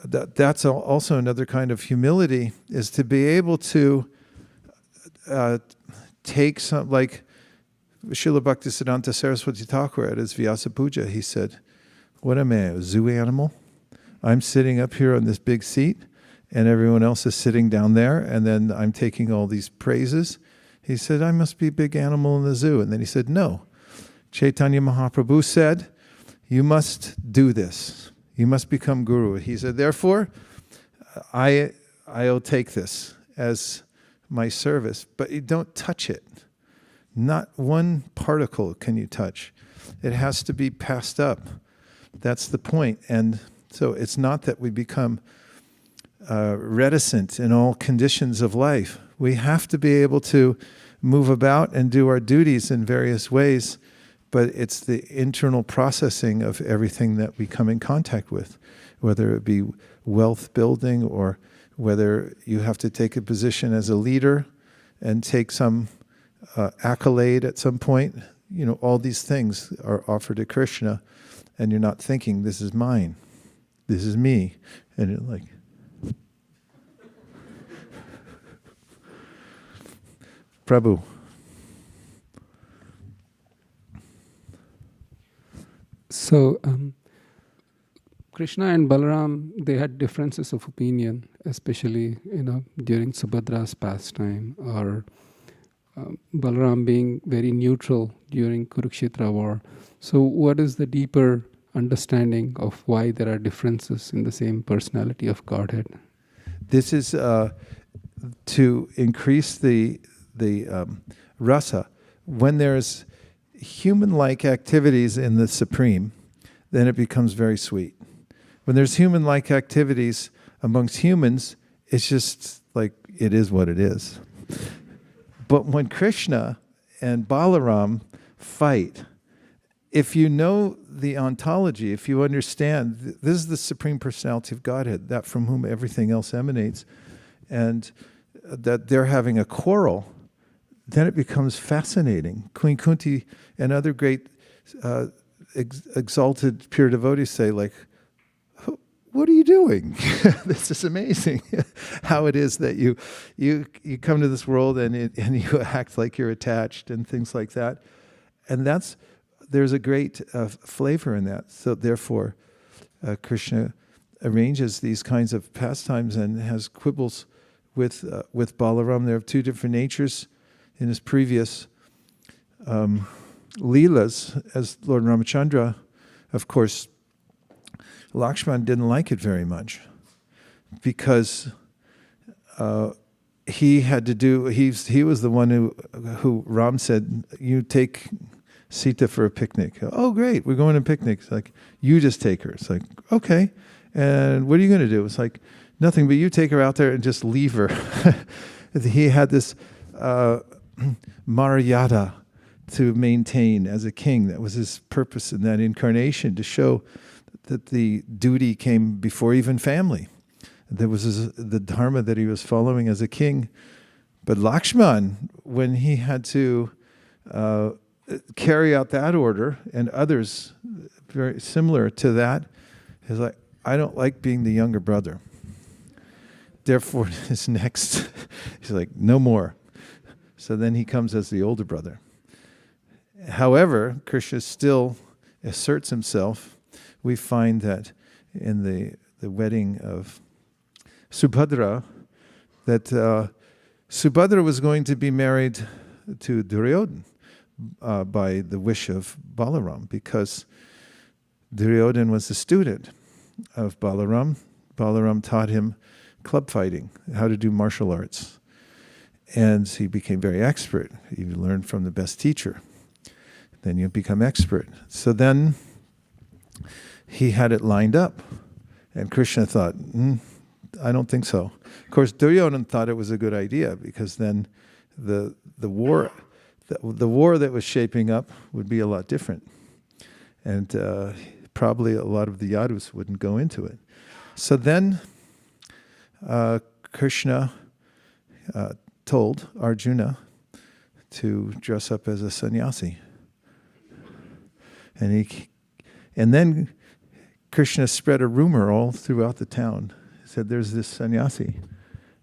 that's also another kind of humility, is to be able to take some, like Srila Bhaktisiddhanta Saraswati Thakur at his Vyasa Puja, he said, what am I, a zoo animal? I'm sitting up here on this big seat and everyone else is sitting down there and then I'm taking all these praises. He said, I must be a big animal in the zoo. And then he said, no. Chaitanya Mahaprabhu said, you must do this. You must become guru. He said, therefore, I'll take this as my service, but you don't touch it. Not one particle can you touch. It has to be passed up. That's the point. And so it's not that we become reticent in all conditions of life. We have to be able to move about and do our duties in various ways, but it's the internal processing of everything that we come in contact with, whether it be wealth building or whether you have to take a position as a leader and take some accolade at some point. All these things are offered to Krishna, and you're not thinking, this is mine, this is me. And you're like, Prabhu. So, Krishna and Balaram, they had differences of opinion, especially, during Subhadra's pastime, or Balaram being very neutral during Kurukshetra war. So what is the deeper understanding of why there are differences in the same personality of Godhead? This is to increase the rasa. When there's human-like activities in the Supreme, then it becomes very sweet. When there's human-like activities amongst humans, it's just like, it is what it is. But when Krishna and Balaram fight, if you know the ontology, if you understand, this is the Supreme Personality of Godhead, that from whom everything else emanates, and that they're having a quarrel, then it becomes fascinating. Queen Kunti and other great exalted pure devotees say, like, what are you doing? This is amazing. How it is that you come to this world and you act like you're attached and things like that. And there's a great flavor in that. So therefore, Krishna arranges these kinds of pastimes and has quibbles with Balaram. There are two different natures in his previous Leelas as Lord Ramachandra. Of course, Lakshman didn't like it very much because he had to do. He was the one who Ram said, "You take Sita for a picnic." Oh, great, we're going on a picnic. It's like, you just take her. It's like, okay, and what are you going to do? It's like, nothing, but you take her out there and just leave her. He had this maryada to maintain as a king. That was his purpose in that incarnation, to show that the duty came before even family. There was the dharma that he was following as a king. But Lakshman, when he had to carry out that order, and others very similar to that, is like, I don't like being the younger brother. Therefore, his next, he's like, no more. So then he comes as the older brother. However, Krishna still asserts himself. We find that in the wedding of Subhadra, that Subhadra was going to be married to Duryodhana by the wish of Balaram, because Duryodhana was the student of Balaram. Balaram taught him club fighting, how to do martial arts. And he became very expert. He learned from the best teacher. Then you become expert. So then he had it lined up. And Krishna thought, I don't think so. Of course, Duryodhana thought it was a good idea, because then the war that was shaping up would be a lot different. And probably a lot of the Yadus wouldn't go into it. So then Krishna told Arjuna to dress up as a sannyasi. And then Krishna spread a rumor all throughout the town. He said, there's this sannyasi,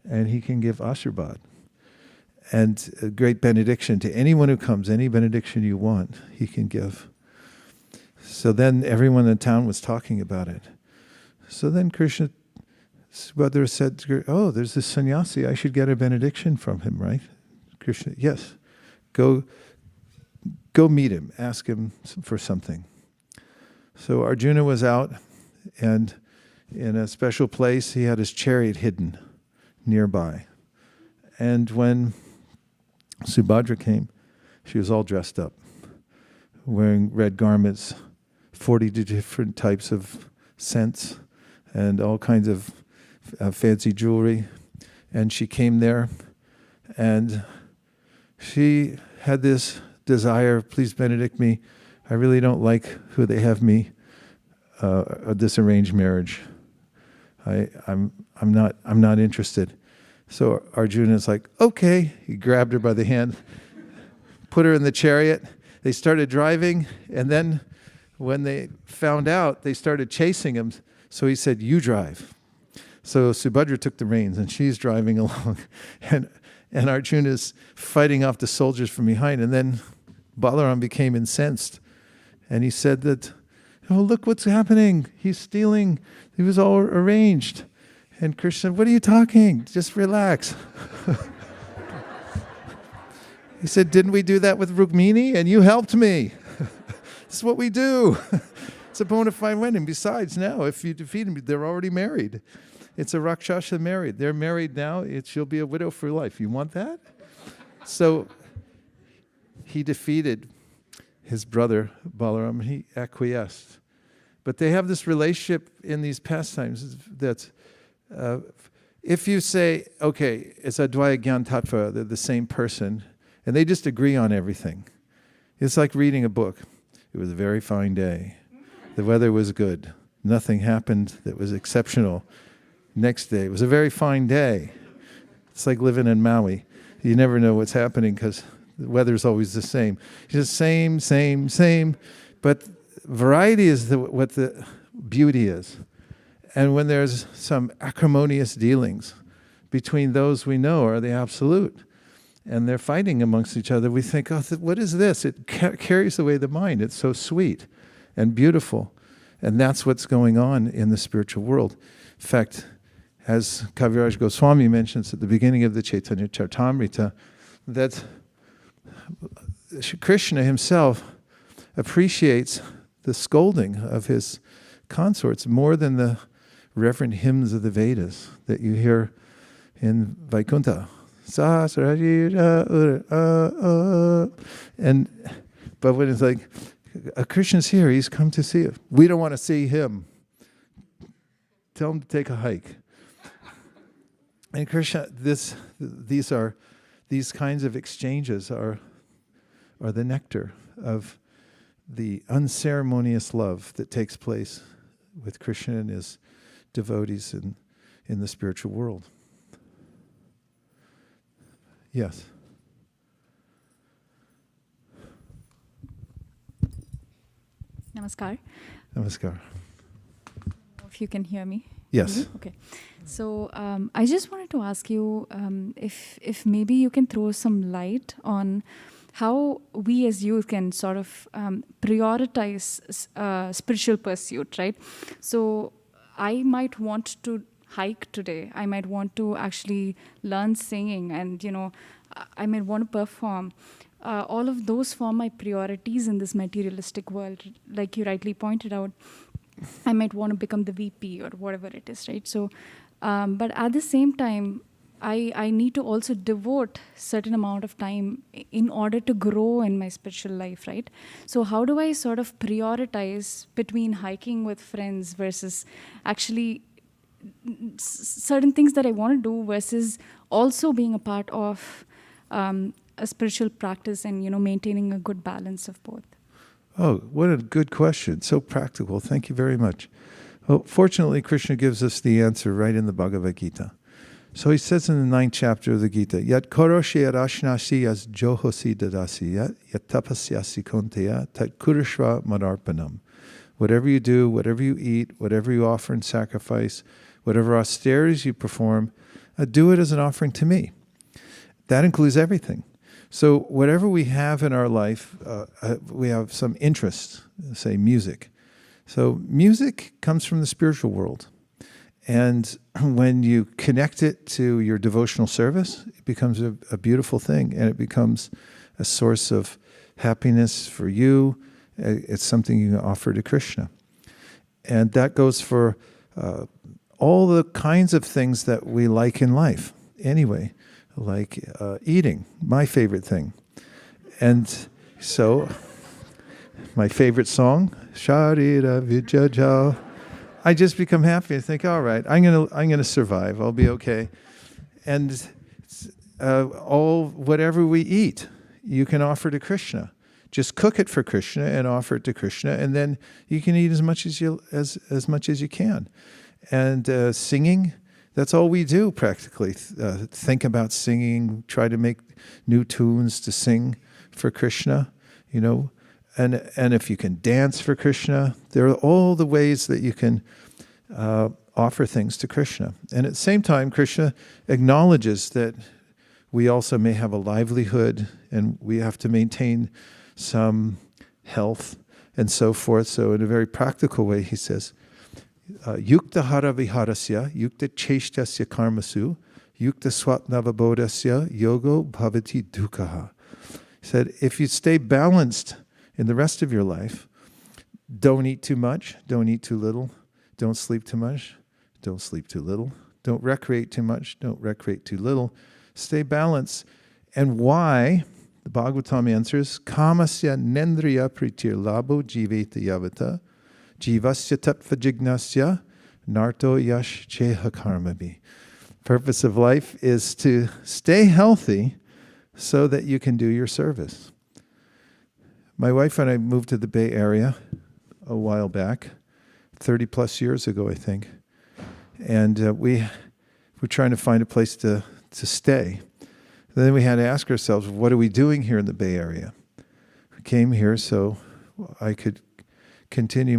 and he can give ashirvad. And a great benediction to anyone who comes, any benediction you want, he can give. So then everyone in the town was talking about it. So then Subhadra said, oh, there's this sannyasi, I should get a benediction from him, right? Krishna, yes. Go meet him, ask him for something. So Arjuna was out, and in a special place, he had his chariot hidden nearby. And when Subhadra came, she was all dressed up, wearing red garments, 40 different types of scents, and all kinds of fancy jewelry. And she came there, and she had this desire, please benedict me. I really don't like who they have me, this arranged marriage. I'm not interested. So Arjuna's like, okay. He grabbed her by the hand, put her in the chariot. They started driving, and then when they found out, they started chasing him. So he said, you drive. So Subhadra took the reins, and she's driving along, and Arjuna's fighting off the soldiers from behind. And then Balaram became incensed, and he said that Oh, look what's happening. He's stealing. It was all arranged. And Krishna, what are you talking? Just relax. He said, didn't we do that with Rukmini? And you helped me. This is what we do. It's a bona fide wedding. Besides, now, if you defeat him, they're already married. It's a Rakshasa married. They're married now. She'll be a widow for life. You want that? So he defeated his brother, Balaram. He acquiesced. But they have this relationship in these pastimes that's, if you say, okay, it's Advaya Gyan Tattva, they're the same person, and they just agree on everything. It's like reading a book. It was a very fine day. The weather was good. Nothing happened that was exceptional. Next day, it was a very fine day. It's like living in Maui. You never know what's happening because the weather's always the same. It's just same, same, same. But variety is what the beauty is. And when there's some acrimonious dealings between those we know are the absolute, and they're fighting amongst each other, we think, oh, what is this? It carries away the mind. It's so sweet and beautiful. And that's what's going on in the spiritual world. In fact, as Kaviraj Goswami mentions at the beginning of the Chaitanya Charitamrita, that Krishna himself appreciates the scolding of his consorts more than the reverent hymns of the Vedas that you hear in Vaikuntha. But when it's like, Krishna's here, he's come to see you. We don't want to see him. Tell him to take a hike. And Krishna, these kinds of exchanges are the nectar of the unceremonious love that takes place with Krishna and his devotees in the spiritual world. Yes. Namaskar. Namaskar. If you can hear me. Yes. Okay. So I just wanted to ask you if maybe you can throw some light on how we as youth can sort of prioritize spiritual pursuit, right? So I might want to hike today. I might want to actually learn singing, and I might want to perform. All of those form my priorities in this materialistic world. Like you rightly pointed out, I might want to become the VP or whatever it is, right? So, but at the same time, I need to also devote certain amount of time in order to grow in my spiritual life, right? So how do I sort of prioritize between hiking with friends versus actually certain things that I want to do versus also being a part of a spiritual practice and, maintaining a good balance of both? Oh, what a good question. So practical. Thank you very much. Well, fortunately, Krishna gives us the answer right in the Bhagavad Gita. So he says in the 9th chapter of the Gita, Yat koroshi arashnasi as johosi dadasi yat tapasyasi konteya tat kurishva madarpanam. Whatever you do, whatever you eat, whatever you offer in sacrifice, whatever austerities you perform, do it as an offering to me. That includes everything. So whatever we have in our life, we have some interest, say music. So music comes from the spiritual world. And when you connect it to your devotional service, it becomes a beautiful thing, and it becomes a source of happiness for you. It's something you can offer to Krishna. And that goes for all the kinds of things that we like in life anyway, like eating, my favorite thing. And so, my favorite song, Sharira Vijajal. I just become happy and think, all right, I'm gonna survive. I'll be okay. And whatever we eat, you can offer to Krishna. Just cook it for Krishna and offer it to Krishna, and then you can eat as much as you can. And singing, that's all we do practically. Think about singing, try to make new tunes to sing for Krishna, And if you can dance for Krishna, there are all the ways that you can offer things to Krishna. And at the same time, Krishna acknowledges that we also may have a livelihood and we have to maintain some health and so forth. So in a very practical way, he says, Yukta hara viharasya, yukta cheshtasya karmasu, yukta swatnavabodhasya, yogo bhavati dukkha. He said, if you stay balanced in the rest of your life, don't eat too much, don't eat too little, don't sleep too much, don't sleep too little, don't recreate too much, don't recreate too little, stay balanced. And why? The Bhagavatam answers, Kamasya nendriya pritir labo jiveta yavata, jivasya tattva jignasya, narto yash cheha karmabi. Purpose of life is to stay healthy so that you can do your service. My wife and I moved to the Bay Area a while back, 30 plus years ago, I think. And we were trying to find a place to stay. Then we had to ask ourselves, what are we doing here in the Bay Area? I came here so I could continue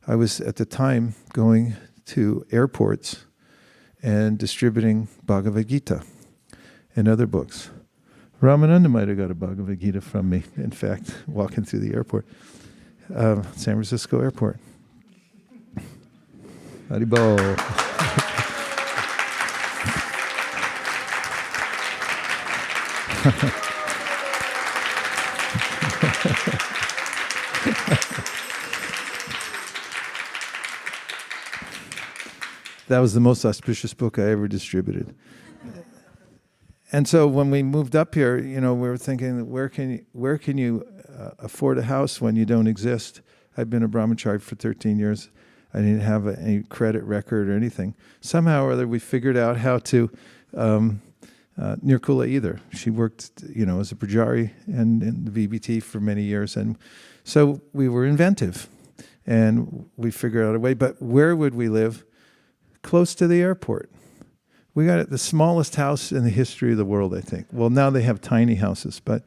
I was at the time going to airports and distributing Bhagavad Gita and other books. Ramananda might have got a Bhagavad Gita from me, in fact, walking through the airport, San Francisco airport. Haribol. That was the most auspicious book I ever distributed. And so when we moved up here, we were thinking, where can you afford a house when you don't exist? I've been a brahmachari for 13 years. I didn't have any credit record or anything. Somehow or other, we figured out how to Nirkula either. She worked, as a pujari and in the VBT for many years, and so we were inventive, and we figured out a way. But where would we live? Close to the airport. We got the smallest house in the history of the world, I think. Well, now they have tiny houses, but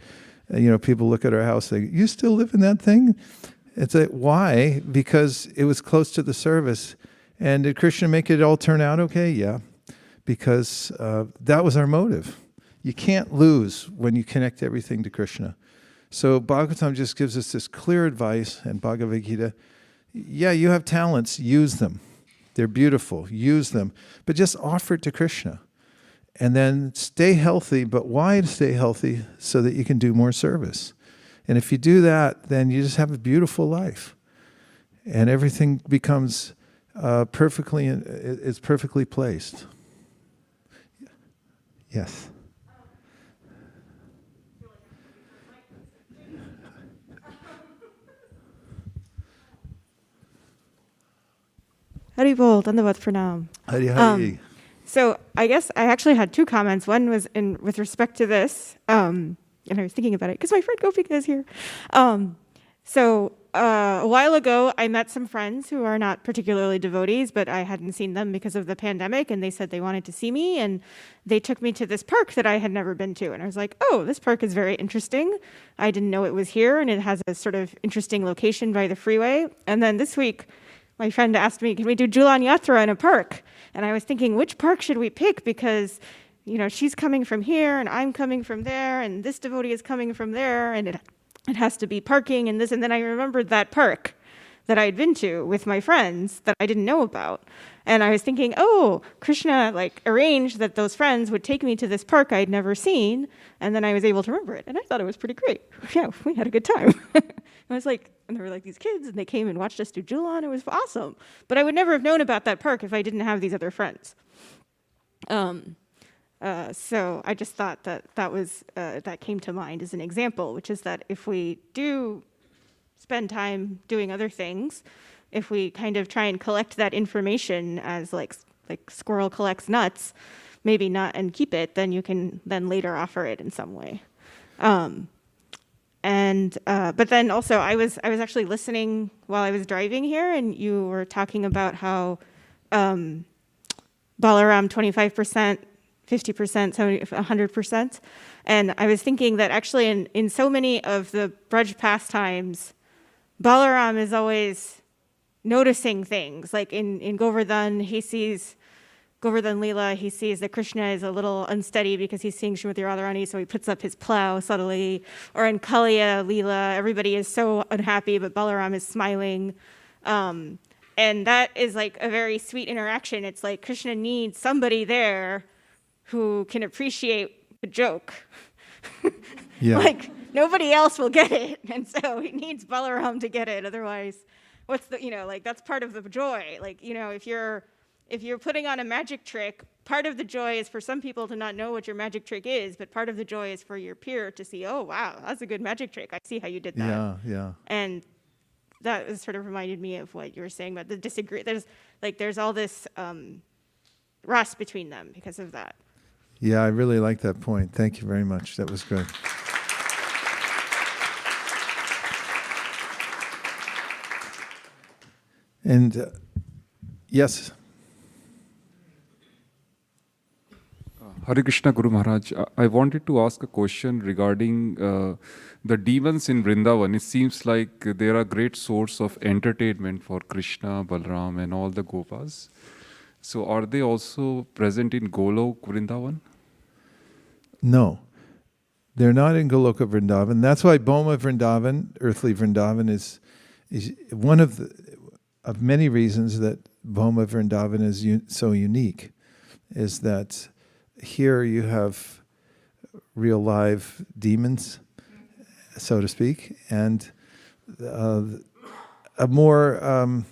people look at our house. They go, "You still live in that thing?" It's why? Because it was close to the service, and did Krishna make it all turn out okay? Yeah. Because that was our motive. You can't lose when you connect everything to Krishna. So Bhagavatam just gives us this clear advice, and Bhagavad Gita, yeah, you have talents, use them. They're beautiful, use them. But just offer it to Krishna. And then stay healthy, but why to stay healthy? So that you can do more service. And if you do that, then you just have a beautiful life. And everything becomes perfectly placed. Yes. Haribol, Dandavat Pranam. Hari Hari. So I guess I actually had two comments. One was with respect to this, and I was thinking about it because my friend Gopika is here. A while ago, I met some friends who are not particularly devotees, but I hadn't seen them because of the pandemic, and they said they wanted to see me, and they took me to this park that I had never been to, and I was like, oh, this park is very interesting. I didn't know it was here, and it has a sort of interesting location by the freeway. And then this week, my friend asked me, can we do Julan Yatra in a park? And I was thinking, which park should we pick? Because, she's coming from here, and I'm coming from there, and this devotee is coming from there, and it has to be parking and this. And then I remembered that park that I had been to with my friends that I didn't know about. And I was thinking, oh, Krishna arranged that those friends would take me to this park I'd never seen. And then I was able to remember it. And I thought it was pretty great. Yeah, we had a good time. I was and there were these kids, and they came and watched us do Julan. It was awesome. But I would never have known about that park if I didn't have these other friends. So I just thought that came to mind as an example, which is that if we do spend time doing other things, if we kind of try and collect that information as like squirrel collects nuts, maybe not and keep it, then you can then later offer it in some way. But then also I was actually listening while I was driving here, and you were talking about how Balaram 25%, 50%, 100%. And I was thinking that actually in so many of the Braj pastimes, Balaram is always noticing things. Like in Govardhan, he sees Govardhan Leela, he sees that Krishna is a little unsteady because he's seeing Srimati Radharani, so he puts up his plow subtly. Or in Kaliya Leela, everybody is so unhappy, but Balaram is smiling. And that is like a very sweet interaction. It's like Krishna needs somebody there who can appreciate the joke. Yeah. Like, nobody else will get it. And so he needs Balaram to get it. Otherwise, what's the, like, that's part of the joy. Like, if you're putting on a magic trick, part of the joy is for some people to not know what your magic trick is, but part of the joy is for your peer to see, oh, wow, that's a good magic trick. I see how you did that. Yeah, yeah. And that was sort of reminded me of what you were saying about the there's all this rust between them because of that. Yeah, I really like that point. Thank you very much. That was good. And yes. Hare Krishna Guru Maharaj. I wanted to ask a question regarding the demons in Vrindavan. It seems like they are a great source of entertainment for Krishna, Balaram and all the Gopas. So are they also present in Golok Vrindavan? No. They're not in Goloka Vrindavan. That's why Bhoma Vrindavan, earthly Vrindavan, is one of many reasons that Bhoma Vrindavan is so unique, is that here you have real live demons, so to speak, and a more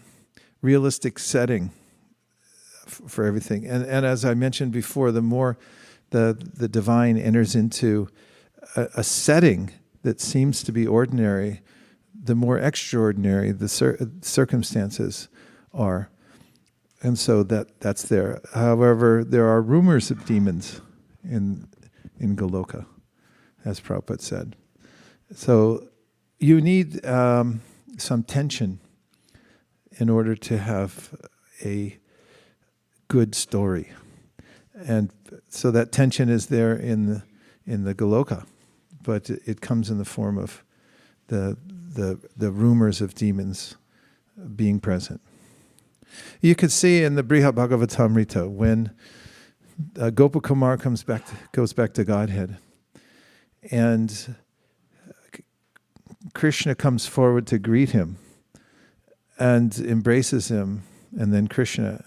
realistic setting for everything. And as I mentioned before, the more the divine enters into a setting that seems to be ordinary, the more extraordinary the circumstances are. And so that's there. However, there are rumors of demons in Goloka, as Prabhupada said. So you need some tension in order to have a good story. And so that tension is there in the Goloka, but it comes in the form of the rumors of demons being present. You could see in the Brihad Bhagavatamrita when Gopakumar goes back to Godhead, and Krishna comes forward to greet him and embraces him, and then Krishna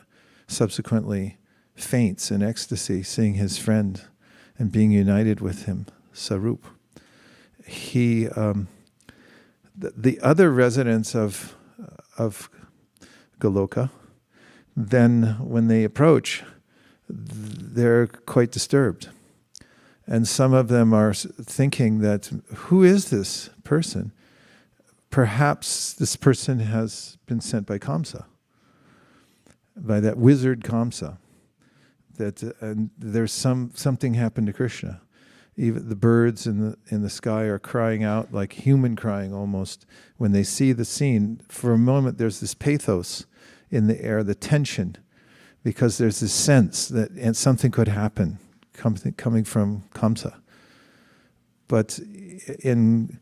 subsequently faints in ecstasy, seeing his friend and being united with him, Sarup. The other residents of Goloka, then when they approach, they're quite disturbed. And some of them are thinking that, who is this person? Perhaps this person has been sent by Kamsa, by that wizard Kamsa. And there's something happened to Krishna. Even the birds in the sky are crying out like human crying almost when they see the scene. For a moment, there's this pathos in the air, the tension, because there's this sense that something could happen coming from Kamsa. But in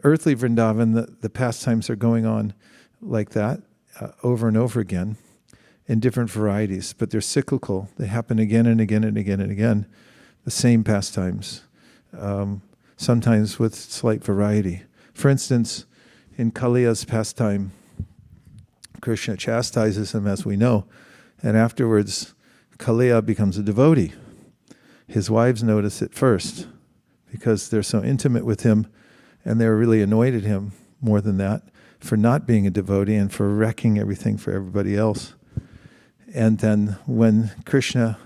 earthly Vrindavan, the pastimes are going on like that over and over again in different varieties, but they're cyclical. They happen again and again and again and again. The same pastimes, sometimes with slight variety. For instance, in Kaliya's pastime, Krishna chastises him, as we know, and afterwards Kaliya becomes a devotee. His wives notice it first because they're so intimate with him, and they're really annoyed at him more than that for not being a devotee and for wrecking everything for everybody else. And then when Krishna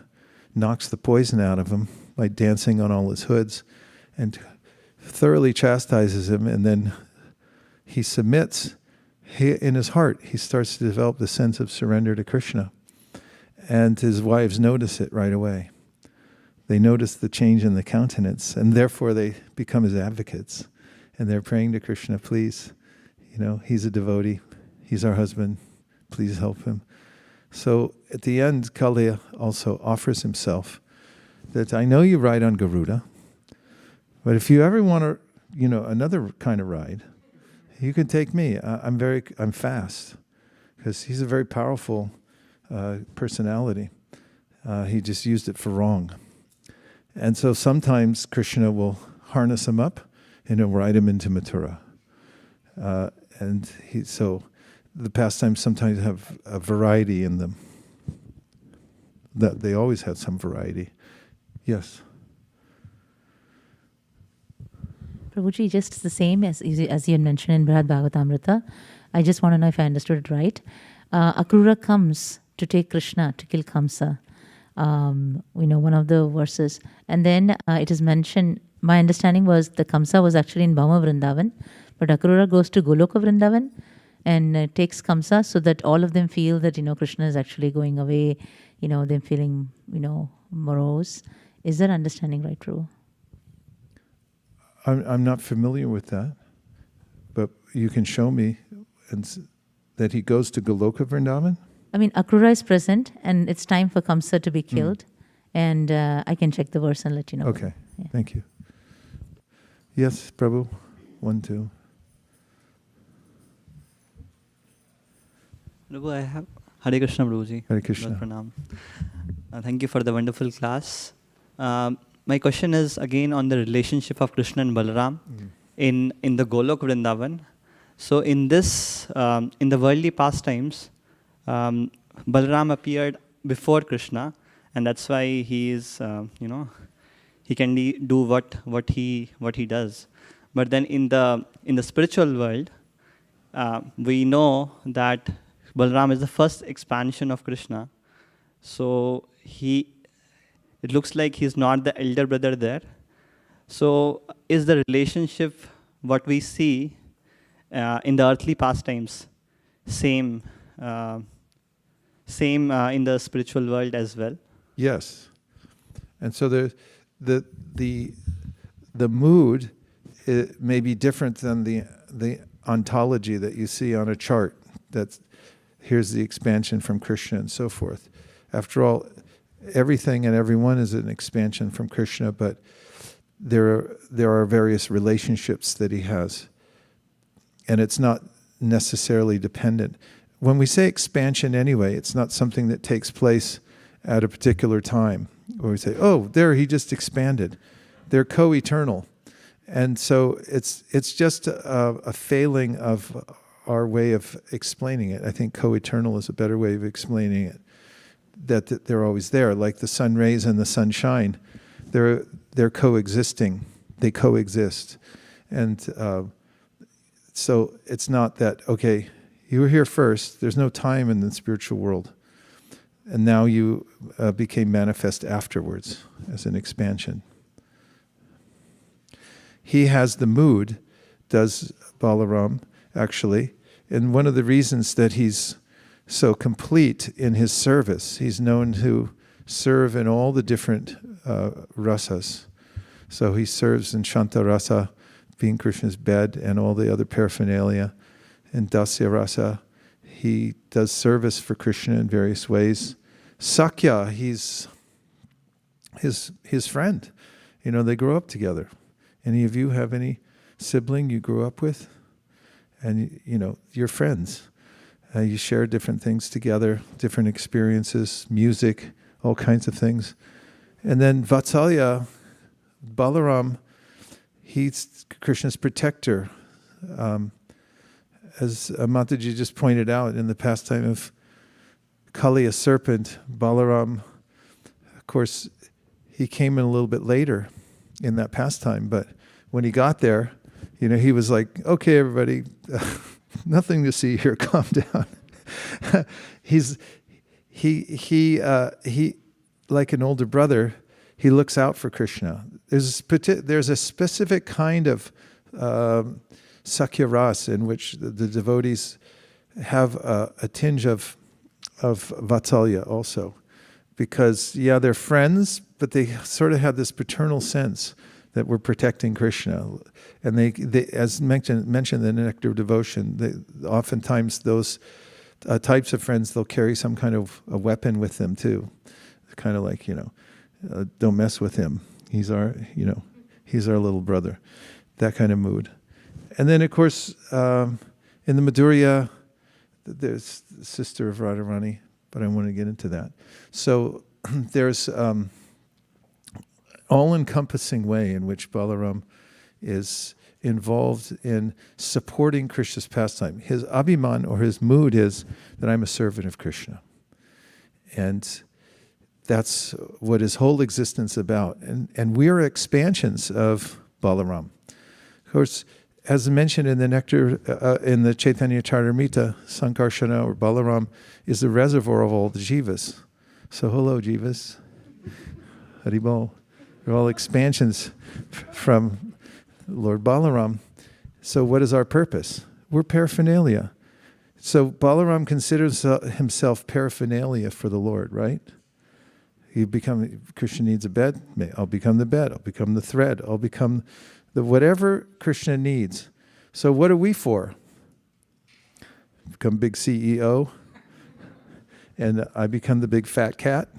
knocks the poison out of him by dancing on all his hoods and thoroughly chastises him, and then he submits, in his heart, he starts to develop the sense of surrender to Krishna. And his wives notice it right away. They notice the change in the countenance, and therefore they become his advocates. And they're praying to Krishna, please, he's a devotee, he's our husband, please help him. So at the end, Kaliya also offers himself that I know you ride on Garuda, but if you ever want another kind of ride, you can take me. I'm fast, because he's a very powerful personality. He just used it for wrong. And so sometimes Krishna will harness him up and he'll ride him into Mathura. So the pastimes sometimes have a variety in them. That they always have some variety. Yes. Prabhuji, just the same as you had mentioned in Brihad Bhagavatamrita. I just want to know if I understood it right. Akrura comes to take Krishna to kill Kamsa. One of the verses. And then it is mentioned, my understanding was the Kamsa was actually in Bhama Vrindavan, but Akrura goes to Goloka Vrindavan and takes Kamsa so that all of them feel that, Krishna is actually going away, them feeling, morose. Is that understanding right, Prabhu? I'm not familiar with that, but you can show me that he goes to Goloka Vrindavan? I mean, Akrura is present and it's time for Kamsa to be killed. And I can check the verse and let you know. Okay, thank you. Yes, Prabhu, 1, 2. Prabhu, I have Hare Krishna, Prabhuji. Hare Krishna. Pranam. Thank you for the wonderful class. My question is again on the relationship of Krishna and Balaram in the Golok Vrindavan. So in this, in the worldly pastimes, Balaram appeared before Krishna, and that's why he is, he can do what he does. But then in the spiritual world, we know that Balaram is the first expansion of Krishna. So it looks like he's not the elder brother there. So is the relationship what we see in the earthly pastimes same in the spiritual world as well? Yes. And so the mood may be different than the ontology that you see on a chart. Here's the expansion from Krishna and so forth. After all, everything and everyone is an expansion from Krishna, but there are various relationships that he has. And it's not necessarily dependent. When we say expansion anyway, it's not something that takes place at a particular time, where we say, oh, there he just expanded. They're co-eternal. And so it's just a failing of our way of explaining it. I think co-eternal is a better way of explaining it. That they're always there, like the sun rays and the sunshine. They're coexisting. They coexist. And so it's not that, okay, you were here first. There's no time in the spiritual world. And now you became manifest afterwards as an expansion. He has the mood, does Balaram, actually. And one of the reasons that he's so complete in his service, he's known to serve in all the different rasas. So he serves in Shanta Rasa, being Krishna's bed, and all the other paraphernalia. In Dasya Rasa, he does service for Krishna in various ways. Sakya, he's his friend. They grew up together. Any of you have any sibling you grew up with? And, you're friends. You share different things together, different experiences, music, all kinds of things. And then Vatsalya, Balaram, he's Krishna's protector. As Mataji just pointed out, in the pastime of Kali, a serpent, Balaram, of course, he came in a little bit later in that pastime, but when he got there, he was like, okay, everybody, nothing to see here, calm down. He like an older brother, he looks out for Krishna. There's a specific kind of Sakya Ras in which the devotees have a tinge of Vatsalya also. Because, they're friends, but they sort of have this paternal sense that we're protecting Krishna. And they as mentioned in the Nectar of Devotion, oftentimes those types of friends, they'll carry some kind of a weapon with them too. Kind of like, don't mess with him. He's our little brother. That kind of mood. And then, of course, in the Madhurya, there's the sister of Radharani, but I want to get into that. So there's all-encompassing way in which Balaram is involved in supporting Krishna's pastime. His abhiman, or his mood, is that I'm a servant of Krishna. And that's what his whole existence is about. And we are expansions of Balaram. Of course, as mentioned in the nectar, in the Chaitanya Charitamrita, Sankarshana, or Balaram, is the reservoir of all the jivas. So hello, jivas. Haribol. They're all expansions from Lord Balaram. So what is our purpose? We're paraphernalia. So Balaram considers himself paraphernalia for the Lord, right? Krishna needs a bed, I'll become the bed, I'll become the thread, I'll become the whatever Krishna needs. So what are we for? Become big CEO? And I become the big fat cat?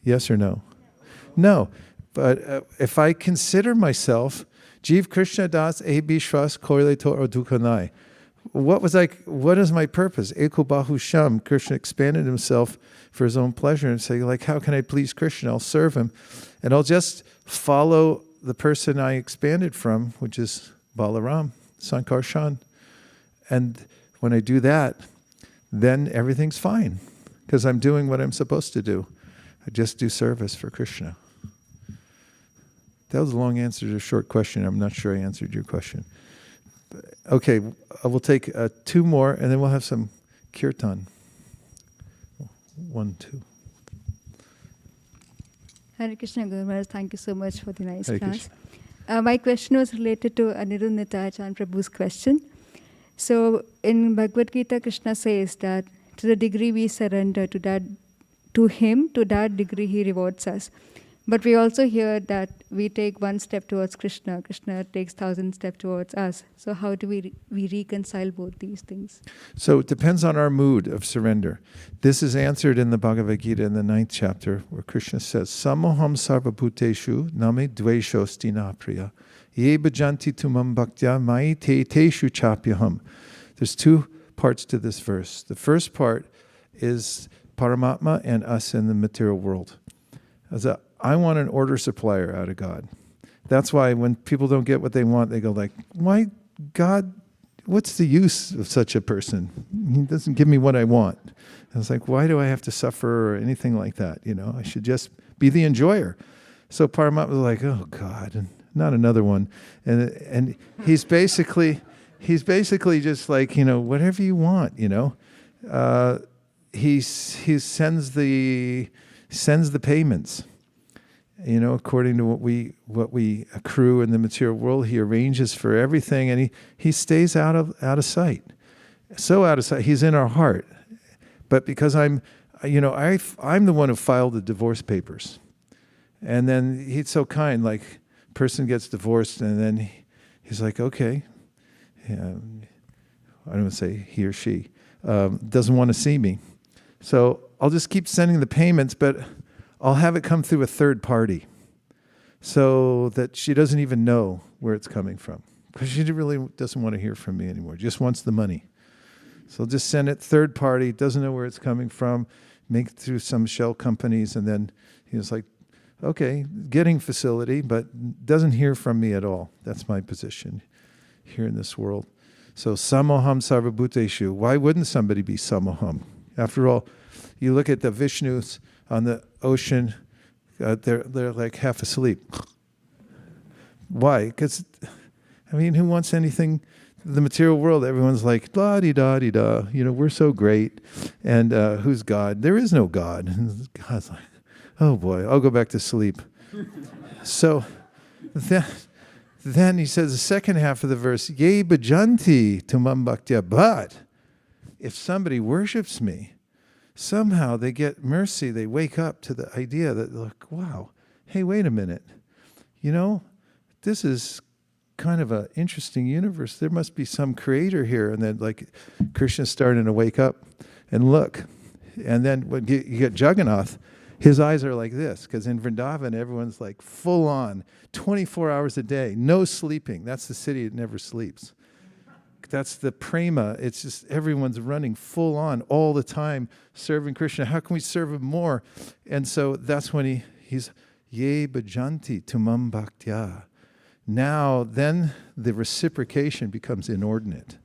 Yes or no? No. But if I consider myself, Jiv Krishna Das Abhishwas Korleto or Dukhanai, what is my purpose? Eko Bahu Sham. Krishna expanded himself for his own pleasure and say, like, how can I please Krishna? I'll serve him. And I'll just follow the person I expanded from, which is Balaram, Sankarshan. And when I do that, then everything's fine, because I'm doing what I'm supposed to do. I just do service for Krishna. That was a long answer to a short question. I'm not sure I answered your question. Okay, we'll take 2 more, and then we'll have some kirtan. 1, 2. Hare Krishna, Guru Maharaj. Thank you so much for the nice Hare class. My question was related to Anirudh Nitayachan Prabhu's question. So in Bhagavad Gita, Krishna says that to the degree we surrender to him, to that degree he rewards us. But we also hear that we take 1 step towards Krishna, Krishna takes 1,000 steps towards us. So how do we reconcile both these things? So it depends on our mood of surrender. This is answered in the Bhagavad Gita in the 9th chapter, where Krishna says, Samoham sarvabhuteshu name dvesho stina priya ye bhajanti tumam bhaktya mai te teshu chapyaham. There's 2 parts to this verse. The first part is Paramatma and us in the material world. I want an order supplier out of God. That's why when people don't get what they want, they go like, why, God, what's the use of such a person? He doesn't give me what I want. And it's like, why do I have to suffer or anything like that? I should just be the enjoyer. So Paramatma was like, oh God, and not another one. And he's basically just like, whatever you want, he sends the payments. According to what we accrue in the material world, he arranges for everything, and he stays out of sight. So out of sight, he's in our heart. But because I'm the one who filed the divorce papers, and then he's so kind. Like, person gets divorced, and then he's like, okay, I don't want to say he or she doesn't want to see me, so I'll just keep sending the payments, but I'll have it come through a third party so that she doesn't even know where it's coming from, because she really doesn't want to hear from me anymore, just wants the money. So I'll just send it third party, doesn't know where it's coming from, make it through some shell companies, and then he was like, okay, getting facility, but doesn't hear from me at all. That's my position here in this world. So samoham sarvabhuteshu. Why wouldn't somebody be samoham? After all, you look at the Vishnus on the ocean, they're like half asleep. Why? Because, who wants anything? The material world, everyone's like, la-di-da-di-da, we're so great. And who's God? There is no God. And God's like, oh boy, I'll go back to sleep. So then he says the second half of the verse, ye bhajanti tumam bhaktya, but if somebody worships me, somehow they get mercy, they wake up to the idea that, like, wow, hey, wait a minute. This is kind of an interesting universe. There must be some creator here. And then, like, Krishna's starting to wake up and look. And then when you get Jagannath, his eyes are like this, because in Vrindavan, everyone's like full on, 24 hours a day, no sleeping. That's the city that never sleeps. That's the prema. It's just everyone's running full on all the time, serving Krishna. How can we serve him more? And so that's when he's ye bhajanti tumam bhaktya. Now, then the reciprocation becomes inordinate.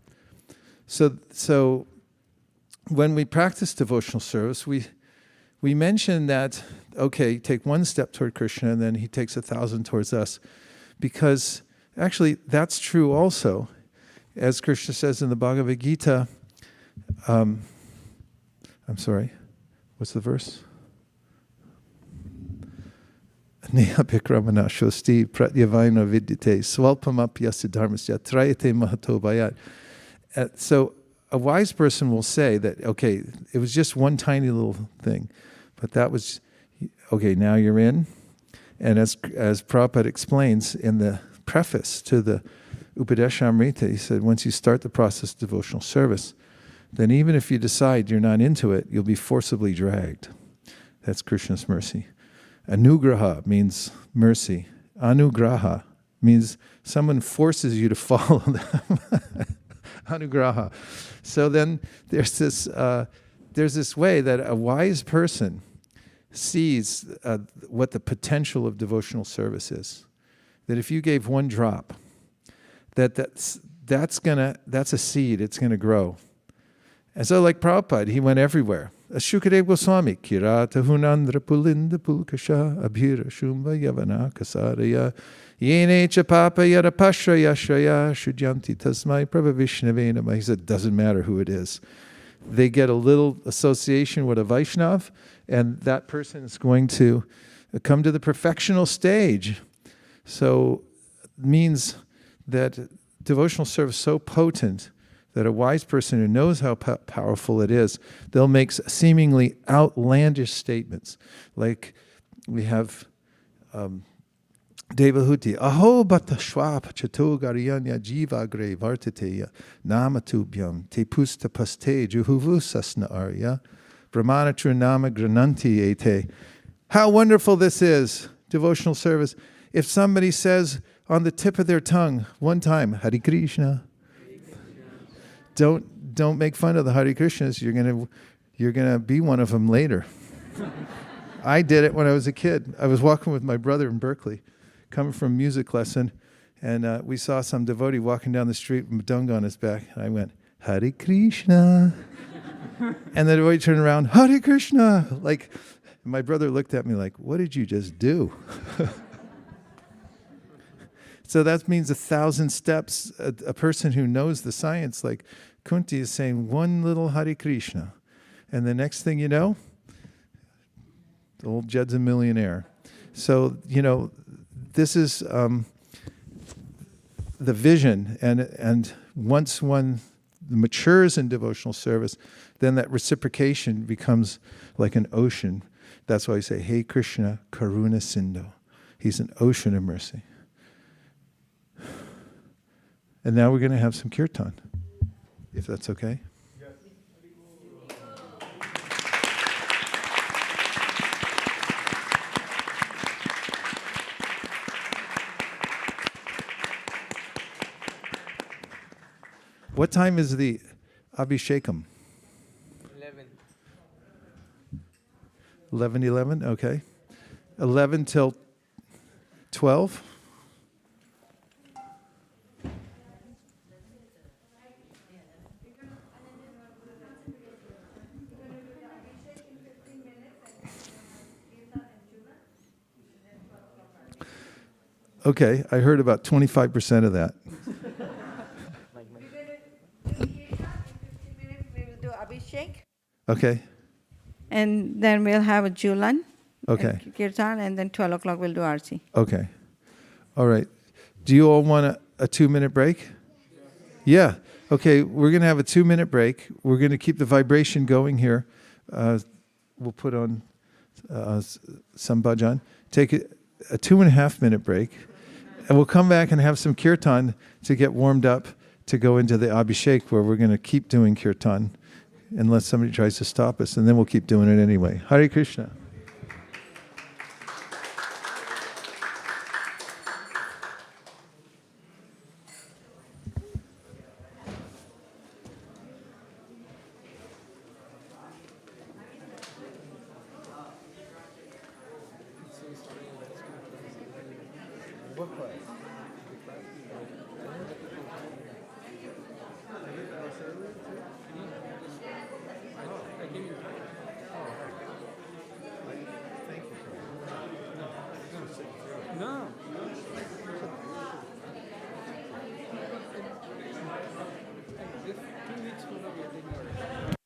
So when we practice devotional service, we mention that, okay, take one step toward Krishna and then he takes 1,000 towards us. Because actually that's true also. As Krishna says in the Bhagavad Gita, I'm sorry, what's the verse? Neha Bikramana Shosti Pratyavaina Vidyate Swalpamapyasya Dharmasya Trayate Mahato Bhayat. So a wise person will say that, okay, it was just one tiny little thing, but that was, okay, now you're in. And as Prabhupada explains in the preface to the Upadeshamrita, he said, once you start the process of devotional service, then even if you decide you're not into it, you'll be forcibly dragged. That's Krishna's mercy. Anugraha means mercy. Anugraha means someone forces you to follow them. Anugraha. So then there's this way that a wise person sees what the potential of devotional service is. That if you gave one drop, that's a seed, it's gonna grow. And so like Prabhupada, he went everywhere. Shukadeva Goswami, Kirata Hunandra Pulinda Pulkasha, Abhira Shumva Yavana Kasaraya, Yene Chapapa Yarapashra Yashraya, Shudyanti Tasmai Prabhavishnavena. He said, doesn't matter who it is. They get a little association with a Vaishnav, and that person is going to come to the perfectional stage. So it means that devotional service is so potent that a wise person who knows how powerful it is, they'll make seemingly outlandish statements. Like we have Devahuti, Aho bata shwap chato gariyanya jiva gre vartateya namatubhyam te pusta paste juhuvusasna arya brahmanatra nama grananti ete. How wonderful this is, devotional service. If somebody says on the tip of their tongue one time, Hare Krishna, don't make fun of the Hare Krishnas. You're gonna be one of them later. I did it when I was a kid. I was walking with my brother in Berkeley, coming from music lesson, and we saw some devotee walking down the street with Madunga on his back, and I went, Hare Krishna. And the devotee turned around, Hare Krishna. Like, my brother looked at me like, what did you just do? So that means 1,000 steps. A person who knows the science, like Kunti, is saying one little Hare Krishna. And the next thing you know, the old Jed's a millionaire. So, this is the vision. And once one matures in devotional service, then that reciprocation becomes like an ocean. That's why I say, Hey Krishna, Karuna Sindhu. He's an ocean of mercy. And now we're going to have some kirtan, if that's okay. Yes. What time is the Abhishekam? 11, okay. 11 till 12? Okay, I heard about 25% of that. We will do Abhishek. Okay. And then we'll have a Julan. Okay. Kirtan, and then 12 o'clock we'll do Arti. Okay. All right. Do you all want a 2-minute break? Yeah. Okay, we're going to have a 2-minute break. We're going to keep the vibration going here. We'll put on some bhajan. Take a 2.5-minute break. And we'll come back and have some kirtan to get warmed up to go into the Abhishek, where we're going to keep doing kirtan unless somebody tries to stop us, and then we'll keep doing it anyway. Hare Krishna. What class? No. This 2 weeks we are getting